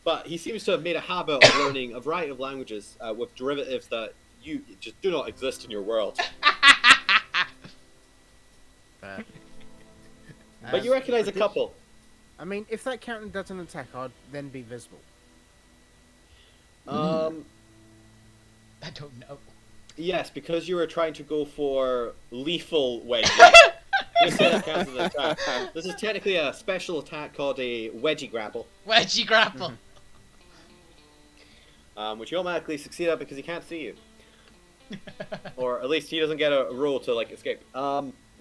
But he seems to have made a habit of learning a variety of languages with derivatives that you just do not exist in your world. But you recognize a couple. I mean, if that counter does an attack, I'd then be visible. I don't know. Yes, because you were trying to go for lethal wedgie. Just say that counts as an attack. This is technically a special attack called a wedgie grapple, Wedgie grapple. which you automatically succeed at because he can't see you, or at least he doesn't get a roll to like escape.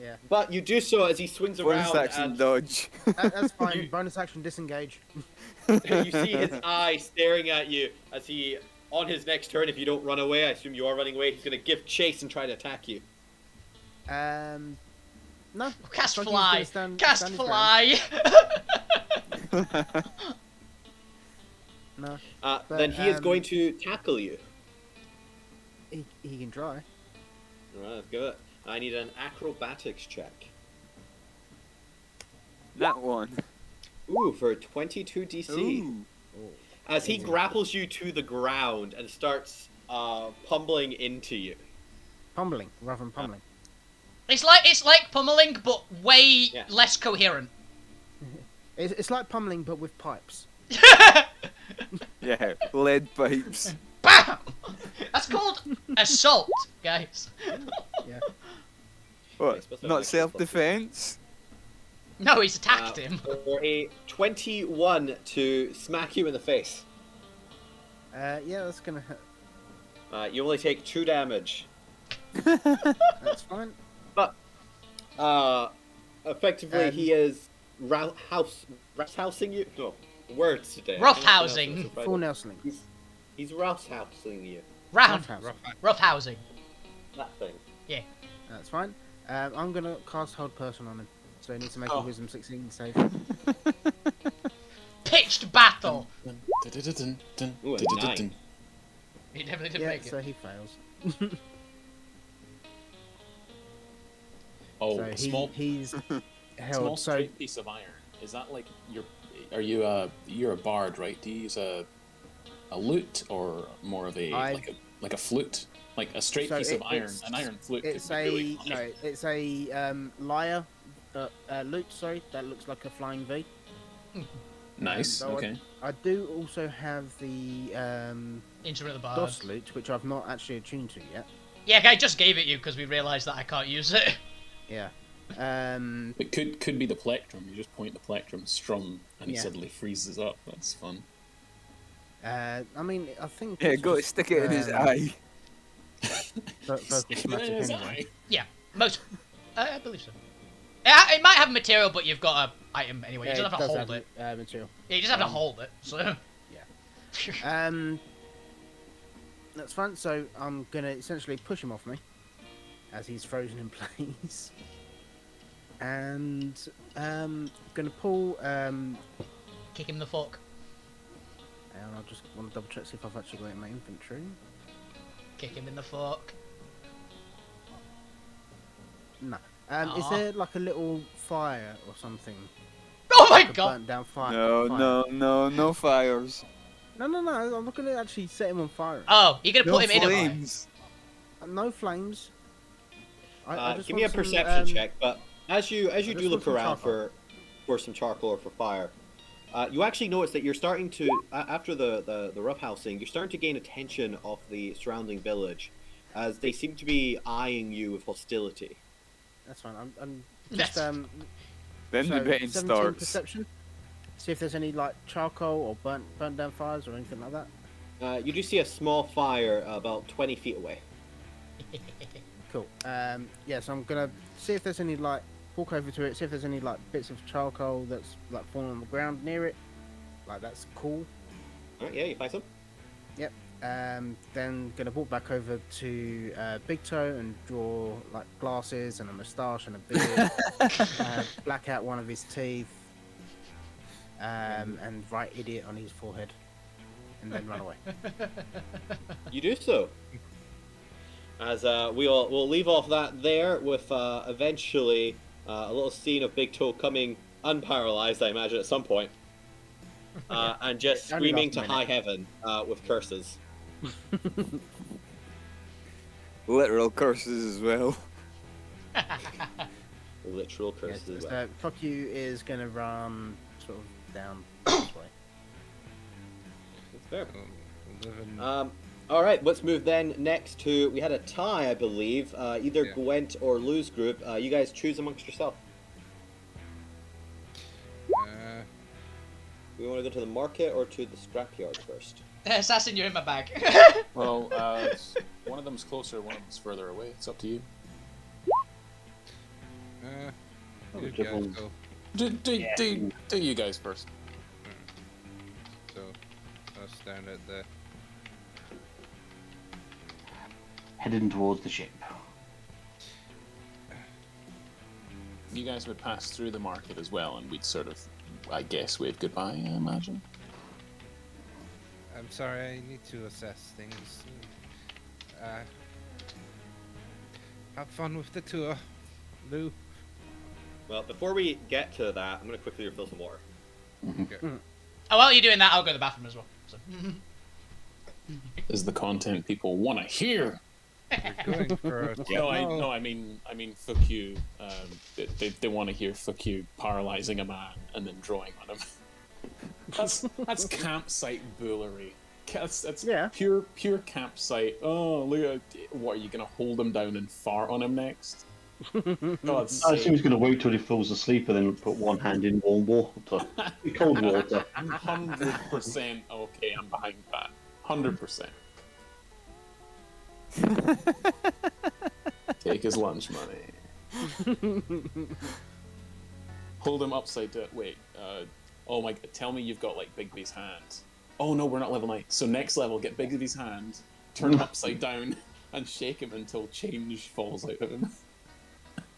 Yeah. But you do so as he swings Bonus around, action and dodge. That's fine. Bonus action disengage. you see his eye staring at you as he, on his next turn, if you don't run away, I assume you are running away, he's going to give chase and try to attack you. No. Cast Fucky's fly. gonna stand Cast his ground. fly. No. Then But, he is going to tackle you. He can try. Alright, let's give it. I need an acrobatics check. That one. Ooh, for 22 DC. Ooh. As he grapples you to the ground and starts pummeling into you. Pummeling rather than pummeling. It's like pummeling, but way less coherent. It's like pummeling, but with pipes. Yeah, lead pipes. Bam! That's called assault, guys. Yeah. What? Not self-defense? No, he's attacked him. For a 21 to smack you in the face. Yeah, that's gonna hurt. You only take 2 damage. That's fine. But effectively, he is roughhousing you. No, words today. Roughhousing. Full Nelsoning. He's roughhousing you. Roughhousing. That thing. Yeah. That's fine. I'm gonna cast Hold Person on him, so he needs to make a Wisdom 16 save. Pitched battle. Ooh, a 9. He definitely didn't Yeah, make it. so he fails. Oh, So small he's held. small So straight piece of iron. Is that like you're a bard, right? Do you use a lute or more of a like a flute? Like a straight piece of iron, an iron flute. It's could be really funny. it's a lyre, lute. Sorry, that looks like a flying V. Nice. So Okay. I do also have the Instrument of the Bard. DOS lute, which I've not actually attuned to yet. Yeah, I just gave it you because we realised that I can't use it. Yeah. It could be the plectrum. You just point the plectrum, strum, and it Yeah. suddenly freezes up. That's fun. I mean, I think. Yeah, it's go just, stick it in his eye. Focus magic His anyway. Yeah, most. I believe so. It might have material, but you've got an item anyway. You just have to hold it. Material. Yeah, you just have to hold it. So. That's fine. So I'm gonna essentially push him off me, as he's frozen in place, and gonna pull. Kick him in the fork. And I just want to double check see if I've actually got it in my inventory. Kick him in the fork. No. Is there like a little fire or something? Oh my Like a god! burnt down fire. No fires. No. I'm not gonna actually set him on fire. Oh, you're gonna No put him in a fire. flames. No flames. I just Give me a want some, perception check. But as you just do want look some around charcoal. for some charcoal or for fire, you actually notice that you're starting to after the roughhousing, you're starting to gain attention of the surrounding village, as they seem to be eyeing you with hostility. That's fine. I'm just Then so the betting 17 starts. perception. See if there's any like charcoal or burnt down fires or anything like that. You do see a small fire about 20 feet away. Cool. Yeah, so I'm gonna see if there's any like walk over to it, see if there's any like bits of charcoal that's like falling on the ground near it. Like that's cool. Alright, yeah, you find some. Yep. Then gonna walk back over to Big Toe and draw like glasses and a moustache and a beard. Black out one of his teeth. And write idiot on his forehead. And then run away. You do so. As we'll leave off that there with eventually a little scene of Big Toe coming unparalyzed, I imagine, at some point, and just Only screaming last to minute. high heaven with curses. Literal curses as well. Literal Yeah, curses. so fuck you is gonna run sort of down this way. That's fair. Living... All right, let's move then next to, we had a tie, I believe. Either Yeah. Gwent or Lou's group. You guys choose amongst yourself. We want to go to the market or to the scrapyard first? Assassin, you're in my bag. Well, one of them's closer, one of them's further away. It's up to you. You just guys one. go. Do you guys first. So, I'll stand at the... Heading towards the ship. You guys would pass through the market as well, and we'd sort of, I guess, wave goodbye, I imagine. I'm sorry, I need to assess things. Have fun with the tour, Lou. Well, before we get to that, I'm going to quickly refill some water. Oh, while you're doing that, I'll go to the bathroom as well. So. Is the content people want to hear. We're going for a No, I mean, fuck you. They want to hear "fuck you" paralyzing a man and then drawing on him. That's campsite bullery. That's pure campsite. Oh, look at what are you gonna hold him down and fart on him next? God's I assume sake. he's going to wait till he falls asleep and then put one hand in warm water, cold water. 100% okay. I'm behind that. 100%. Take his lunch money. Hold him upside down. Wait. Oh my. Tell me you've got like Bigby's hand. Oh no, we're not level 9. So next level, get Bigby's hand, turn him upside down, and shake him until change falls out of him.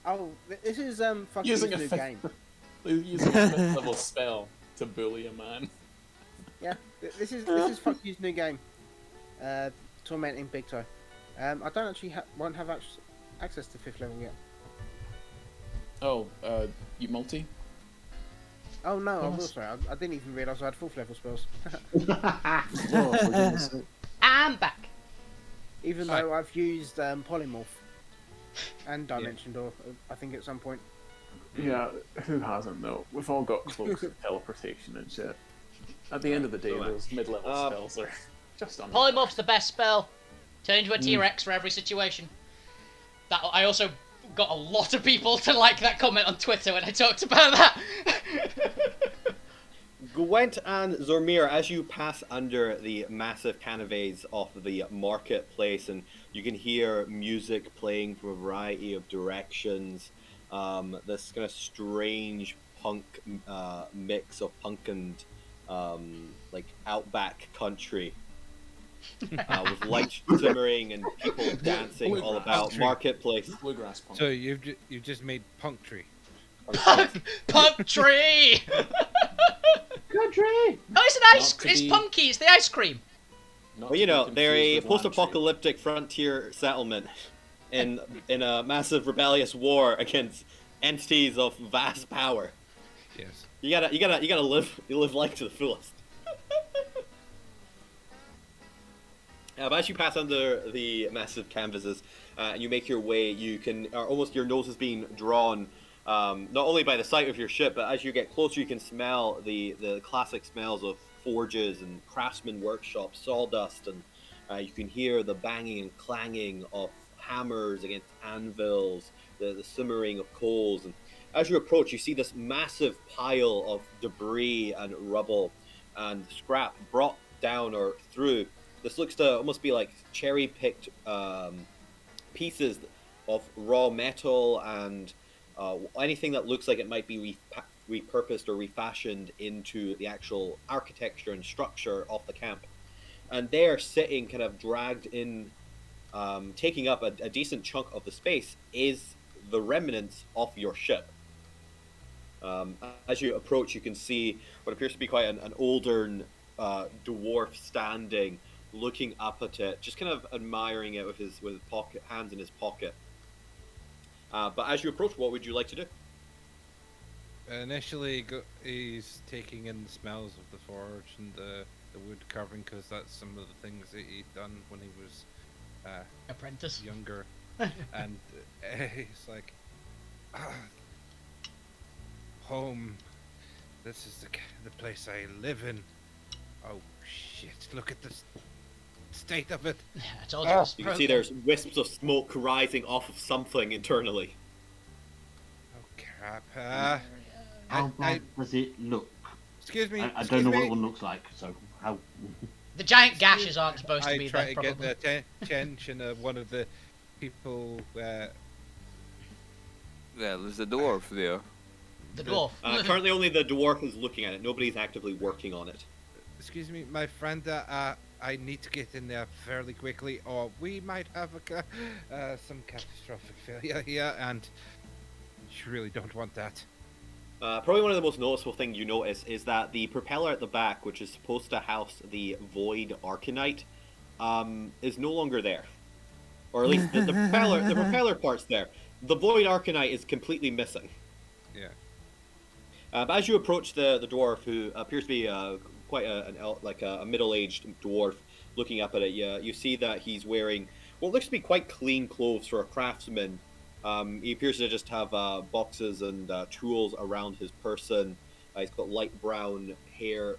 Oh, this is fucking Using a new fifth- game. Using a 5th level spell to bully a man. Yeah, this is fuck you's new game. Tormenting Big Toe. I don't actually won't have access to 5th level yet. Oh, you multi? Oh no, I will. Sorry, I didn't even realise I had 4th level spells. Oh, for goodness sake. I'm back. Even though I've used polymorph and dimension door, I think at some point. Yeah, who hasn't though? We've all got cloaks of teleportation and shit. At the end of the day, those mid-level spells are just on. Polymorph's the best spell. Turn into a T-Rex for every situation. That I also got a lot of people to like that comment on Twitter when I talked about that. Gwent and Zormir, as you pass under the massive canopies of the marketplace, and you can hear music playing from a variety of directions. This kind of strange punk mix of punk and like outback country, with lights simmering and people dancing all about marketplace. Bluegrass punk. So you just made punk tree. Punk tree. Country! Oh, it's an ice. It's punky. It's the ice cream. Well, you know, they're a post-apocalyptic frontier settlement in a massive rebellious war against entities of vast power. Yes. You gotta live life to the fullest. But as you pass under the massive canvases and you make your way, you can almost your nose is being drawn. Not only by the sight of your ship, but as you get closer, you can smell the classic smells of forges and craftsman workshops, sawdust, and you can hear the banging and clanging of hammers against anvils, the simmering of coals. And as you approach, you see this massive pile of debris and rubble and scrap brought down or through. This looks to almost be like cherry-picked pieces of raw metal and anything that looks like it might be repurposed or refashioned into the actual architecture and structure of the camp. And they are sitting kind of dragged in, taking up a decent chunk of the space, is the remnants of your ship. As you approach, you can see what appears to be quite an older dwarf standing, looking up at it, just kind of admiring it with his hands in his pocket. But as you approach, what would you like to do? Initially, he's taking in the smells of the forge and the wood carving, because that's some of the things that he'd done when he was Apprentice. younger. And he's like, home. This is the place I live in. Oh shit! Look at the state of it. Yeah, I told you. You can see there's wisps of smoke rising off of something internally. Oh crap! How bad does it look? Excuse me. I don't know what one looks like, so how... The giant gashes aren't supposed to I be try there, to probably. get the attention of one of the people. Well, there's a dwarf there. The dwarf. Currently, only the dwarf is looking at it. Nobody's actively working on it. Excuse me, my friend. I need to get in there fairly quickly, or we might have some catastrophic failure here, and you really don't want that. Probably one of the most noticeable things you notice is that the propeller at the back, which is supposed to house the Void Arcanite, is no longer there. Or at least the propeller part's there. The Void Arcanite is completely missing. Yeah. But as you approach the dwarf, who appears to be quite a middle-aged dwarf, looking up at it, you see that he's wearing what looks to be quite clean clothes for a craftsman. He appears to just have boxes and tools around his person. He's got light brown hair.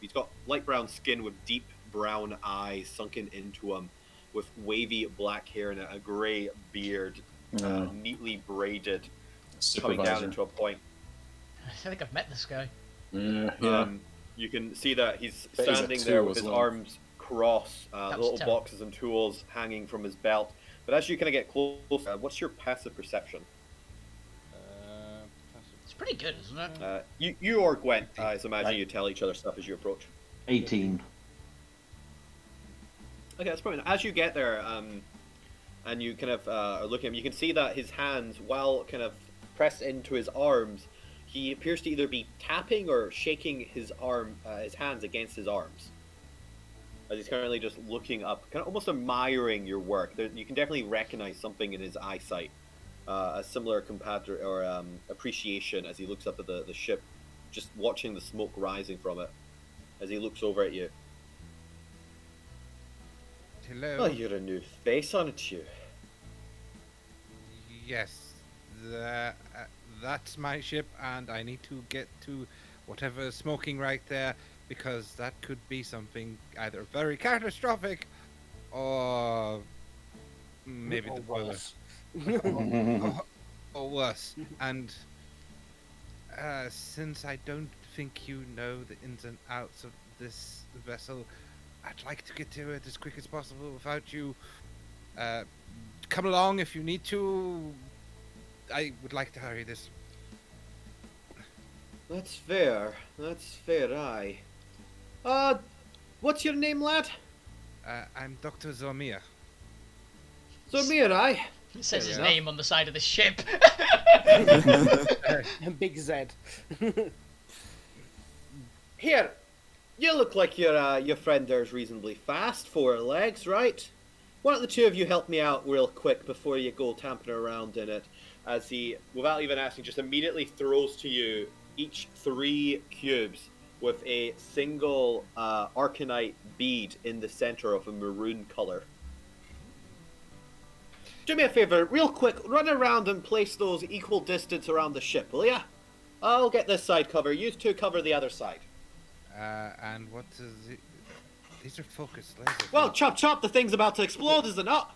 He's got light brown skin with deep brown eyes sunken into him, with wavy black hair and a grey beard, neatly braided, coming down into a point. I think I've met this guy. Yeah. You can see that he's Bet he's a standing two there with as his well. arms crossed, That was little terrible. boxes and tools hanging from his belt. But as you kind of get close, what's your passive perception? It's pretty good, isn't it? You or Gwent, I imagine you tell each other stuff as you approach. 18. Okay, that's probably as you get there, and you kind of are looking at him, you can see that his hands, while kind of pressed into his arms, he appears to either be tapping or shaking his hands against his arms. As he's currently just looking up, kind of almost admiring your work. You can definitely recognize something in his eyesight, a similar appreciation as he looks up at the ship, just watching the smoke rising from it, as he looks over at you. Hello. Oh, you're a new face, aren't you? Yes. That's my ship, and I need to get to whatever is smoking right there, because that could be something either very catastrophic or maybe the boiler. Or worse. And since I don't think you know the ins and outs of this vessel, I'd like to get to it as quick as possible without you. Come along if you need to. I would like to hurry this. That's fair. That's fair, aye. What's your name, lad? I'm Dr. Zormir. Zormir, aye. It says his Fair enough. name on the side of the ship. Big Z. Here, you look like your friend there's reasonably fast, 4 legs, right? Why don't the two of you help me out real quick before you go tamping around in it? As he, without even asking, just immediately throws to you each 3 cubes with a single arcanite bead in the center of a maroon color. Do me a favor, real quick, run around and place those equal distance around the ship, will ya? I'll get this side cover, you two cover the other side. And what is it? These are focused lasers. Well, chop chop, the thing's about to explode, is it not?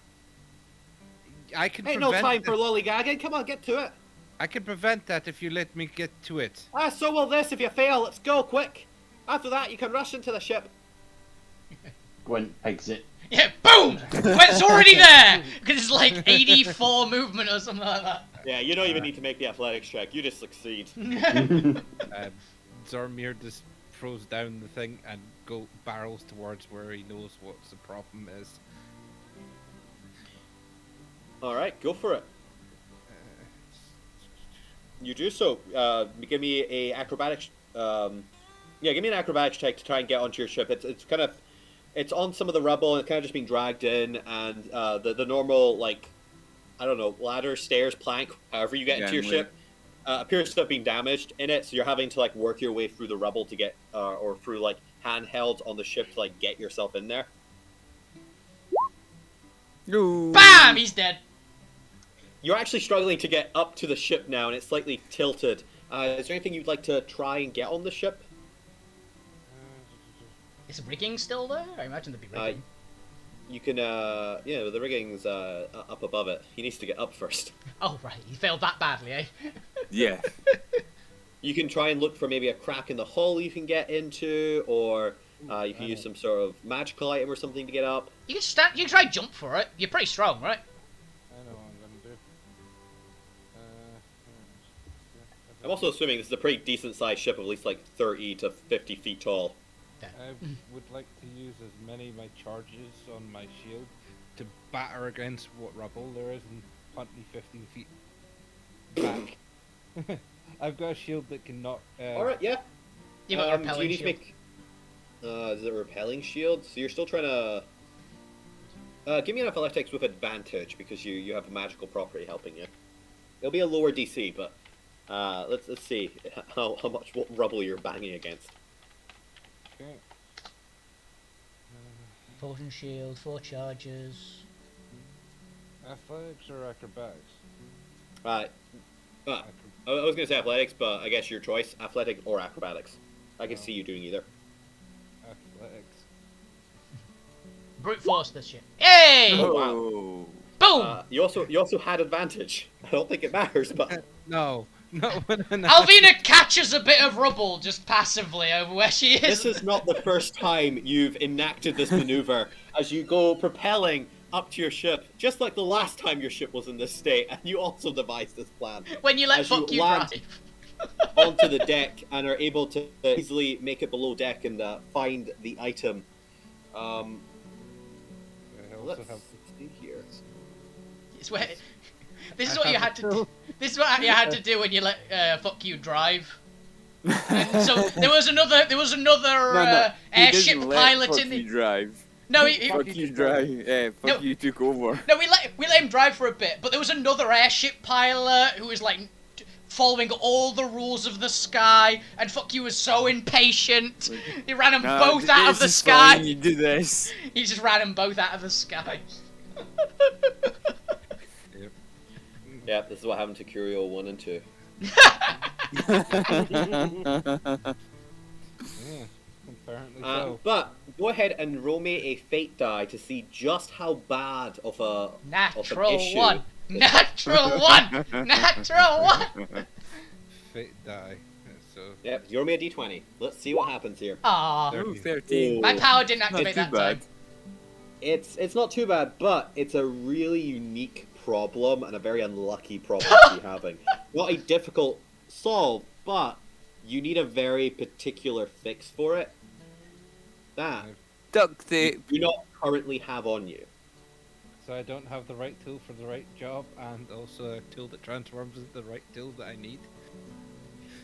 I can Ain't no prevent time for that- lollygagging, come on, get to it. I can prevent that if you let me get to it. So will this if you fail, let's go, quick. After that, you can rush into the ship. Gwent pegs it. Yeah, boom! Gwent's already there! Because it's like 84 movement or something like that. Yeah, you don't even need to make the athletics check, you just succeed. Zormir just throws down the thing and barrels towards where he knows what the problem is. Alright, go for it. You do so. Give me a acrobatics. Give me an acrobatics check to try and get onto your ship. It's kind of, it's on some of the rubble and it's kind of just being dragged in, and the normal, like, I don't know, ladder, stairs, plank, however you get into your ship, appears to have been damaged in it. So you're having to like work your way through the rubble to get, or through like handhelds on the ship to like get yourself in there. No. BAM! He's dead. You're actually struggling to get up to the ship now, and it's slightly tilted. Is there anything you'd like to try and get on the ship? Is rigging still there? I imagine there'd be rigging. You can, the rigging's up above it. He needs to get up first. Oh, right. He failed that badly, eh? Yeah. You can try and look for maybe a crack in the hull you can get into, or you can use some sort of magical item or something to get up. You can stand. You can try jump for it. You're pretty strong, right? I know what I'm gonna do. I'm also assuming this is a pretty decent-sized ship, of at least like 30 to 50 feet tall. I would like to use as many of my charges on my shield to batter against what rubble there is and punt me 15 feet back. I've got a shield that can knock. Alright, yeah. You got a do you repelling need to shield. make... is it a repelling shield? So you're still trying to... give me an athletics with advantage, because you have a magical property helping you. It'll be a lower DC, but... Let's see how much rubble you're banging against. Okay. Potion shield, 4 charges. Athletics or acrobatics? I was gonna say athletics, but I guess your choice: athletic or acrobatics. I can see you doing either. Athletics. Brute force this shit. Hey! Oh, wow. Oh. Boom! You also had advantage. I don't think it matters, but No. Alvina catches a bit of rubble just passively over where she is. this is not the first time you've enacted this maneuver as you go propelling up to your ship, just like the last time your ship was in this state, and you also devised this plan. When you let As fuck you land drive. onto the deck and are able to easily make it below deck and find the item. I also Let's have. see here. It's where, this is what you had to do. This is what you had to do when you let fuck you drive. And so there was another No, he airship didn't let pilot fuck in the. you drive. No, Fuck you drive. Yeah, fuck No. you took over. No, we let him drive for a bit, but there was another airship pilot who was like following all the rules of the sky, and fuck you was so impatient. He ran them Nah, both out of the this is sky. fine, you do this. He just ran them both out of the sky. Yeah, this is what happened to Curio 1 and 2. Yeah, apparently so. But go ahead and roll me a fate die to see just how bad of an Natural issue. one. Natural one. Natural one. Fate die. So. Yep, you roll me a d20. Let's see what happens here. Aw. Oh, 13. My power didn't Not activate too that bad. time. It's not too bad, but it's a really unique problem and a very unlucky problem to be having. Not a difficult solve, but you need a very particular fix for it. That Duct tape. you do not currently have on you. So I don't have the right tool for the right job, and also a tool that transforms into the right tool that I need.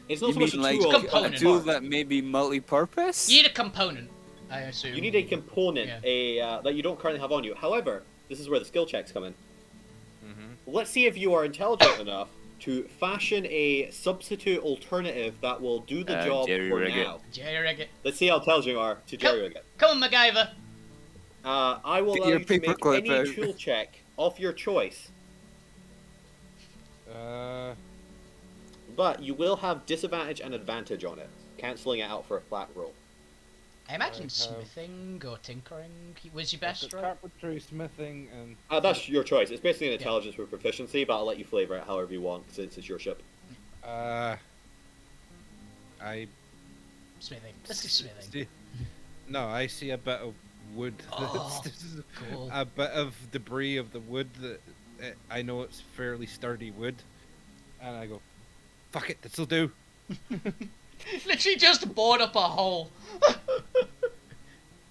It's not You so much mean a like tool, a Component. tool that may be multi-purpose? You need a component, I assume. You need a component Yeah. that you don't currently have on you. However, this is where the skill checks come in. Mm-hmm. Let's see if you are intelligent enough to fashion a substitute alternative that will do the job for jerry-rig it. now. Jerry-rig it. Let's see how intelligent you are to jerry-rig it. Come on, MacGyver. I will Get allow your you to make paperclip any out. tool check of your choice, but you will have disadvantage and advantage on it, cancelling it out for a flat roll. I imagine I have- smithing or tinkering was your I've best, got right? carpentry, smithing, and That's your choice. It's basically an intelligence with proficiency, but I'll let you flavor it however you want since it's your ship. I Smithing. Let's do smithing. see, no, I see a bit of wood. Oh, That's cool. a bit of debris of the wood that I know it's fairly sturdy wood, and I go, "Fuck it, this'll do." Literally just bored up a hole.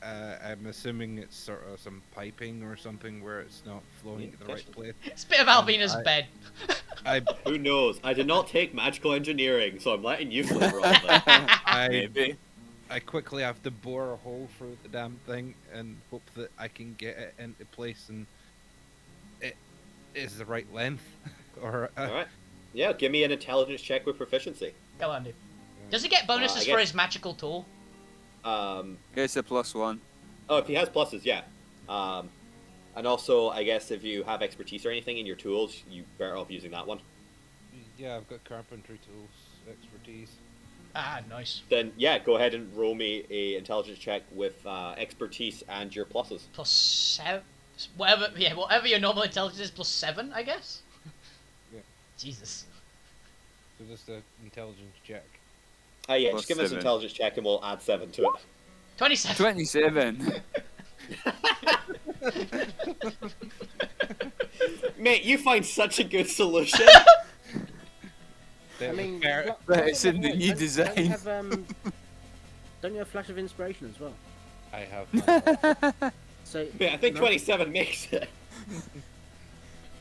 I'm assuming it's sort of some piping or something where it's not flowing to the right place. It's a bit of Alvina's I- bed. I Who knows? I did not take magical engineering, so I'm letting you flavor all that. I Maybe. I quickly have to bore a hole through the damn thing and hope that I can get it into place and it is the right length. Or Alright. Yeah, give me an intelligence check with proficiency. Come on, dude. Does he get bonuses I for guess- his magical tool? It's a +1. Oh, if he has pluses, yeah. And also, I guess if you have expertise or anything in your tools, you better off using that one. yeah, I've got carpentry tools, expertise. Ah, nice. Then, yeah, go ahead and roll me a intelligence check with expertise and your pluses. +7. Whatever your normal intelligence is, +7, I guess. Yeah. Jesus. So just an intelligence check. Yeah, Plus just give us an 7. intelligence check and we'll add 7 to it. 27. 27. Mate, you find such a good solution. I mean, Fair- But it's in the new don't you design. have, don't you have flash of inspiration as well? I have. So Mate, I think no- 27 makes it.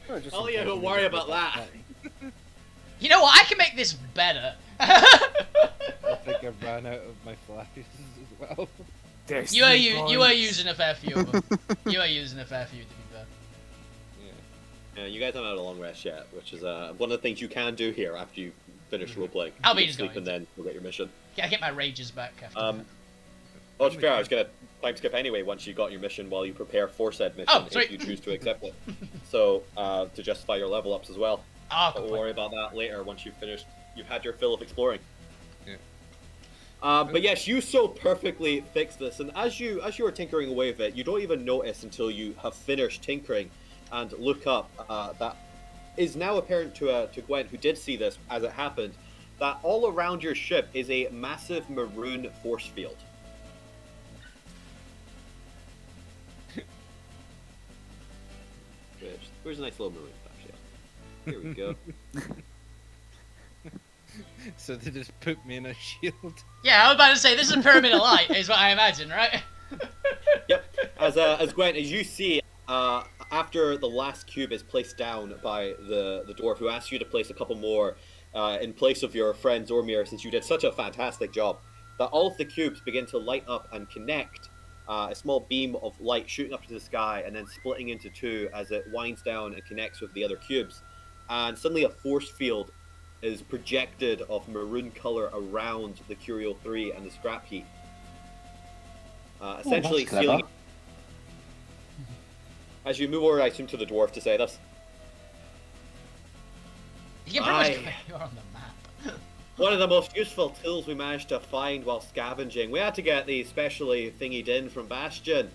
no, just Oh in yeah, case don't we worry need about to that. You know what? I can make this better. I think I ran out of my flashes as well. You are using a fair few of them. You are using a fair few, to be fair. Yeah. Yeah, you guys haven't had a long rest yet, which is one of the things you can do here after you finish roleplaying. Albina's sleep going and then you'll get your mission. Yeah, I get my rages back after that. Oh, to be fair, I was gonna time skip anyway once you got your mission while you prepare for said mission Oh, if sweet. you choose to accept it. So to justify your level ups as well. Oh, But good we'll point. worry about that later once you've finished. You've had your fill of exploring. Yeah. But yes, you so perfectly fixed this, and as you are tinkering away with it, you don't even notice until you have finished tinkering, and look up. That is now apparent to Gwen, who did see this as it happened. That all around your ship is a massive maroon force field. Where's a nice little maroon patch? Here we go. So they just put me in a shield. Yeah, I was about to say, this is a pyramid of light, is what I imagine, right? Yep. As Gwen, as you see, after the last cube is placed down by the dwarf, who asked you to place a couple more in place of your friend Zormir, since you did such a fantastic job, that all of the cubes begin to light up and connect. A small beam of light shooting up to the sky and then splitting into two as it winds down and connects with the other cubes. And suddenly a force field is projected of maroon color around the Curio 3 and the scrap heap. Essentially that's sealing. clever. As you move over, I assume to the dwarf to say this. You can pretty Aye. much you're on the map. One of the most useful tools we managed to find while scavenging. We had to get the specially thingied in from Bastion.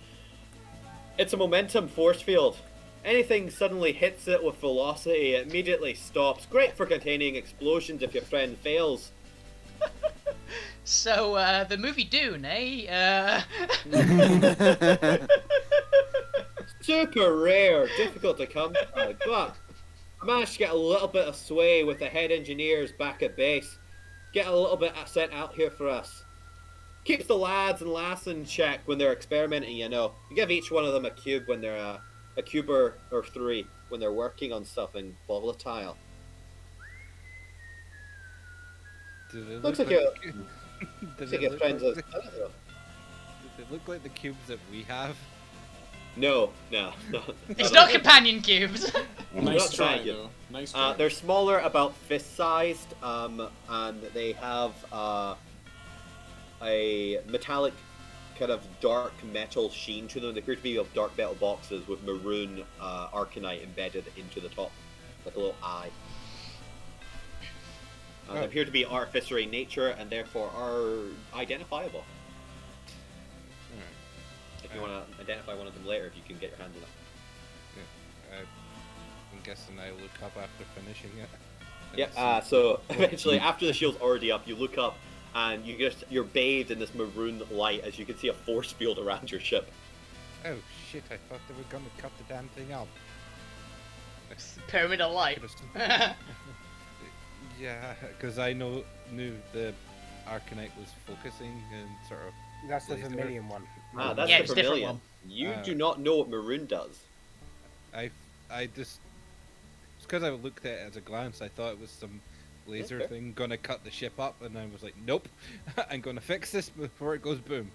It's a momentum force field. Anything suddenly hits it with velocity, it immediately stops. Great for containing explosions if your friend fails. So, the movie Dune, eh? Super rare, difficult to come by, but I managed to get a little bit of sway with the head engineers back at base. Get a little bit sent out here for us. Keeps the lads and lass in check when they're experimenting, you know. You give each one of them a cube when they're a cube or three when they're working on something volatile. Do they Looks look like like a- do Looks they like your look friends like are- the- do they look like the cubes that we have? No. It's not companion cubes. Nice Not try, trying it. though. Nice try. They're smaller, about fist-sized, and they have a metallic kind of dark metal sheen to them. They appear to be of dark metal boxes with maroon arcanite embedded into the top, like a little eye. They appear to be artificery in nature and therefore are identifiable. If you want to identify one of them later, if you can get your hands on it. I'm guessing I look up after finishing it. and Yeah. see- So eventually, after the shield's already up, you look up and you're bathed in this maroon light as you can see a force field around your ship. Oh shit! I thought they were gonna cut the damn thing out. Pyramid of light. Yeah, because I knew the Arcanite was focusing and sort of. That's the Blazed Vermilion one. That's Yeah, the it's a different Vermilion. one. You do not know what maroon does. I just. It's because I looked at it at a glance. I thought it was some laser fair. thing gonna cut the ship up, and I was like, nope, I'm gonna fix this before it goes boom.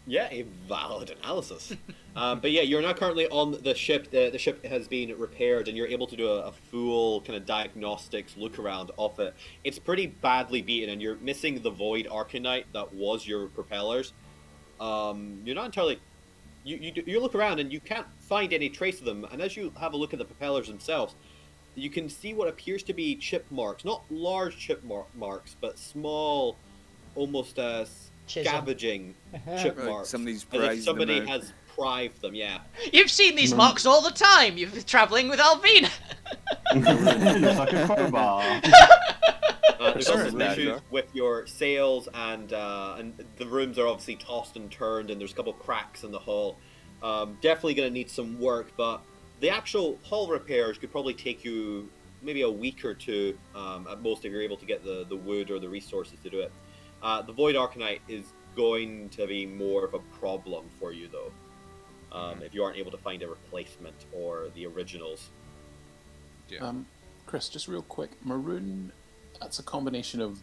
Yeah, a valid analysis. But yeah, you're now currently on the ship. The ship has been repaired, and you're able to do a full kind of diagnostics look around of it. It's pretty badly beaten, and you're missing the void arcanite that was your propellers. You're not entirely. You look around and you can't find any trace of them. And as you have a look at the propellers themselves, you can see what appears to be chip marks, not large chip marks, but small, almost Chisel. scavenging chip Right, marks. somebody's As if prized somebody them out. has prived them, yeah. You've seen these marks all the time. You've been traveling with Alvina. Looks like a crowbar. There's Sure, also that, issues though. with your sails, and the rooms are obviously tossed and turned, and there's a couple cracks in the hull. Definitely going to need some work, but the actual hull repairs could probably take you maybe a week or two at most if you're able to get the wood or the resources to do it. The Void Arcanite is going to be more of a problem for you, though, if you aren't able to find a replacement or the originals. Yeah. Chris, just real quick, maroon. That's a combination of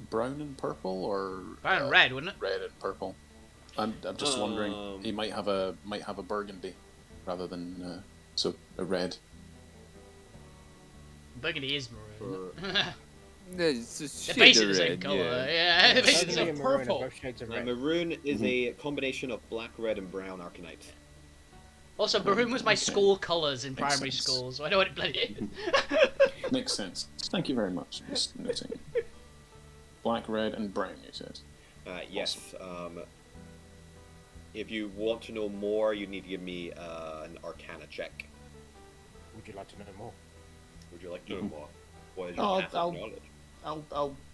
brown and purple, or Brown and red, wouldn't it? red and purple. I'm just wondering. Um, He might have a burgundy rather than a red. Burgundy is maroon. It's a They're shade basically of the same red, colour. yeah. Yeah, they're basically the Burgundy same. and maroon are purple. both shades of red. Maroon is a combination of black, red, and brown Arcanites. Also, maroon was my Okay. school colours in Makes primary sense. school, so I know what it bloody is. Makes sense. Thank you very much. Just noting. Black, red, and brown, you said. Yes. If you want to know more, you need to give me an Arcana check. Would you like to know more? Would you like to know more? What is your Oh, passive knowledge?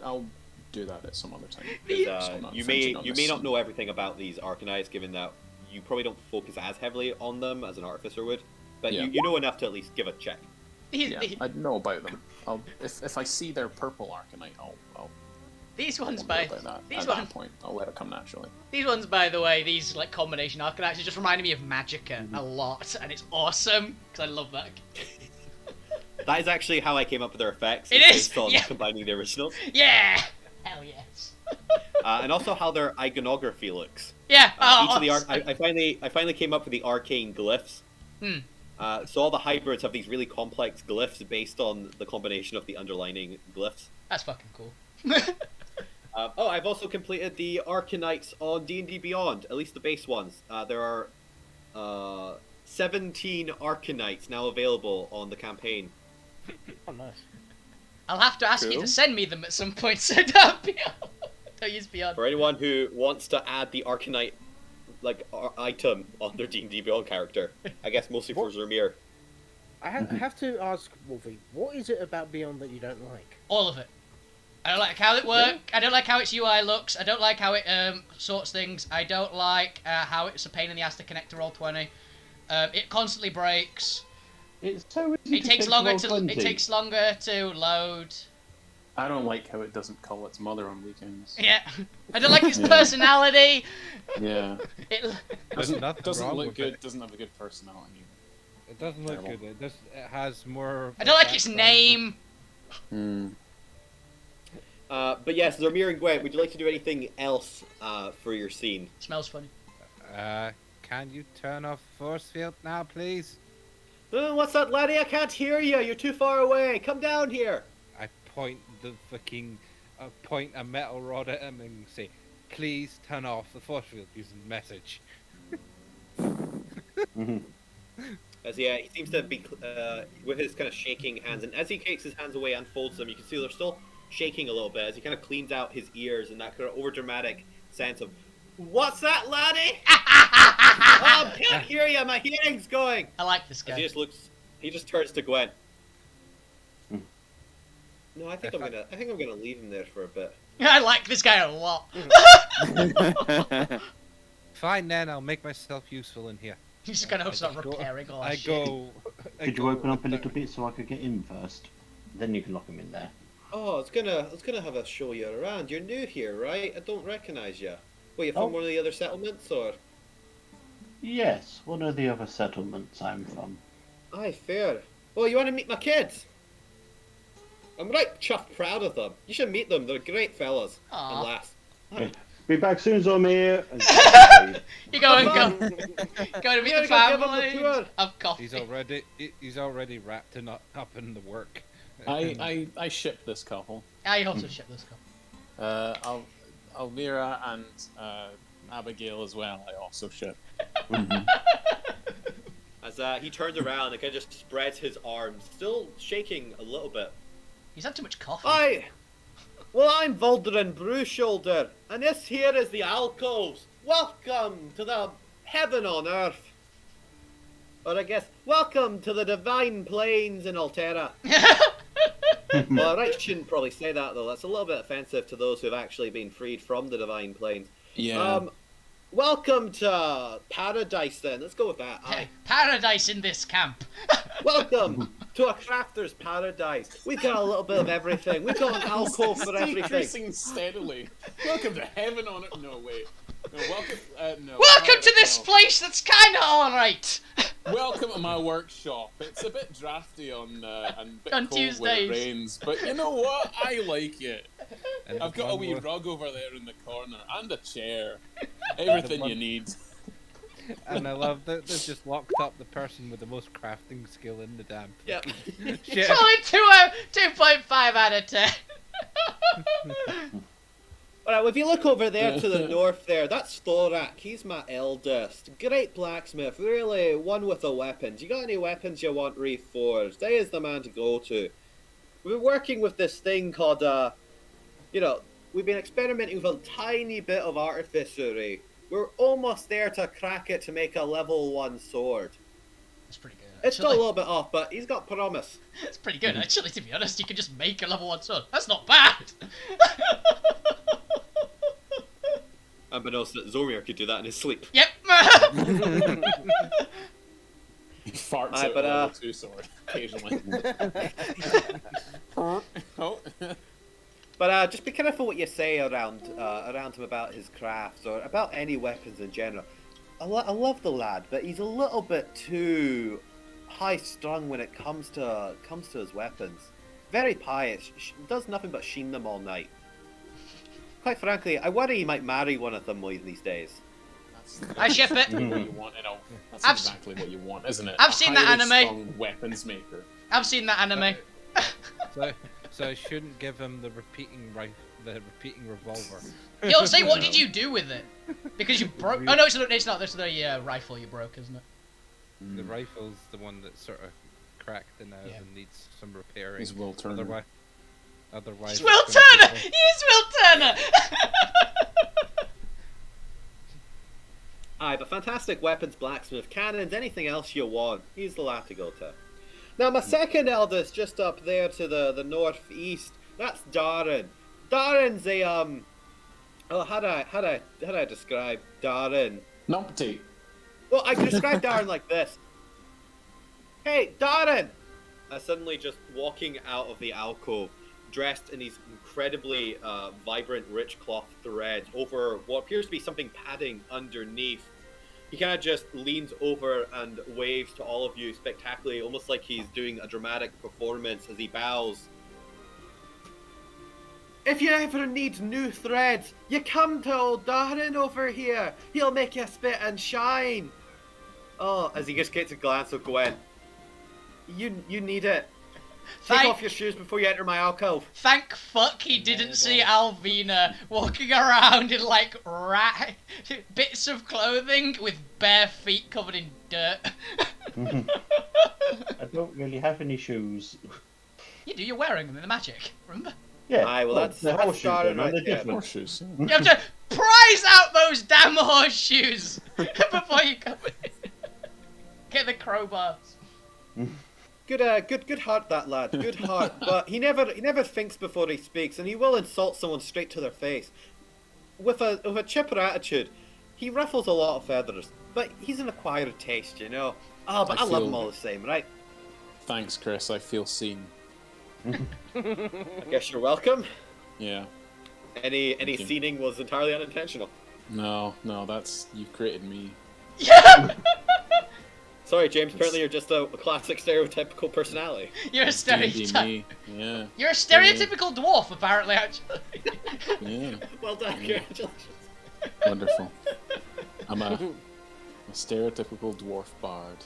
I'll do that at some other time. 'Cause, So I'm not you fringing may on you this. may not know everything about these Arcanites, given that you probably don't focus as heavily on them as an artificer would. But Yeah. you know enough to at least give a check. Yeah, I know about them. If I see their purple Arcanite, I'll These ones, wonder by about that. these At ones, that point, I'll let it come naturally. these ones, by the way, these like combination arcanites just reminded me of Magicka a lot, and it's awesome because I love that. That is actually how I came up with their effects. It it's is, based on yeah. combining the originals, Yeah, hell yes. and also how their iconography looks. Yeah. Each of the I finally came up with the arcane glyphs. Hmm. So all the hybrids have these really complex glyphs based on the combination of the underlining glyphs. That's fucking cool. I've also completed the Arcanites on D&D Beyond, at least the base ones. There are 17 Arcanites now available on the campaign. Oh, nice. I'll have to ask you Cool. to send me them at some point, so don't use Beyond. For anyone who wants to add the Arcanite item on their D&D Beyond character, I guess mostly for Zermir. I have to ask, Wolfie, what is it about Beyond that you don't like? All of it. I don't like how it works. I don't like how its UI looks. I don't like how it sorts things. I don't like how it's a pain in the ass to connect to Roll20. It constantly breaks. It's so easy. It takes longer to Roll20. it takes longer to load. I don't like how it doesn't call its mother on weekends. Yeah, I don't like its Yeah. personality. Yeah. It, There's nothing Doesn't wrong look with good. it. Doesn't have a good personality. It doesn't look Terrible. good. It has more. of I a don't like its background. name. Hmm. But yes, Zermir and Gwent, would you like to do anything else for your scene? Smells funny. Can you turn off force field now, please? What's that, laddie? I can't hear you. You're too far away. Come down here. I point point a metal rod at him and say, "Please turn off the force field using message." As he seems to be with his kind of shaking hands, and as he takes his hands away and folds them, you can see they're still shaking a little bit as he kind of cleans out his ears in that kind of overdramatic sense of, "What's that, laddie? Oh, I can't hear you. My hearing's going." I like this As he guy. just looks, he just turns to Gwen. No, I think I'm gonna leave him there for a bit. I like this guy a lot. Fine then, I'll make myself useful in here. He's just gonna I start just go- repairing all that I shit. go. I Could you go open up a there. little bit so I could get in first? Then you can lock him in there. Oh, I was gonna have a show you around. You're new here, right? I don't recognize you. Well, you from Oh. one of the other settlements, or? Yes, one of the other settlements I'm from. Aye, fair. Well, you want to meet my kids? I'm right chuffed proud of them. You should meet them. They're great fellas Aw. and lass. Be back soon, Zomir. You go and Come go. on. Go to meet You the gotta go give 'em the family. tour. Of coffee. He's already wrapped up in the work. I ship this couple. I also ship this cup. Alvira and Abigail as well. I also ship. As he turns around and kind of just spreads his arms, still shaking a little bit. He's had too much coffee. I'm Volderin Brewshoulder, and this here is the alcoves. Welcome to the heaven on earth. Or I guess, welcome to the divine plains in Alterra. Well, I shouldn't probably say that though. That's a little bit offensive to those who have actually been freed from the divine plains. Yeah. Welcome to paradise then. Let's go with that. Aye. Paradise in this camp. Welcome to a crafter's paradise. We've got a little bit of everything. We've got an alcove for everything. Decreasing steadily. Welcome to heaven on it. No, wait. No, welcome. No. Welcome to this no. place that's kind of alright. Welcome to my workshop. It's a bit drafty and a bit On cold when Tuesdays. it rains, but you know what? I like it. And I've got a one wee more- rug over there in the corner and a chair. Everything one- you need. And I love that they've just locked up the person with the most crafting skill in the damn. Yeah. Shit. Solid 2.5 out of 10. Alright, well, if you look over there to the north there, that's Thorak. He's my eldest. Great blacksmith, really one with the weapons. You got any weapons you want reforged? He is the man to go to. We've been working with this thing called, we've been experimenting with a tiny bit of artificery. We're almost there to crack it to make a level 1 sword. That's pretty good. It's still a little bit off, but he's got promise. It's pretty good, actually, to be honest. You can just make a level 1 sword. That's not bad! Unbeknownst that Zormir could do that in his sleep. Yep! He farts Aye, out but, a level 2 sword occasionally. Oh. But just be careful what you say around him about his crafts or about any weapons in general. I love the lad, but he's a little bit too high-strung when it comes to his weapons. Very pious, does nothing but sheen them all night. Quite frankly, I worry he might marry one of them one of these days. I ship it. What you want, that's exactly what you want, isn't it? I've seen that anime. Strong weapons maker. I've seen that anime. So I shouldn't give him the repeating revolver. You'll say, what did you do with it? Because you broke. Oh no, it's not. That's the rifle you broke, isn't it? The rifle's the one that's sort of cracked and and needs some repairing. He's Will Turner. Otherwise, He's Will Turner. He is Will Turner. Aye, but fantastic weapons, blacksmith, cannons, anything else you want. He's the lad to go to. Now, my second eldest, just up there to the northeast, that's Darren. Darren's a how do I describe Darren? Numpty. Well, I can describe Darren like this. Hey, Darren! Suddenly just walking out of the alcove, dressed in these incredibly vibrant, rich cloth threads over what appears to be something padding underneath. He kind of just leans over and waves to all of you spectacularly, almost like he's doing a dramatic performance as he bows. If you ever need new threads, you come to old Darren over here. He'll make you spit and shine. Oh, as he just gets a glance of Gwen. You need it. Take off your shoes before you enter my alcove. Thank fuck he didn't see Alvina walking around in like bits of clothing with bare feet covered in dirt. I don't really have any shoes. You do, you're wearing them in the magic, remember? Yeah. Aye, well, that's horseshoes Darren then, right they're there. different. Horseshoes. You have to prize out those damn horseshoes before you come in. Get the crowbars. Good heart, that lad. Good heart. But he never thinks before he speaks, and he will insult someone straight to their face. With a chipper attitude, he ruffles a lot of feathers. But he's an acquired taste, you know. Oh, but I love him all the same, right? Thanks, Chris. I feel seen. I guess you're welcome. Yeah. Any scening was entirely unintentional. No, that's you created me. Yeah. Sorry, James. Apparently, you're just a classic stereotypical personality. You're a stereotype. Me. Yeah. You're a stereotypical dwarf, apparently. Actually. Yeah. Well done. Congratulations. Wonderful. I'm a stereotypical dwarf bard.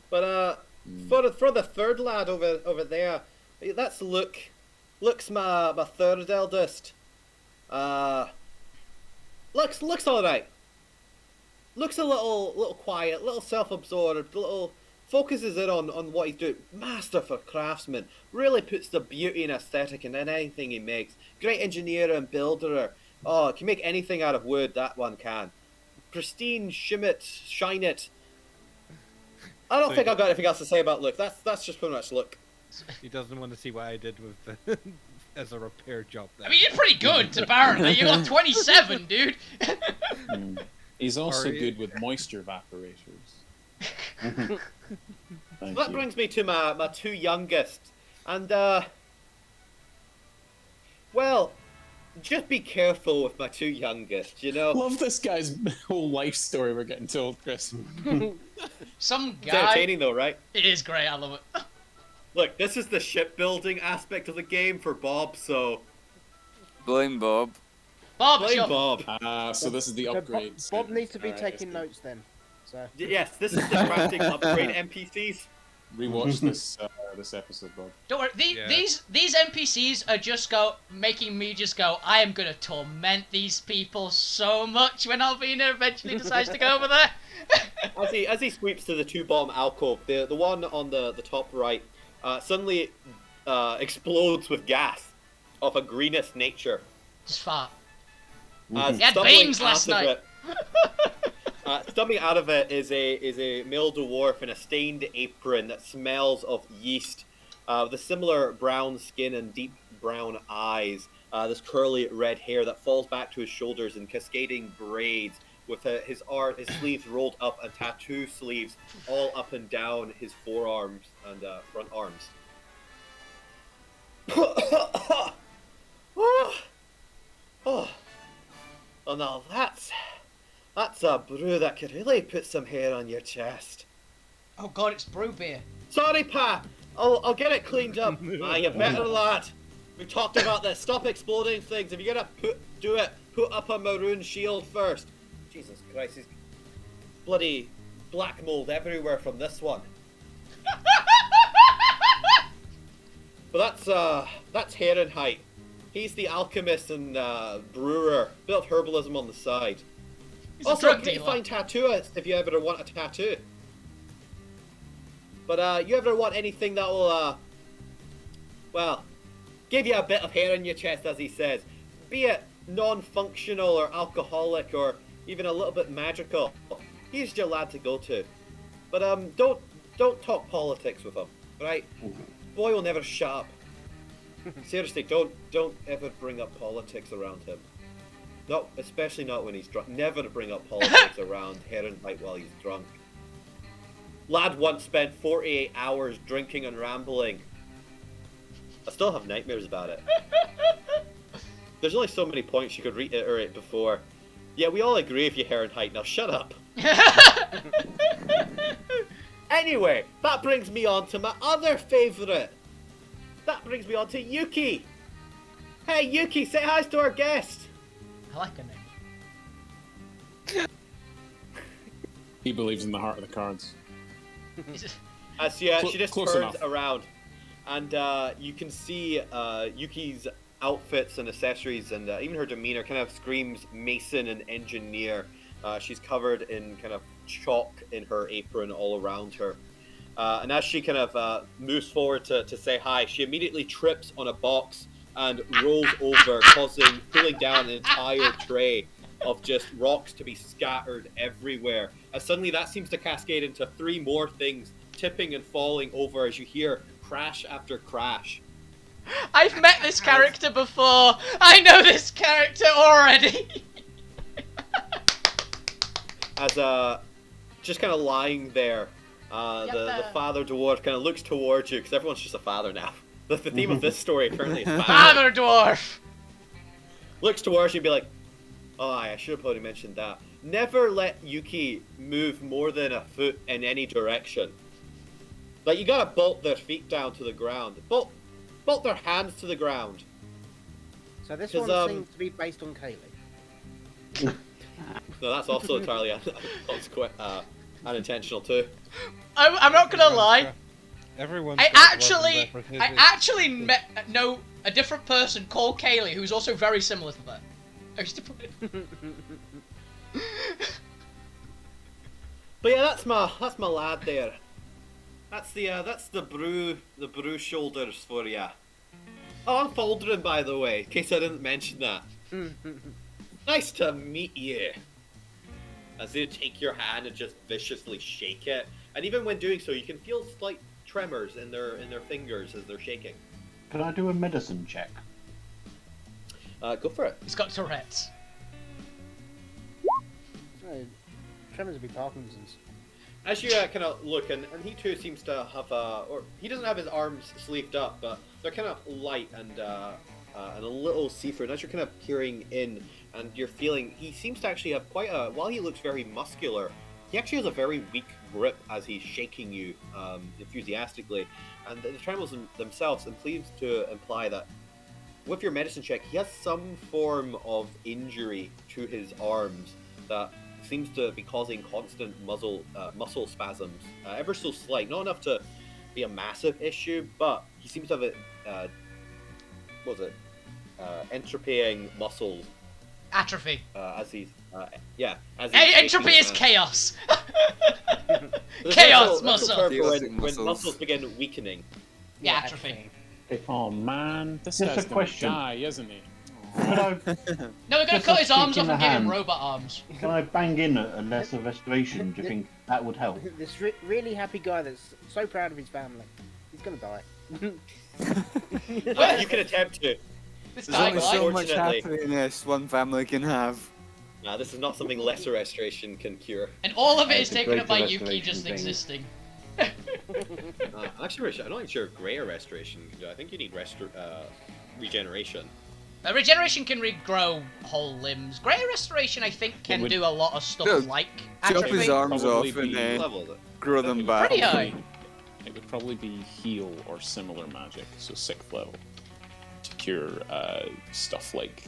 But for the third lad over there, that's Luke. Luke's my third eldest. Luke's all right. Luke's a little quiet, little self-absorbed, little focuses in on what he's doing. Masterful craftsman, really puts the beauty and aesthetic in anything he makes. Great engineer and builder. Oh, can make anything out of wood. That one can. Pristine, shine it. I don't think I've got anything else to say about Luke. That's just pretty much Luke. He doesn't want to see what I did with the as a repair job. There. I mean, you're pretty good, apparently. You got 27, dude. He's also good with moisture evaporators. That brings me to my two youngest. And, well, just be careful with my two youngest, you know? Love this guy's whole life story we're getting told, Chris. Some It's guy. entertaining though, right? It is great, I love it. Look, this is the shipbuilding aspect of the game for Bob, so... Blame Bob. Bob, it's Blame your... Bob. So this is the So upgrade. Bob needs to be Alright, taking notes then. So Yes, this is the crafting upgrade NPCs. Rewatch this of this episode, Bob. Don't worry. These NPCs are just making me just go. I am gonna torment these people so much when Alvina eventually decides to go over there. As he sweeps to the two bottom alcove, the one on the top right suddenly explodes with gas of a greenish nature. Just fart. He had beans last night. Stumbling out of it is a male dwarf in a stained apron that smells of yeast, with a similar brown skin and deep brown eyes. This curly red hair that falls back to his shoulders in cascading braids, with his sleeves rolled up and tattoo sleeves all up and down his forearms and front arms. Oh, now that's a brew that could really put some hair on your chest. Oh god, it's brew beer. Sorry, Pa. I'll get it cleaned up. You better, lad. We talked about this. Stop exploding things. If you're gonna put up a maroon shield first. Jesus Christ, he's bloody black mold everywhere from this one. But that's Herrenheit. He's the alchemist and brewer. Bit of herbalism on the side. He's Also, a a drug pretty dealer. fine tattooist if you ever want a tattoo. But you ever want anything that will, well, give you a bit of hair on your chest, as he says. Be it non-functional or alcoholic or even a little bit magical. He's your lad to go to. But don't talk politics with him, right? Boy will never shut up. Seriously, don't ever bring up politics around him. Not, especially not when he's drunk. Never bring up politics around Herrenheit while he's drunk. Lad once spent 48 hours drinking and rambling. I still have nightmares about it. There's only so many points you could reiterate before. Yeah, we all agree with you, Herrenheit. Now shut up. Anyway, that brings me on to my other favourite. That brings me on to Yuki. Hey, Yuki, say hi to our guest. I like her name. He believes in the heart of the cards. As she just Close turns enough. around, and you can see Yuki's outfits and accessories, and even her demeanor kind of screams mason and engineer. She's covered in kind of chalk in her apron all around her. And as she kind of moves forward to say hi, she immediately trips on a box and rolls over, pulling down an entire tray of just rocks to be scattered everywhere. And suddenly that seems to cascade into 3 more things, tipping and falling over as you hear crash after crash. I've met this character before. I know this character already. As just kind of lying there, the father dwarf kind of looks towards you, because everyone's just a father now. The theme of this story currently is father. Father dwarf. Looks towards you and be like, oh, I should have probably mentioned that. Never let Yuki move more than a foot in any direction. Like, you gotta bolt their feet down to the ground. Bolt their hands to the ground. So this 'Cause, one seems to be based on Kaylee. No, that's also entirely unintentional too. I'm not gonna lie. Everyone. I actually know a different person called Kaylee who's also very similar to that. I used to put it. But yeah, that's my lad there. That's the brew shoulders for ya. Oh, I'm Foldering, by the way, in case I didn't mention that. Nice to meet you. As they take your hand and just viciously shake it, and even when doing so, you can feel slight tremors in their fingers as they're shaking. Can I do a medicine check? Go for it. He's got Tourette's. Tremors would be Parkinson's. As you kind of look, and he too seems to have, or he doesn't have his arms sleeved up, but they're kind of light and a little see-through. And as you're kind of peering in, and you're feeling, he seems to actually have quite a, while he looks very muscular, he actually has a very weak grip as he's shaking you enthusiastically. And the tremors themselves seem to imply that with your medicine check, he has some form of injury to his arms that seems to be causing constant muscle spasms, ever so slight, not enough to be a massive issue, but he seems to have what was it? Entropying muscles Atrophy. as he's as Hey, he's entropy making is chaos. There's Chaos also muscle. term for Chaotic when muscles. muscles begin weakening. Yeah, atrophy. Oh man, this Just guy's a gonna question. die, isn't he? Can I, No, we're gonna Just cut a his arms stick off in and the give him hand. robot arms. can I bang in a lesser restoration? Do you think that would help? This really happy guy that's so proud of his family. He's gonna die. You can attempt to. This There's guy, only guy. so much Unfortunately. happiness one family can have. This is not something lesser restoration can cure. And all of it is It's a taken up by greater Yuki restoration just thing. existing. Actually, I'm not even sure greater restoration can do. I think you need regeneration. Regeneration can regrow whole limbs. Greater Restoration, I think, can would- do a lot of stuff No, like Chop atrophy. his arms Probably off and be- What level is it? grow them back. Pretty high. It would probably be heal or similar magic, so 6th level, to cure stuff like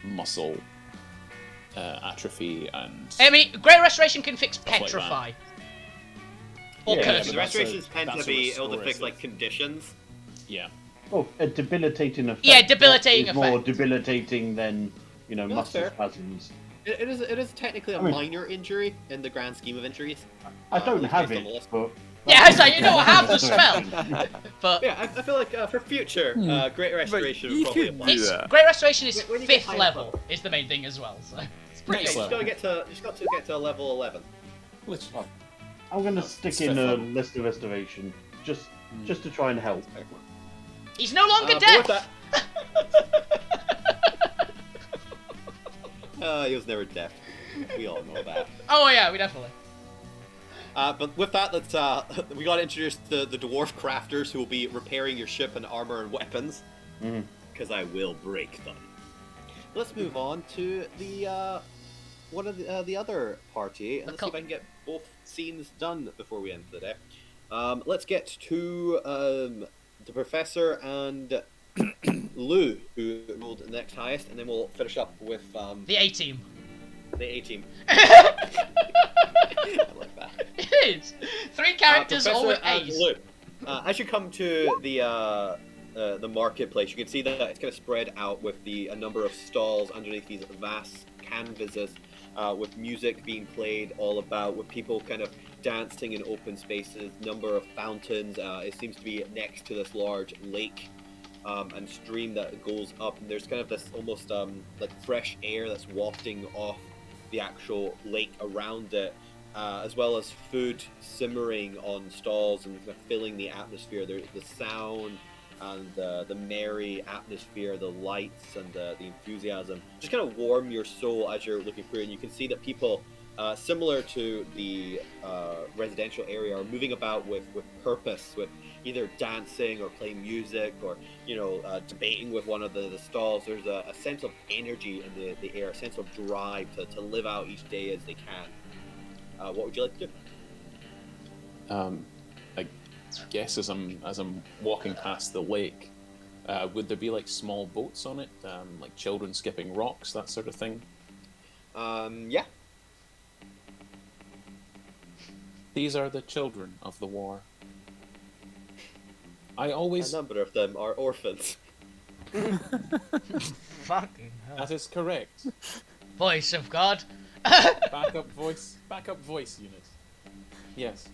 muscle atrophy and. I mean, Greater Restoration can fix like that. petrify. Or Yeah, Yeah, curse. the but that's restorations a- tend to that's a be able to fix restorative. like conditions. Yeah. Oh, a debilitating effect. Yeah, debilitating is more effect. debilitating than that's muscle fair. spasms. It is technically a I mean- minor injury in the grand scheme of injuries. I don't least have based on it, the list. but Yeah, it's like, you don't have the spell. But Yeah, I feel like for future, greater restoration would you probably can apply. do it's, that. Great Restoration is When you get 5th higher level, level. is the main thing as well. So it's Yeah, pretty you just good. gotta get to level 11. Which, I'm going to stick it's in fifth a level. lesser restoration just to try and help. He's no longer But deaf. with that, he was never deaf. We all know that. Oh yeah, we definitely. But with that, let's we gotta introduce the dwarf crafters who will be repairing your ship and armor and weapons, Mhm. because I will break them. Let's move on to the one of the other party, and let's see if I can get both scenes done before we end the day. Let's get to the professor and Lou, who rolled the next highest, and then we'll finish up with The A team. the A team. It I like that. is. 3 characters all with Professor and A's. Lou, as you come to the marketplace, you can see that it's kind of spread out with a number of stalls underneath these vast canvases, with music being played all about, with people kind of dancing in open spaces, number of fountains. It seems to be next to this large lake and stream that goes up, and there's kind of this almost like fresh air that's wafting off the actual lake around it, as well as food simmering on stalls and kind of filling the atmosphere. There's the sound and the merry atmosphere, the lights and the enthusiasm just kind of warm your soul as you're looking through, and you can see that people similar to the residential area are moving about with purpose, with either dancing or playing music, or debating with one of the stalls. There's a sense of energy in the air, a sense of drive to live out each day as they can. What would you like to do? I guess as I'm walking past the lake, would there be like small boats on it, like children skipping rocks, that sort of thing? Yeah. These are the children of the war. I A always. number of them are orphans. Fucking hell. That is correct. Voice of God. Backup voice unit. Yes.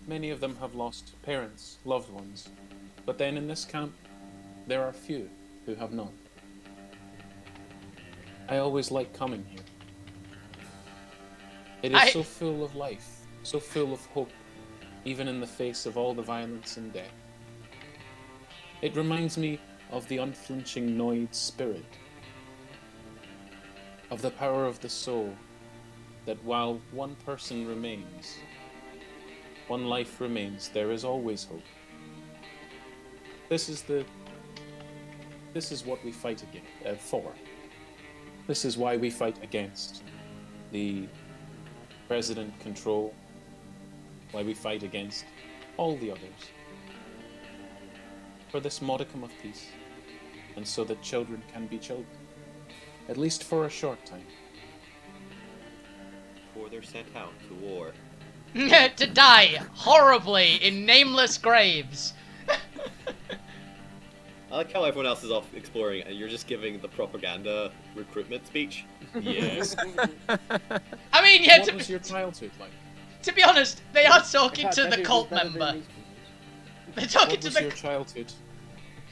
Many of them have lost parents, loved ones, but then in this camp, there are few who have none. I always like coming here. It is so full of life, so full of hope, even in the face of all the violence and death. It reminds me of the unflinching Noid spirit, of the power of the soul, that while one person remains, one life remains, there is always hope. This is what we fight for. This is why we fight against the president control, why we fight against all the others. For this modicum of peace, and so that children can be children, at least for a short time. Before they're sent out to war. To die horribly in nameless graves. I like how everyone else is off exploring and you're just giving the propaganda recruitment speech. Yes. I mean, yeah, What was your childhood like? to be honest, they are talking In fact, to the maybe it cult was better than member. these people's. They're talking What to was the... your childhood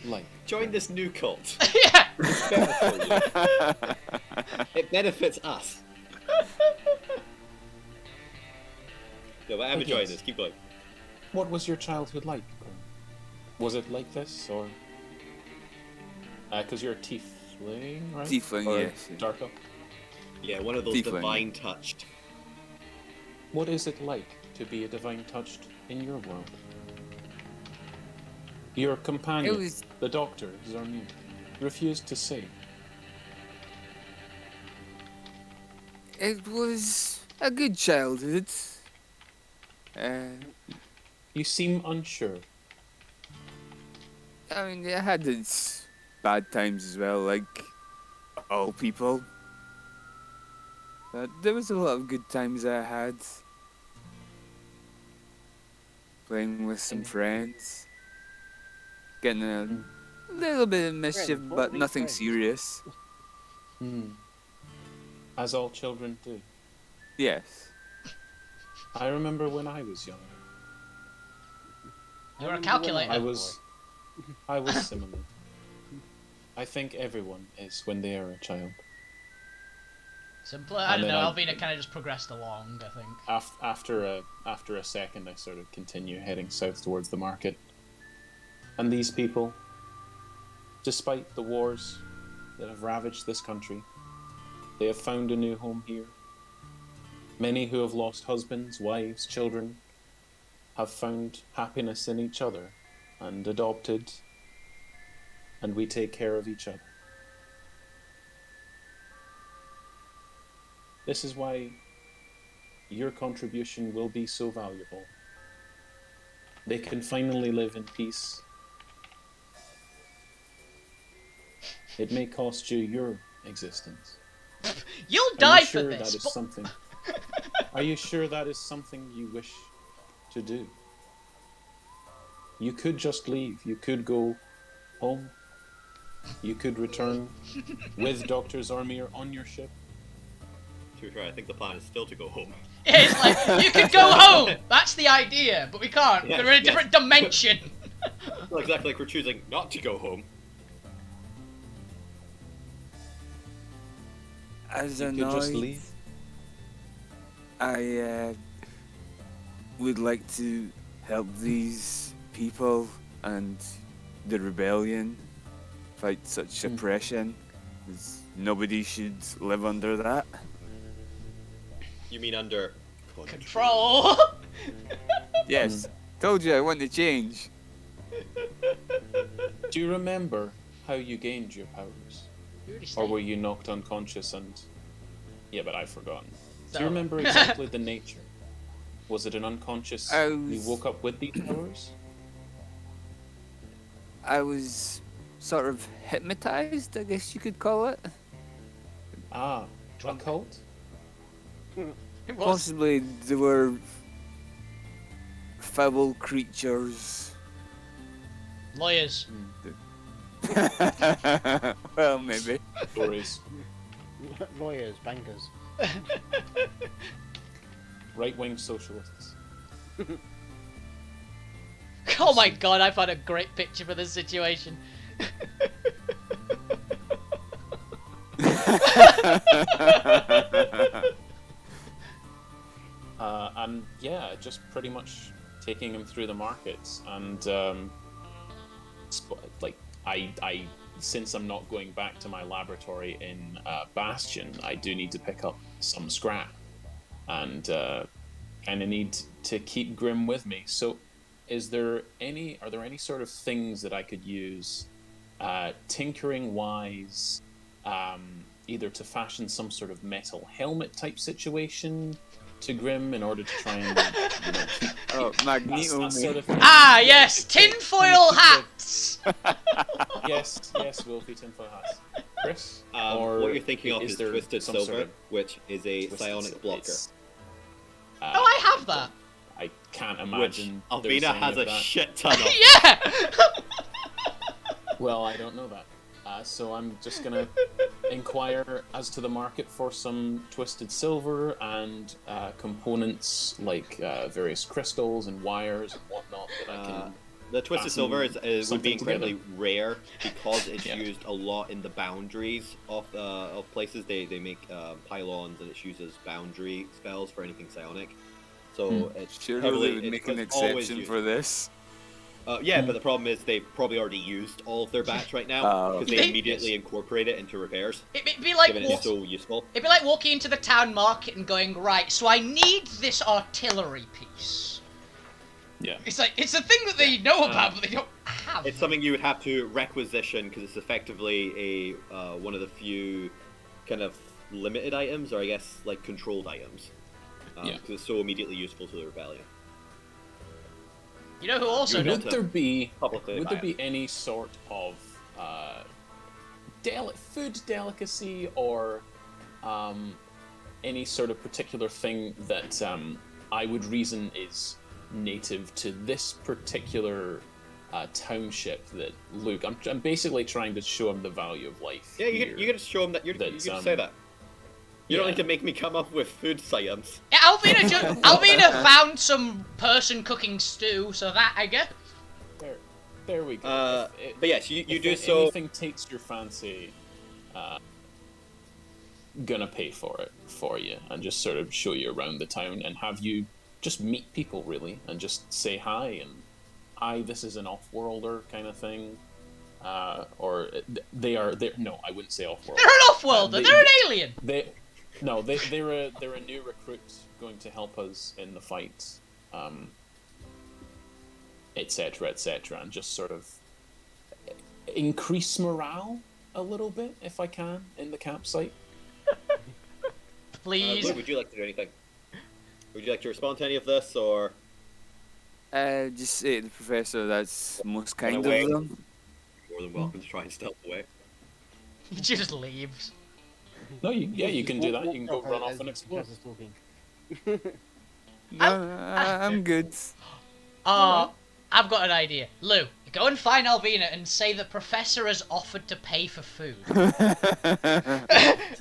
like? Join this new cult. Yeah. It's better for you. It benefits us. No, but I'm enjoying Yes. this. Keep going. What was your childhood like? Was it like this, or? Because you're a tiefling, right? Tiefling, or yes. Dark elf? Yeah, one of those Tiefling. divine touched. What is it like to be a divine touched in your world? Your companion, It was the doctor, Zarmir, refused to say. it was a good childhood. You seem unsure. I mean, it had its bad times as well, like all people. But there was a lot of good times I had. Playing with some friends. Getting a little bit of mischief, Friends? What but are these nothing friends? serious. As all children do. Yes. I remember when I was young. You were a calculator. I was similar. I think everyone is when they are a child. Simpler. I And don't then know. I- Alvina kind of just progressed along, I think. After a second, I sort of continue heading south towards the market. And these people, despite the wars that have ravaged this country, they have found a new home here. Many who have lost husbands, wives, children, have found happiness in each other and adopted, and we take care of each other. This is why your contribution will be so valuable. They can finally live in peace. It may cost you your existence. You'll Are die you for sure this. that is something? Are you sure that is something you wish to do? You could just leave. You could go home. You could return with Dr. Zarmir on your ship. To be fair, I think the plan is still to go home. It's like, you can go home! That's the idea, but we can't. Yes, We're in a yes. different dimension. Well, exactly like we're choosing not to go home. As You a could just knight, leave. I would like to help these people and the rebellion fight such oppression. 'Cause nobody should live under that. You mean under Control. Yes, told you I want to change. Do you remember how you gained your powers? Or were you knocked unconscious and... Yeah, but I've forgotten. Do you No. remember exactly the nature? Was it an unconscious... I You was- woke up with these powers? I was sort of hypnotized, I guess you could call it. Ah, a cult? It was. Possibly there were foul creatures. Lawyers. Well, maybe. Stories. Lawyers, bankers. Right-wing socialists. Oh my god, I found a great picture for this situation. And yeah, just pretty much taking him through the markets and I since I'm not going back to my laboratory in Bastion, I do need to pick up some scrap and kind of need to keep Grim with me. So are there any sort of things that I could use tinkering wise, either to fashion some sort of metal helmet type situation to Grim in order to try and keep Oh, Magneto. that sort of thing? Ah, yes, tinfoil hats. Yes, Wolfie, tinfoil hats. Chris? what you're thinking of is there Twisted some Silver, sort of which is a Twisted psionic Silver? blocker. It's, Oh, I have that. I can't imagine. Which there's Alvina any has of a that. shit ton of. Yeah. Well, I don't know that. So I'm just gonna inquire as to the market for some twisted silver and components like various crystals and wires and whatnot that I can. The twisted fasten silver would be something incredibly together. rare because it's Yeah. used a lot in the boundaries of places. They make pylons, and it's used as boundary spells for anything psionic. So it's Sure, heavily, they would make an it's always exception used. for this. Yeah, but the problem is they've probably already used all of their batch right now Oh, because okay. they immediately incorporate it into repairs, It'd be like given it's so useful. it'd be like walking into the town market and going, right, so I need this artillery piece. Yeah. It's like it's a thing that they know about, but they don't have. It's something you would have to requisition because it's effectively a one of the few kind of limited items, or I guess like controlled items, Yeah. because it's so immediately useful to the rebellion. You know who also You knows? Would there be Publicly would there buy be any sort of food delicacy or any sort of particular thing that I would reason is native to this particular township that Luke? I'm basically trying to show him the value of life. Yeah, you can just show them that you can just say that. You don't yeah. need to make me come up with food items. Yeah, Alvina found some person cooking stew, so that I guess. There we go. But yes, you if do so. anything takes your fancy, gonna pay for it for you and just sort of show you around the town and have you just meet people really and just say hi and hi, this is an off-worlder kind of thing, or they're no, I wouldn't say off-worlder. They're an off-worlder. They're an alien. They're a new recruit going to help us in the fight, etc., etc., and just sort of increase morale a little bit if I can in the campsite. Please. Luke, would you like to do anything? Would you like to respond to any of this, or Just say to the professor that's most kind of away. them. more than welcome to try and stealth away? He just leaves. No, you can do that. You can go Walk run off off and as explore. Jazz is talking. No, I'm good. I've got an idea. Lou, go and find Alvina and say the professor has offered to pay for food.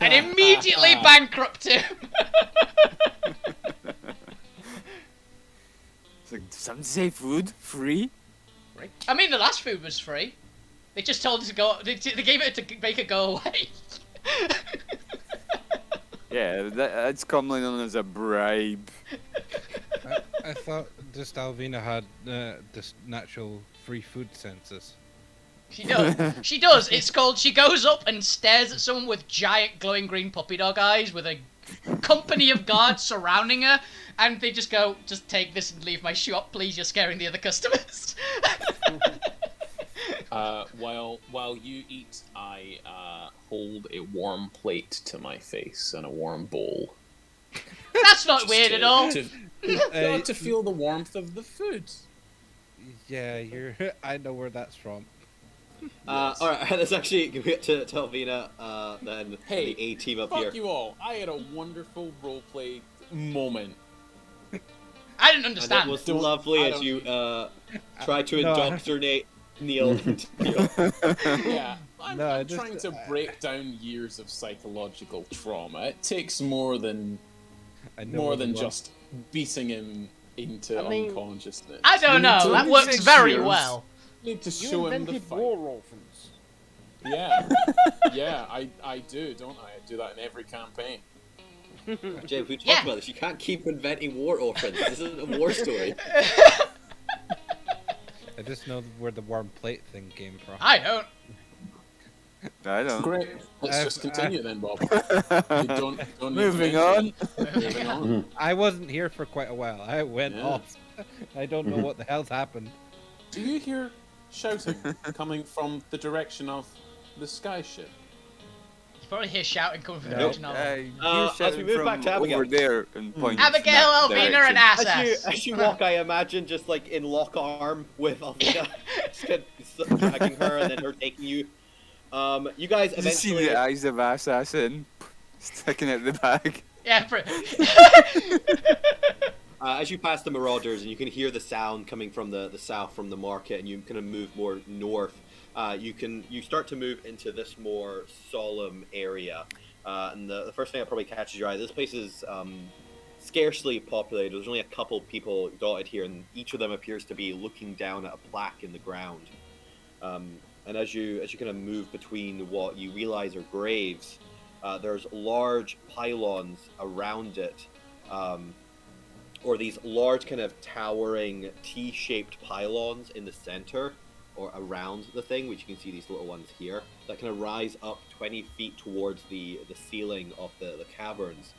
And immediately bankrupt him. It's like, does something say food? Free? I mean, the last food was free. They just told us to go. They gave it to make it go away. Yeah, that's commonly known as a bribe. I thought just Alvina had this natural free food census. She does. She does. It's called. She goes up and stares at someone with giant glowing green puppy dog eyes, with a company of guards surrounding her, and they just go, "Just take this and leave my shop, please. You're scaring the other customers." While you eat, I hold a warm plate to my face and a warm bowl. That's not Just weird at all. To feel the warmth of the food. Yeah, I know where that's from. Yes. Alright, let's actually get to Alvina, then Hey, the A team up fuck here. you all. I had a wonderful roleplay moment. I didn't And it understand. was Don't- lovely I as don't- you tried to No. indoctrinate Neil into Neil. Yeah, I'm No, just, trying to break down years of psychological trauma. It takes more than I know more where than the just beating him into I mean, unconsciousness. I don't know. You That need works to- very years. well. You need to You show him the invented fight. war orphans. Yeah, yeah, I do, don't I? I do that in every campaign. James, we talked Yeah. about this. You can't keep inventing war orphans. This isn't a war story. I just know where the warm plate thing came from. I don't. I don't. Great. Let's just continue then, Bob. You don't need Moving to on. Moving on. I wasn't here for quite a while. I went Yeah. off. I don't know what the hell's happened. Do you hear shouting coming from the direction of the sky ship? You probably hear shouting coming from the Nope. direction of As we move back to over Abigail. there and point. Abigail, in that Alvina, and direction. Assas. As you walk, I imagine just like in lock arm with Alvina, just kind of dragging her and then her taking you. You guys Did you see eventually. the eyes of Assassin sticking out the bag? Yeah. As you pass the Marauders, and you can hear the sound coming from the south, from the market, and you kind of move more north, you start to move into this more solemn area. And the first thing that probably catches your eye, this place is scarcely populated. There's only a couple people dotted here, and each of them appears to be looking down at a plaque in the ground. And as you kind of move between what you realize are graves, there's large pylons around it, or these large kind of towering T-shaped pylons in the center or around the thing, which you can see these little ones here, that kind of rise up 20 feet towards the ceiling of the caverns.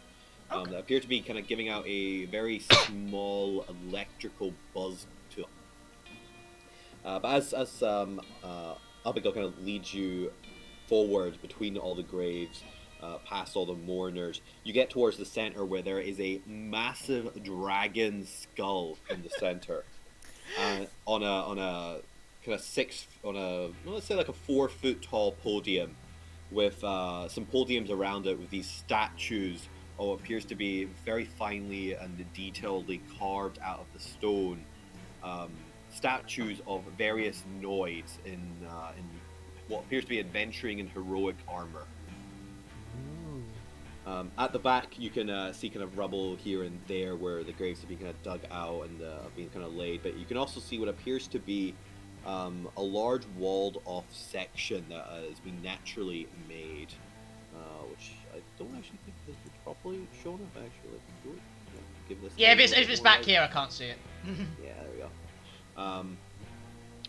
That appear to be kind of giving out a very small electrical buzz to them. But as Abigail kind of leads you forward between all the graves, past all the mourners, you get towards the center where there is a massive dragon skull in the center, on a kind of let's say like a 4-foot tall podium, with some podiums around it with these statues, or what appears to be very finely and detailedly carved out of the stone, statues of various noids in what appears to be adventuring in heroic armor. At the back, you can see kind of rubble here and there where the graves have been kind of dug out and have been kind of laid, but you can also see what appears to be a large walled-off section that has been naturally made, which I don't actually think has been properly shown. If I actually do it, give this. Yeah, if it's back here, I can't see it. Yeah, there we go.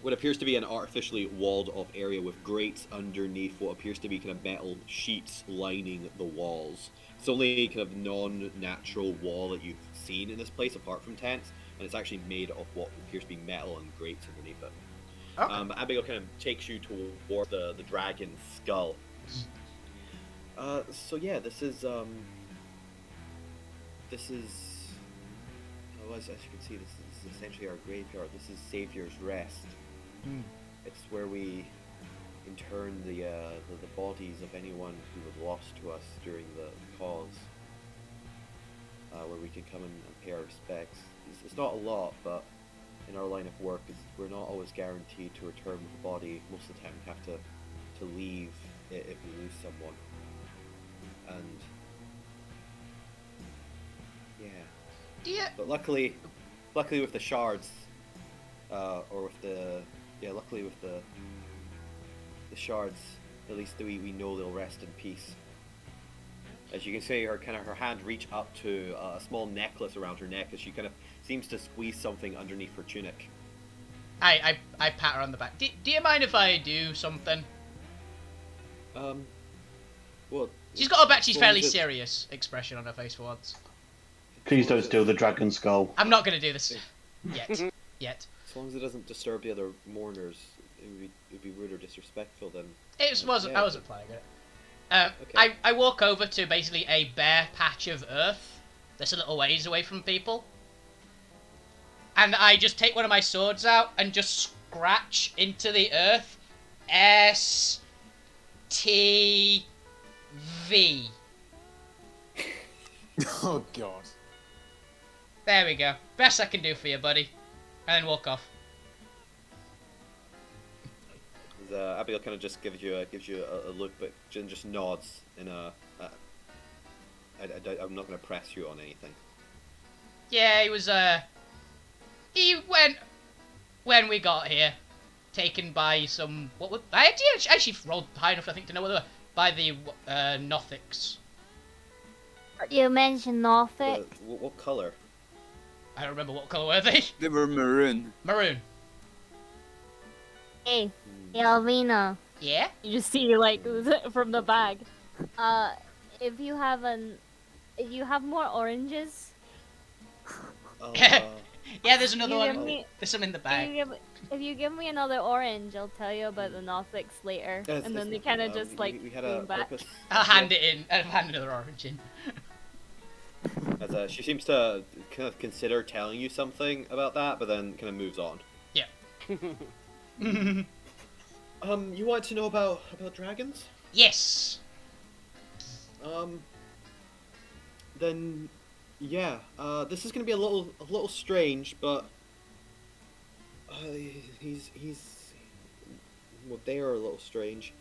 What appears to be an artificially walled-off area with grates underneath what appears to be kind of metal sheets lining the walls. It's only kind of non-natural wall that you've seen in this place, apart from tents, and it's actually made of what appears to be metal and grates underneath it. Okay. Abigail kind of takes you towards the dragon skull. So yeah, this is oh, as you can see, this is essentially our graveyard. This is Savior's Rest. It's where we intern the bodies of anyone who was lost to us during the cause. Where we can come and pay our respects. It's not a lot, but in our line of work, we're not always guaranteed to return with a body. Most of the time, we have to leave if we lose someone. And yeah. But luckily with the shards, luckily with the shards, at least we know they'll rest in peace. As you can see, her hand reach up to a small necklace around her neck as she kind of seems to squeeze something underneath her tunic. I pat her on the back. Do you mind if I do something? Well, she's got a she's fairly serious expression on her face for once. Please don't steal the dragon skull. I'm not going to do this yet. As long as it doesn't disturb the other mourners, it would be rude or disrespectful. Then I wasn't playing it. Okay. I walk over to basically a bare patch of earth that's a little ways away from people, and I just take one of my swords out and just scratch into the earth. STV. Oh god. There we go. Best I can do for you, buddy. And then walk off. Abigail kind of just gives you a look, but just nods in a. I'm not going to press you on anything. Yeah, he was he went when we got here, taken by some I actually rolled high enough I think to know what they were, by the Nothics. You mentioned Norfolk. What color? I don't remember what color were they. They were maroon. Maroon. Hey, Alvina. Yeah? You just see like from the bag. If you have more oranges. Yeah, there's another one. There's some in the bag. If you give me another orange, I'll tell you about the Nothics later. And then they kind of just like we had a back. purpose. I'll hand it in. I'll hand another orange in. As she seems to kind of consider telling you something about that, but then kind of moves on. Yeah. You want to know about dragons? Yes. Then Yeah, this is gonna be a little strange, but he's well, they are a little strange.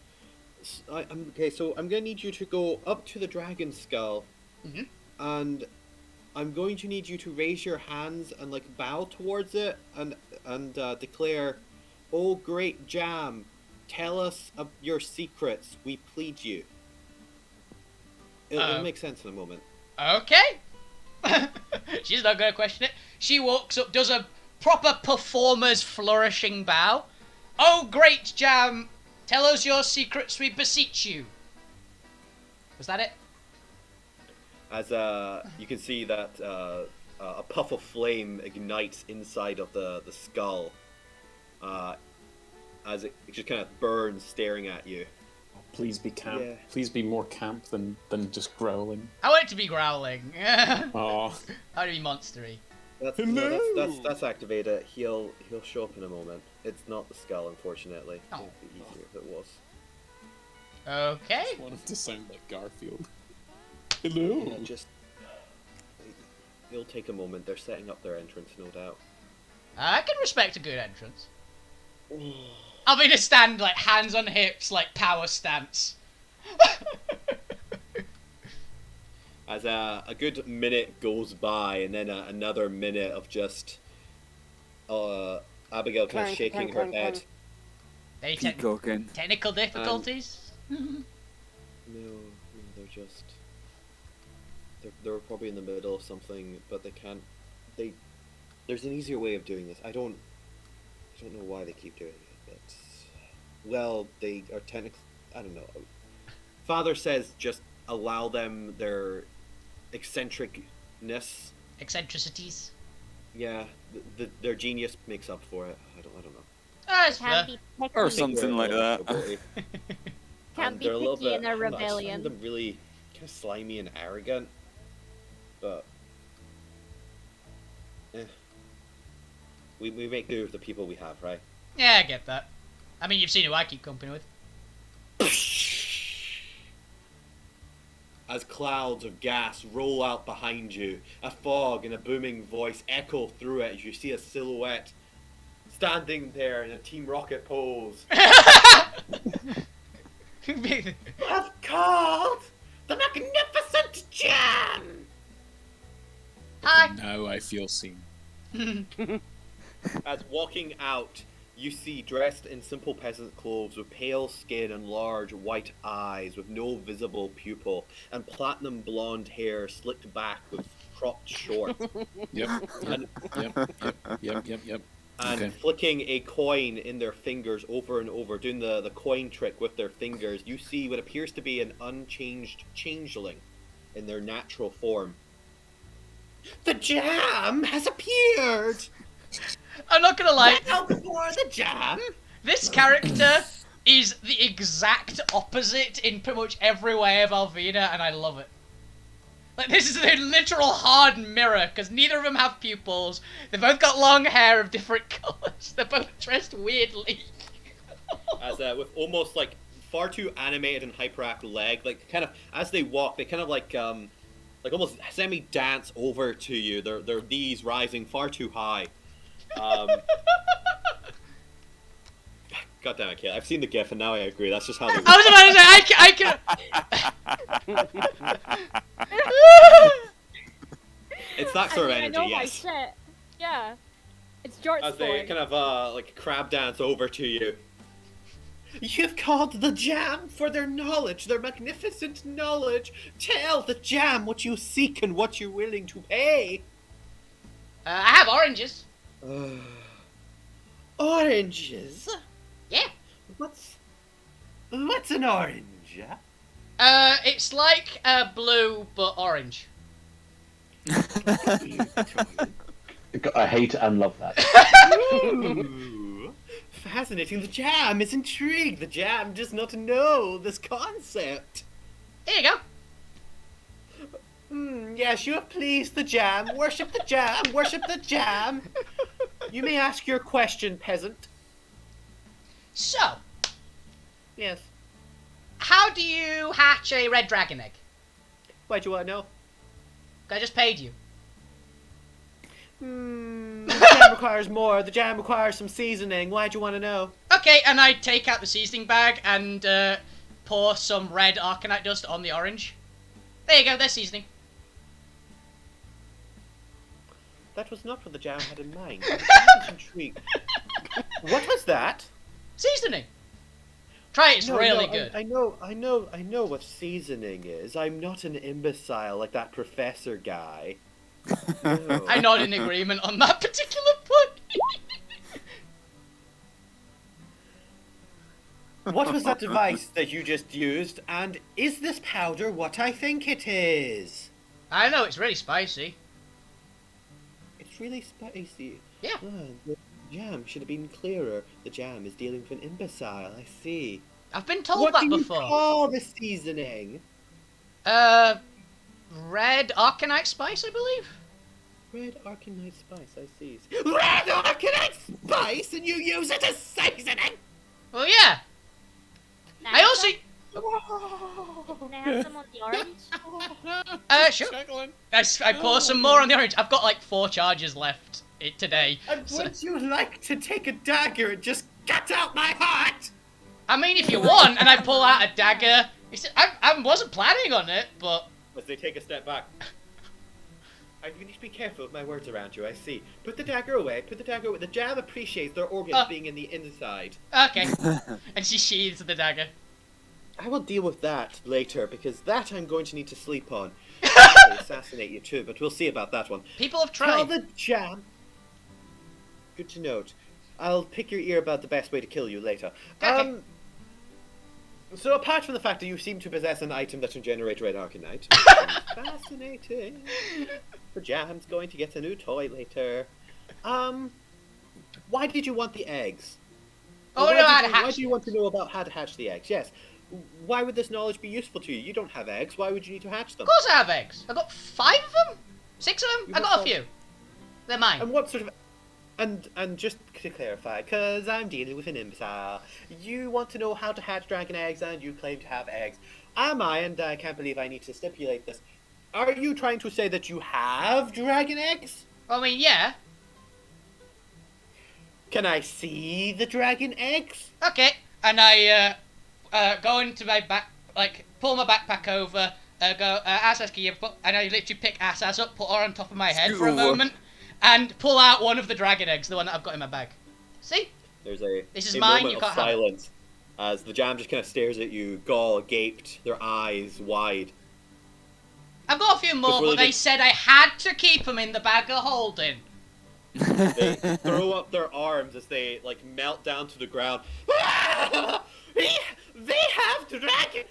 I'm okay. So I'm gonna need you to go up to the dragon skull, Mhm. and I'm going to need you to raise your hands and like bow towards it and declare, "Oh great Jam, tell us your secrets. We plead you." It'll make sense in a moment. Okay. She's not gonna question it. She walks up, does a proper performer's flourishing bow. Oh, great Jam, tell us your secrets, we beseech you. Was that it? As you can see that a puff of flame ignites inside of the skull, as it just kind of burns, staring at you. Please be camp. Yeah. Please be more camp than just growling. I want it to be growling. Oh. I want it to be monstery. That's activated. He'll show up in a moment. It's not the skull, unfortunately. Oh. It'd be easier if it was. Okay. I want him to sound like Garfield. Hello. Yeah, just it'll take a moment. They're setting up their entrance, no doubt. I can respect a good entrance. I'll be to stand like hands on hips, like power stance. As a good minute goes by, and then another minute of just Abigail kind of Clank, shaking clank, her clank, head. clank. Any Peacocking. technical difficulties? No, they're just they're probably in the middle of something, but they can't. There's an easier way of doing this. I don't know why they keep doing it, but well, they are technically. I don't know. Father says just allow them their eccentricness. Eccentricities. Yeah, their genius makes up for it. I don't know. That's Can't fair. be picky. Or something like that. Can't be They're a little picky bit, in a I don't know, I just rebellion. find them really kind of slimy and arrogant, but we make do with the people we have, right? Yeah, I get that. I mean, you've seen who I keep company with. As clouds of gas roll out behind you, a fog and a booming voice echo through it as you see a silhouette standing there in a Team Rocket pose. I've called the Magnificent Jam! Hi. Now I feel seen. As walking out, you see dressed in simple peasant clothes with pale skin and large white eyes with no visible pupil and platinum blonde hair slicked back with cropped short. Yep. And, Yep. and Okay. flicking a coin in their fingers over and over, doing the coin trick with their fingers, you see what appears to be an unchanged changeling in their natural form. The jam has appeared! I'm not gonna lie. Now for the jam! This character is the exact opposite in pretty much every way of Alvina, and I love it. Like, this is a literal hard mirror, because neither of them have pupils. They've both got long hair of different colours. They're both dressed weirdly. As with almost like far too animated and hyperactive leg, like kind of as they walk, they kind of like almost semi-dance over to you. Their knees rising far too high. God damn it, Kate. I've seen the GIF and now I agree. That's just how they I was about to say, It's that sort of I energy, know yes. my shit. Yeah. It's George As they kind of like crab dance over to you. You've called the jam for their knowledge, their magnificent knowledge. Tell the jam what you seek and what you're willing to pay. I have oranges. Oranges? Yeah. What's an orange? It's like blue but orange. I hate and love that. Ooh, fascinating. The jam is intrigued. The jam does not know this concept. Here you go. Yes, you have pleased the jam. Worship the jam. Worship the jam. You may ask your question, peasant. So, Yes. how do you hatch a red dragon egg? Why do you want to know? I just paid you. The jam requires more. The jam requires some seasoning. Why'd you want to know? Okay, and I take out the seasoning bag and pour some red arcanite dust on the orange. There you go, there's seasoning. That was not what the jam had in mind. I was intrigued. What was that? Seasoning. Try it, it's really good. I know what seasoning is. I'm not an imbecile like that professor guy. No. I'm not in agreement on that particular point. What was that device that you just used? And is this powder what I think it is? I know, it's really spicy. It's really spicy. Yeah. Oh, the jam should have been clearer. The jam is dealing with an imbecile. I see. I've been told What that do you before. call the seasoning? Red arcanite spice, I believe. Red arcanite spice. I see. Red arcanite spice, and you use it as seasoning? Well, yeah. Can I also. Can I have some on the orange? Sure. I pour some more on the orange. I've got like 4 charges left today. And so- would you like to take a dagger and just cut out my heart? I mean, if you want, and I pull out a dagger. I wasn't planning on it, but. As they take a step back. You need to be careful with my words around you, I see. Put the dagger away, put the dagger away. The jam appreciates their organs being in the inside. Okay. And she sheathes the dagger. I will deal with that later, because that I'm going to need to sleep on. I'll assassinate you too, but we'll see about that one. People have Tell tried. the jam. Good to note. I'll pick your ear about the best way to kill you later. Okay. So apart from the fact that you seem to possess an item that can generate red arcanite, fascinating. The jam's going to get a new toy later. Why did you want the eggs? Oh, Why no, how to Why hatch. do you want to know about how to hatch the eggs? Yes. Why would this knowledge be useful to you? You don't have eggs. Why would you need to hatch them? Of course I have eggs. I got 5 of them? 6 of them? You I got a have few. They're mine. And what sort of... And just to clarify, because I'm dealing with an imbecile, you want to know how to hatch dragon eggs and you claim to have eggs. Am I, and I can't believe I need to stipulate this, are you trying to say that you have dragon eggs? I mean, yeah. Can I see the dragon eggs? Okay. And I go into my back, like, pull my backpack over, go, Asas, can you put... And I literally pick Asas up, put her on top of my head for a moment, and pull out one of the dragon eggs, the one that I've got in my bag. See? There's a This is a mine, moment you of can't have it. silence as the jam just kind of stares at you, gall gaped, their eyes wide. I've got a few more, Before but they they said I had to keep them in the bag of holding. They throw up their arms as they like melt down to the ground. They have dragon.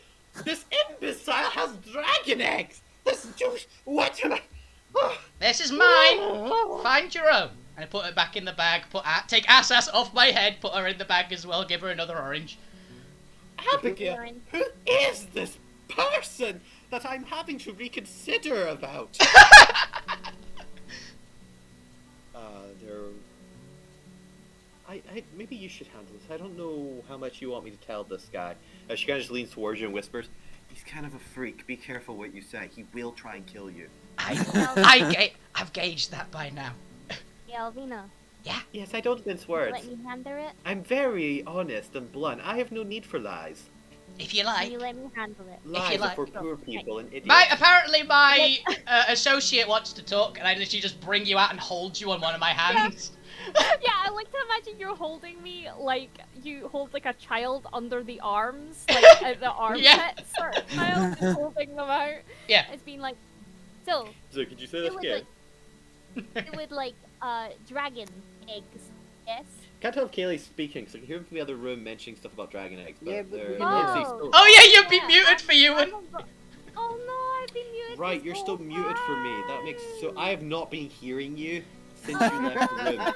This imbecile has dragon eggs. This juice. What am I? This is mine. Find your own. And I put it back in the bag. Take Asas off my head. Put her in the bag as well. Give her another orange. Abigail, who is this person that I'm having to reconsider about? Maybe you should handle this. I don't know how much you want me to tell this guy. She kind of just leans towards you and whispers, "He's kind of a freak. Be careful what you say. He will try and kill you." I've gauged that by now. Yeah, Alvina. Yeah? Yes, I don't mince words. Let me handle it. I'm very honest and blunt. I have no need for lies. If you Can like. you let me handle it? Lies like. are for poor people and idiots. Apparently my associate wants to talk, and I literally just bring you out and hold you on one of my hands. Yeah, I like to imagine you're holding me like you hold like a child under the arms, like at the armpits, Yeah. sort of child, just holding them out. Yeah. It's been like, so So could you say it this would again? like, it would like dragon eggs, yes. Can't tell if Kaylee's speaking, because I can hear him from the other room mentioning stuff about dragon eggs. But Yeah, but they're we mostly Oh. still- Oh yeah, you've been Yeah, muted for you. I'm a- Oh no, I've been muted. Right, this you're still whole muted for me. That makes so. I have not been hearing you since you left the room.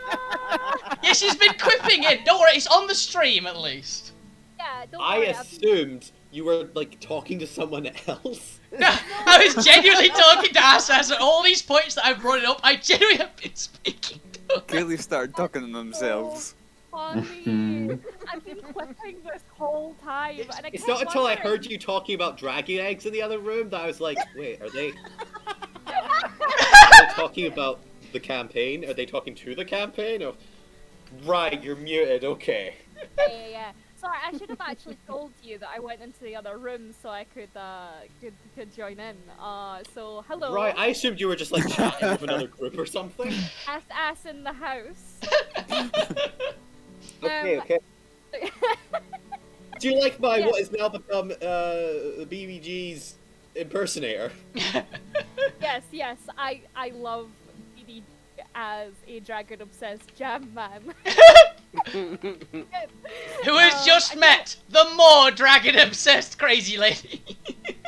Yeah, she's been quipping it. Don't worry, it's on the stream at least. Yeah, don't I worry. assumed you were like talking to someone else. No, I was genuinely talking to Asas at all these points that I've brought it up. I genuinely have been speaking to her. Clearly started talking to themselves. Funny. I've been quipping this whole time, and I It's kept not until I wondering- heard you talking about dragon eggs in the other room that I was like, wait, are they talking about the campaign? Are they talking to the campaign? Or... Right, you're muted, okay. Yeah. Sorry, I should have actually told you that I went into the other room so I could join in. So hello. Right, I assumed you were just like chatting with another group or something. Ass in the house. Okay. Do you like my Yes. what is now become BBG's impersonator? Yes. I love BD as a dragon obsessed jam man. Who has just met the more dragon obsessed crazy lady.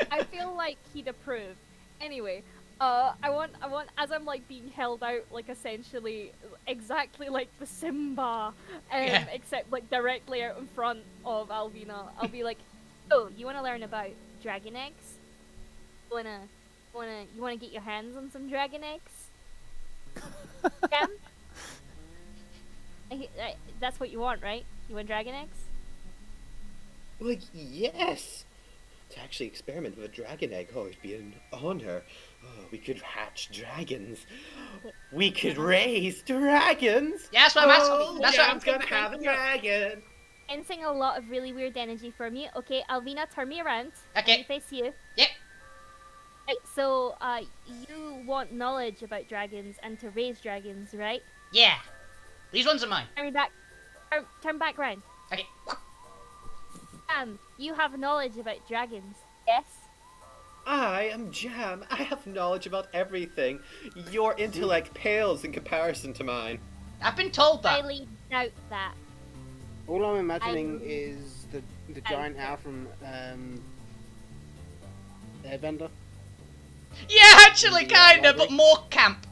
I feel like he'd approve. Anyway, I want as I'm like being held out like essentially exactly like the Simba, except like directly out in front of Alvina. I'll be like, oh, you want to learn about dragon eggs? You wanna get your hands on some dragon eggs? Cam? That's what you want, right? You want dragon eggs? Like, yes! To actually experiment with a dragon egg, oh, it'd be an honor. Oh, we could hatch dragons. We could raise dragons! Yeah, that's what I'm asking. That's what I'm gonna have a dragon! Sensing a lot of really weird energy from you. Okay, Alvina, turn me around. Okay. Let me face you. Yep. Right, so, you want knowledge about dragons and to raise dragons, right? Yeah. These ones are mine. Turn me back. Turn back round. Okay. You have knowledge about dragons, yes? I am Jam. I have knowledge about everything. Your intellect pales in comparison to mine. I've been told that. Highly doubt that. All I'm imagining is the giant owl from Airbender. Yeah, actually, kinda, but more camp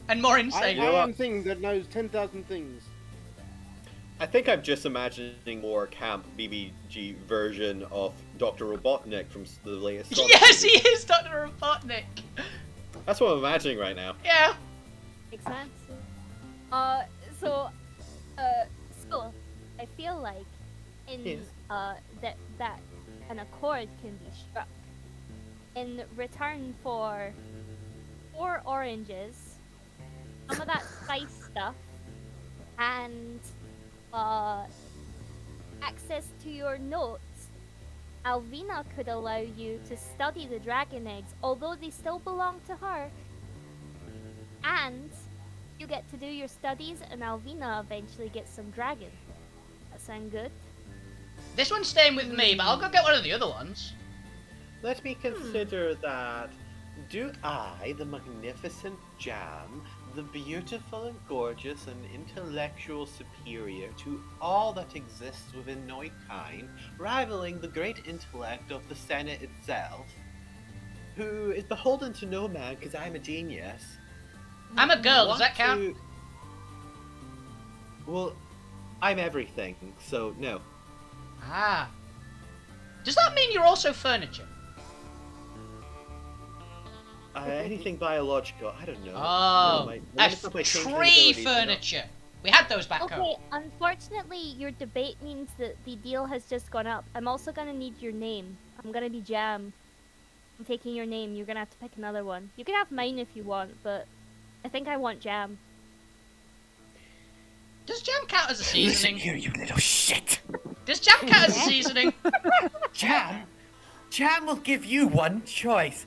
and more insane. I am thing that knows 10,000 things. I think I'm just imagining more camp BBG version of Dr. Robotnik from the latest Sonic Yes, movie. he is Dr. Robotnik. That's what I'm imagining right now. Yeah. Makes sense. So I feel like in that an accord can be struck in return for 4 oranges, some of that spice stuff, and access to your notes. Alvina could allow you to study the dragon eggs, although they still belong to her. And you get to do your studies, and Alvina eventually gets some dragon. That sound good? This one's staying with me, but I'll go get one of the other ones. Let me consider that. Do I, the magnificent Jam, the beautiful and gorgeous and intellectual superior to all that exists within Neukine, rivaling the great intellect of the Senate itself, who is beholden to no man because I'm a genius. I'm a girl, does that count? Well, I'm everything, so no. Ah. Does that mean you're also furniture? Anything biological, I don't know. Oh, My tree furniture. We had those back home. Okay, unfortunately, your debate means that the deal has just gone up. I'm also gonna need your name. I'm gonna be Jam. I'm taking your name. You're gonna have to pick another one. You can have mine if you want, but I think I want Jam. Does jam count as a seasoning? Listen here, you little shit. Does jam count as a seasoning? Jam will give you one choice.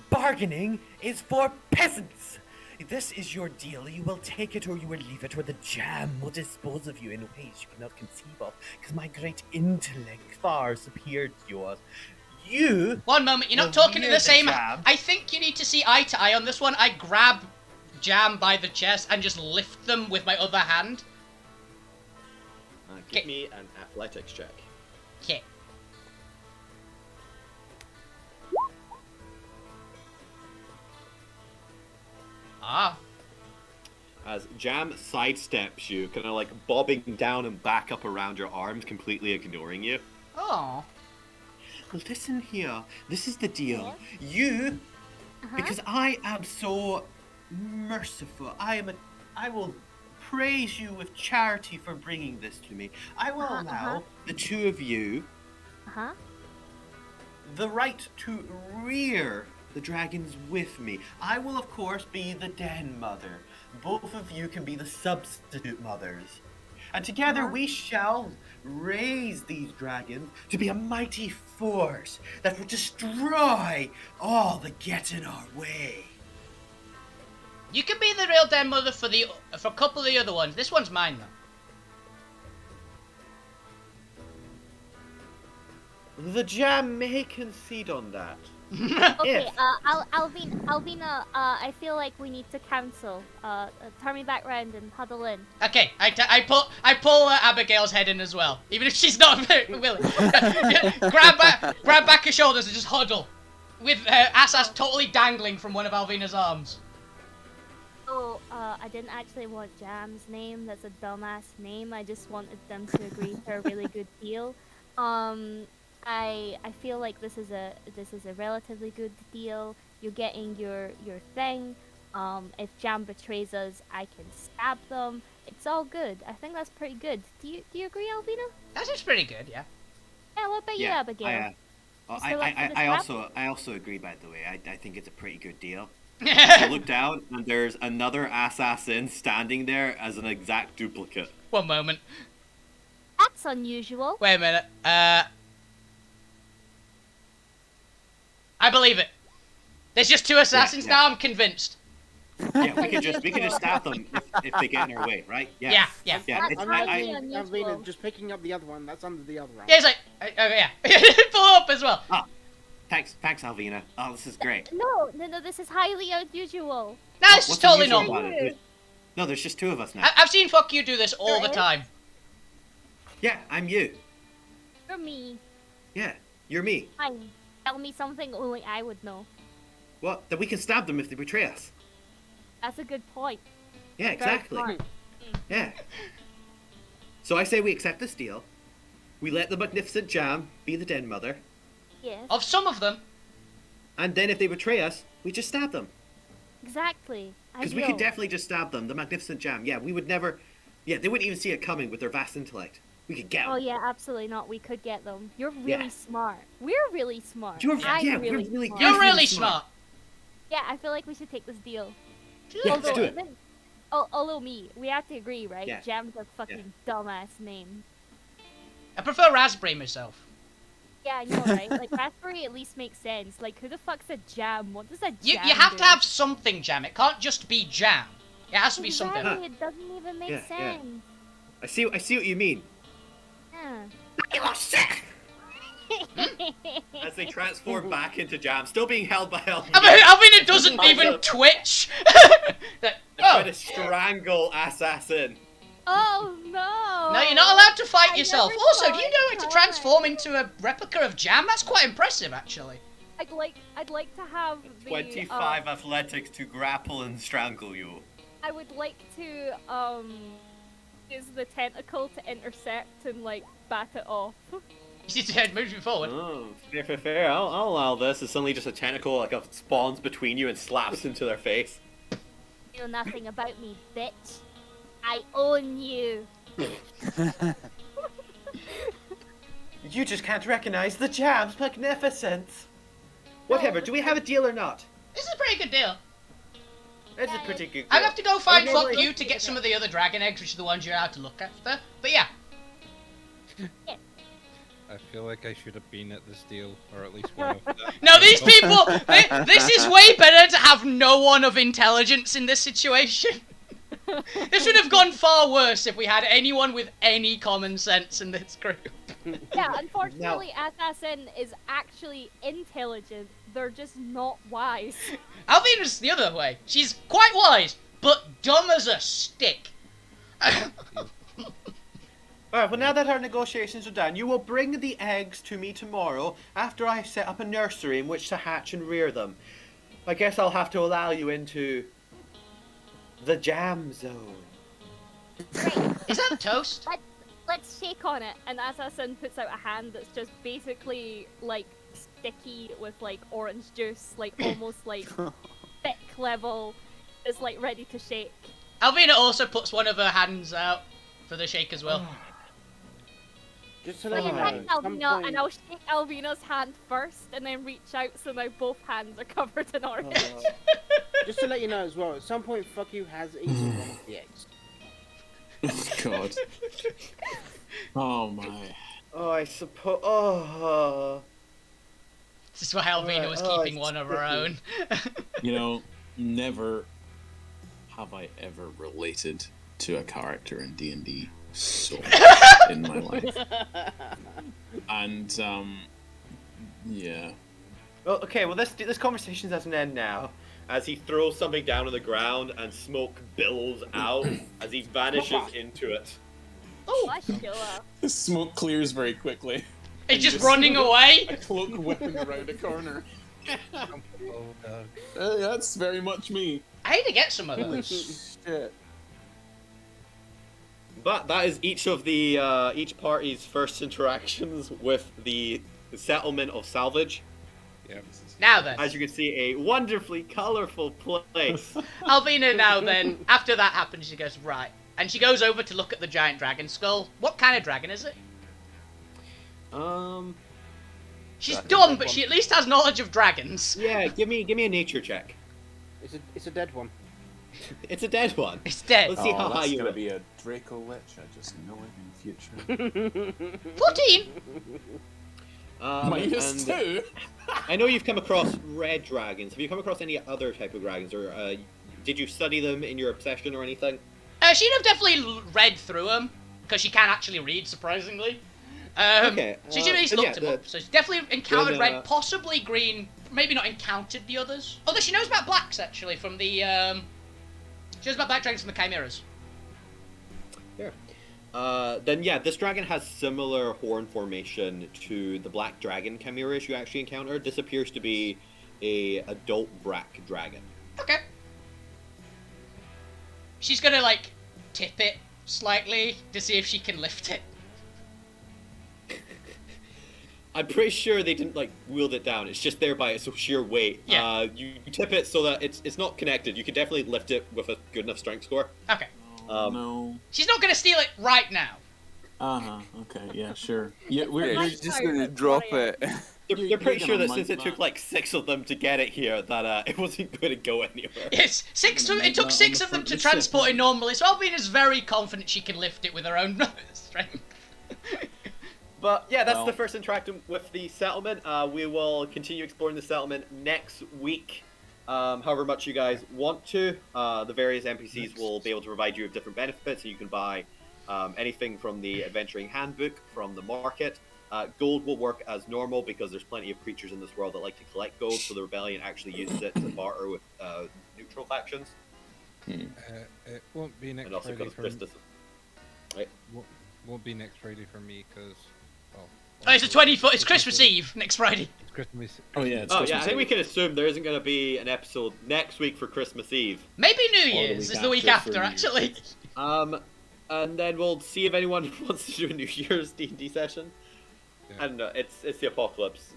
Bargaining is for peasants. This is your deal. You will take it or you will leave it, or the Jam will dispose of you in ways you cannot conceive of, because my great intellect far superior to yours. You... One moment, you're not talking to the same... I think you need to see eye to eye on this one. I grab Jam by the chest and just lift them with my other hand. Give me an athletics check. Okay. Ah. As Jam sidesteps you, kind of like bobbing down and back up around your arms, completely ignoring you. Oh. Listen here. This is the deal. You, because I am so merciful, I will praise you with charity for bringing this to me. I will allow the two of you the right to rear the dragons with me. I will, of course, be the den mother. both of you can be the substitute mothers. And together we shall raise these dragons to be a mighty force that will destroy all that gets in our way. You can be the real den mother for a couple of the other ones. This one's mine though. The jam may concede on that. Okay, Alvina, I feel like we need to cancel. Turn me back round and huddle in. Okay, I pull Abigail's head in as well, even if she's not willing. grab back her shoulders and just huddle, with Assas totally dangling from one of Alvina's arms. Oh, I didn't actually want Jam's name. That's a dumbass name. I just wanted them to agree to a really good deal. I feel like this is a relatively good deal. You're getting your thing. If Jam betrays us, I can stab them. It's all good. I think that's pretty good. Do you agree, Alvina? That seems pretty good, yeah. Yeah, what about you, Abigail? I also agree. By the way, I think it's a pretty good deal. I look down and there's another assassin standing there as an exact duplicate. One moment. That's unusual. Wait a minute. I believe it. There's just two assassins now. I'm convinced. Yeah, we can just stab them if they get in our way, right? Yeah. Alvina, just picking up the other one. That's under the other arm. Yeah, it's like, yeah. Pull up as well. Oh, thanks, Alvina. Oh, this is great. No, this is highly unusual. No, this is totally normal. No, there's just two of us now. I've seen fuck you do this all the time. Yeah, I'm you. You're me. Yeah, you're me. Fine. Tell me something only I would know. Well, then we can stab them if they betray us. That's a good point. Yeah, exactly. Yeah. So I say we accept this deal. We let the magnificent Jam be the den mother. Yes. Of some of them. And then if they betray us, we just stab them. Exactly. Because we could definitely just stab them, the magnificent Jam. Yeah, we would never... Yeah, they wouldn't even see it coming with their vast intellect. We could get them. Oh yeah, absolutely not. We could get them. You're really smart. We're really smart. You're really smart. Yeah, I feel like we should take this deal. Yeah, let's do it. Although we have to agree, right? Yeah. Jam's a fucking dumbass name. I prefer Raspberry myself. Yeah, I know, right? Like, Raspberry at least makes sense. Like, who the fuck's a Jam? What does a Jam You have do? to have something, Jam. It can't just be Jam. It has to be something. It doesn't even make sense. I see what you mean. Yeah. As they transform back into Jam, still being held by Alvina. I mean, it doesn't even twitch. Trying to strangle Assassin. Oh no! No, you're not allowed to fight yourself. Also, do you know how to transform into a replica of Jam? That's quite impressive, actually. I'd like to have the 25 athletics to grapple and strangle you. I would like to use the tentacle to intercept and like bat it off. You need to move forward. Oh, fair. I'll allow this. It's suddenly just a tentacle like spawns between you and slaps into their face. You know nothing about me, bitch. I own you. You just can't recognize the Jam's magnificence. Whatever, do we have a deal or not? This is a pretty good deal. It's a pretty good deal. I'd have to go find fuck you to get some of the other dragon eggs, which are the ones you're out to look after. But yeah. I feel like I should have been at this deal, or at least one of them. No, these people. This is way better to have no one of intelligence in this situation. This would have gone far worse if we had anyone with any common sense in this group. Yeah, unfortunately, Assassin is actually intelligent. They're just not wise. Alvina's the other way. She's quite wise, but dumb as a stick. Alright, well now that our negotiations are done, you will bring the eggs to me tomorrow after I set up a nursery in which to hatch and rear them. I guess I'll have to allow you into the Jam Zone. Is that toast? Let's shake on it. And Assassin puts out a hand that's just basically like sticky with like orange juice, like almost like thick level, is like ready to shake. Alvina also puts one of her hands out for the shake as well. Just to I let you can know, text at some Alvina point, and I'll shake Alvina's hand first and then reach out so now both hands are covered in orange. just to let you know as well, at some point, fuck you has eaten one of the eggs. Oh God. Oh my. Oh, I suppose. Oh. This is why Alvina Alright, was oh, keeping it's one of her own. You know, never have I ever related to a character in D&D so much in my life. And yeah. Well, okay. Well, this conversation doesn't end now. As he throws something down on the ground and smoke billows out as he vanishes into it. Flash killer. The smoke clears very quickly. It's just running away. A cloak whipping around a corner. Oh, no. That's very much me. I need to get some of Holy those. shit. But that is each of the each party's first interactions with the settlement of Salvage. Yep. Now then. As you can see, a wonderfully colourful place. Alvina now then, after that happens, she goes, right. And she goes over to look at the giant dragon skull. What kind of dragon is it? She's Dragon, dumb, dead but one. she at least has knowledge of dragons. Yeah, give me a nature check. It's a dead one. It's a dead one. It's dead. Let's see how high that's you gonna are. be a Draco Lich. I just know it in the future. 14! Minus 2? I know you've come across red dragons. Have you come across any other type of dragons, or did you study them in your obsession or anything? She'd have definitely read through them, because she can actually read, surprisingly. Okay, So she'd at least then looked yeah, them up. So she's definitely encountered then, red, possibly green, maybe not encountered the others. Although she knows about blacks, actually, from the, she knows about black dragons from the chimeras. Yeah. Then yeah, this dragon has similar horn formation to the black dragon chimeras you actually encountered. This appears to be a adult black dragon. Okay. She's gonna, like, tip it slightly to see if she can lift it. I'm pretty sure they didn't like wield it down. It's just there by its sheer weight. Yeah. You tip it so that it's not connected. You can definitely lift it with a good enough strength score. Okay. No. She's not gonna steal it right now. Uh-huh. Okay, yeah, sure. Yeah, Yeah, we're you're just gonna drop it. They're pretty sure that gonna since it mic took that. like 6 of them to get it here, that it wasn't going to go anywhere. Yes, it took 6 of them to transport it normally, so Alvina's very confident she can lift it with her own strength. But yeah, that's Well. the first interaction with the settlement. We will continue exploring the settlement next week. However much you guys want to. The various NPCs will be able to provide you with different benefits. So you can buy anything from the adventuring handbook, from the market. Gold will work as normal because there's plenty of creatures in this world that like to collect gold, so the rebellion actually uses it to barter with neutral factions. It won't be next And also Friday because for Christus. Right. won't be next Friday for me because. Oh, it's the 24th. It's Christmas Eve next Friday. It's Christmas. Oh yeah, it's Oh Christmas yeah, I think Eve. we can assume there isn't going to be an episode next week for Christmas Eve. Maybe New Or the Year's week is the week after after, New actually. And then we'll see if anyone wants to do a New Year's D&D session. Yeah. I don't know, it's the apocalypse.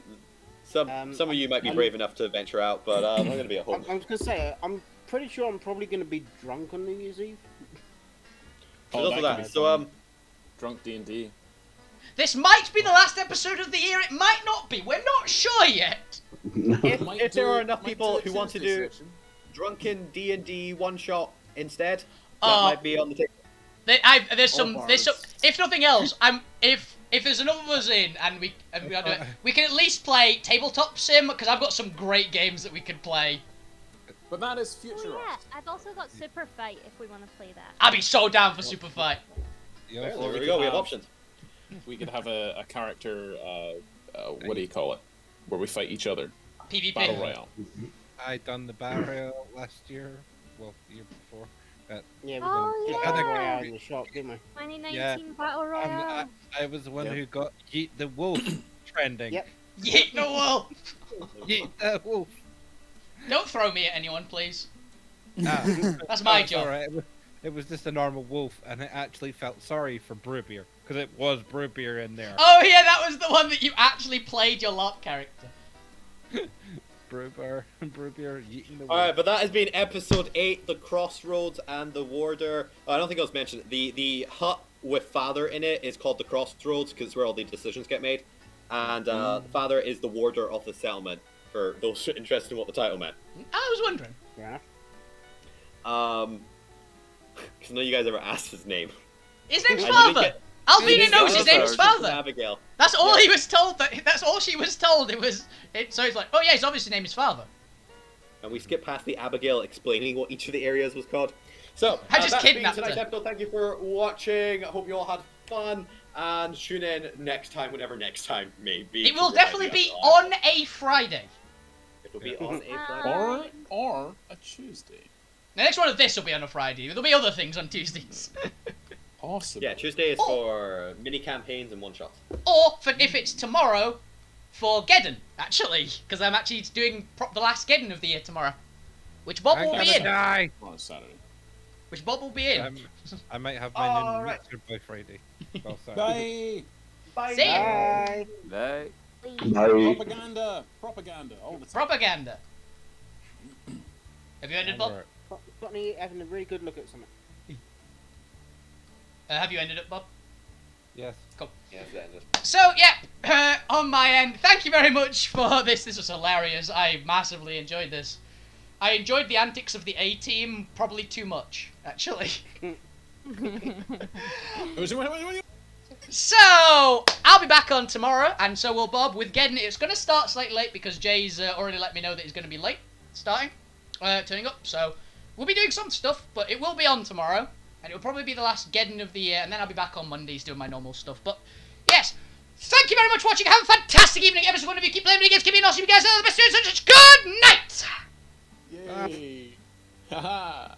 Some of you might be I'm- brave enough to venture out, but I'm going to be at I home. was gonna say, I'm pretty sure I'm probably gonna be drunk on New Year's Eve. There's also could that. be So fun. Drunk D&D. This might be the last episode of the year. It might not be. We're not sure yet. if there are enough Might people do a who want to Tuesday do session. drunken D&D one shot instead, that Oh. might be on the table. There's some. If nothing else, if there's enough of us in and we are doing, we can at least play tabletop sim because I've got some great games that we could play. But that is future. Oh yeah, I've also got Super Fight if we want to play that. I'd be so down for Super Fight. You There also- we we go, could we have have- options. We could have a character, what do you call it? Where we fight each other. PvP. Battle Royale. I done the barrel last year. Well, the year before. Yeah, we Oh, did yeah. Battle Royale in the shop, didn't we? 2019 Battle Royale. I was the one Yeah. who got Yeet the Wolf trending. Yep. Yeet the wolf. Yeet the Wolf. Don't throw me at anyone, please. Ah, That's my it's job. alright. It was just a normal wolf, and I actually felt sorry for Brewbeer because it was Brewbeer in there. Oh yeah, that was the one that you actually played your LARP character. Brewbeer, Yeeting the Wolf. Alright, but that has been episode 8, the Crossroads and the Warder. I don't think I was mentioned. The hut with Father in it is called the Crossroads because it's where all the decisions get made. And Father is the warder of the settlement, for those interested in what the title meant. I was wondering. Yeah. Because none of you guys ever asked his name. His name's And you didn't Father. get- Alvina knows his name's Father. Abigail. That's all he was told. That's all she was told. So he's like, oh yeah, his obviously name is Father. And we skipped past the Abigail explaining what each of the areas was called. So, I just that's been kidnapped tonight's her. episode. Thank you for watching. I hope you all had fun. And tune in next time, whenever next time may be. It will 'cause we're definitely finding be out live. on a Friday. It will be on a Friday. Or a Tuesday. The next one of this will be on a Friday. There'll be other things on Tuesdays. Awesome. Yeah, Tuesday is for mini campaigns and one shots. Or if it's tomorrow, for Geddon, actually, because I'm actually doing the last Geddon of the year tomorrow, which Bob will be in. Die. On Saturday. Which Bob will be in. I might have my new mixer by Friday. Oh, sorry. Bye. Bye. See you. Bye. Bye. Propaganda. Propaganda. All the time. Propaganda. Have you ended, Bob? Got any having a really good look at something? Have you ended it, Bob? Yes. Cool. Yeah, that's it. So, yeah, on my end, thank you very much for this. This was hilarious. I massively enjoyed this. I enjoyed the antics of the A-team probably too much, actually. So, I'll be back on tomorrow, and so will Bob with Geddon. It's going to start slightly late because Jay's already let me know that he's going to be late starting, turning up. So, we'll be doing some stuff, but it will be on tomorrow. And it will probably be the last Geddon of the year, and then I'll be back on Mondays doing my normal stuff. But, yes, thank you very much for watching. Have a fantastic evening, every single one of you. Keep playing video games, keep being awesome. You guys are the best. Good night! Yay. Haha.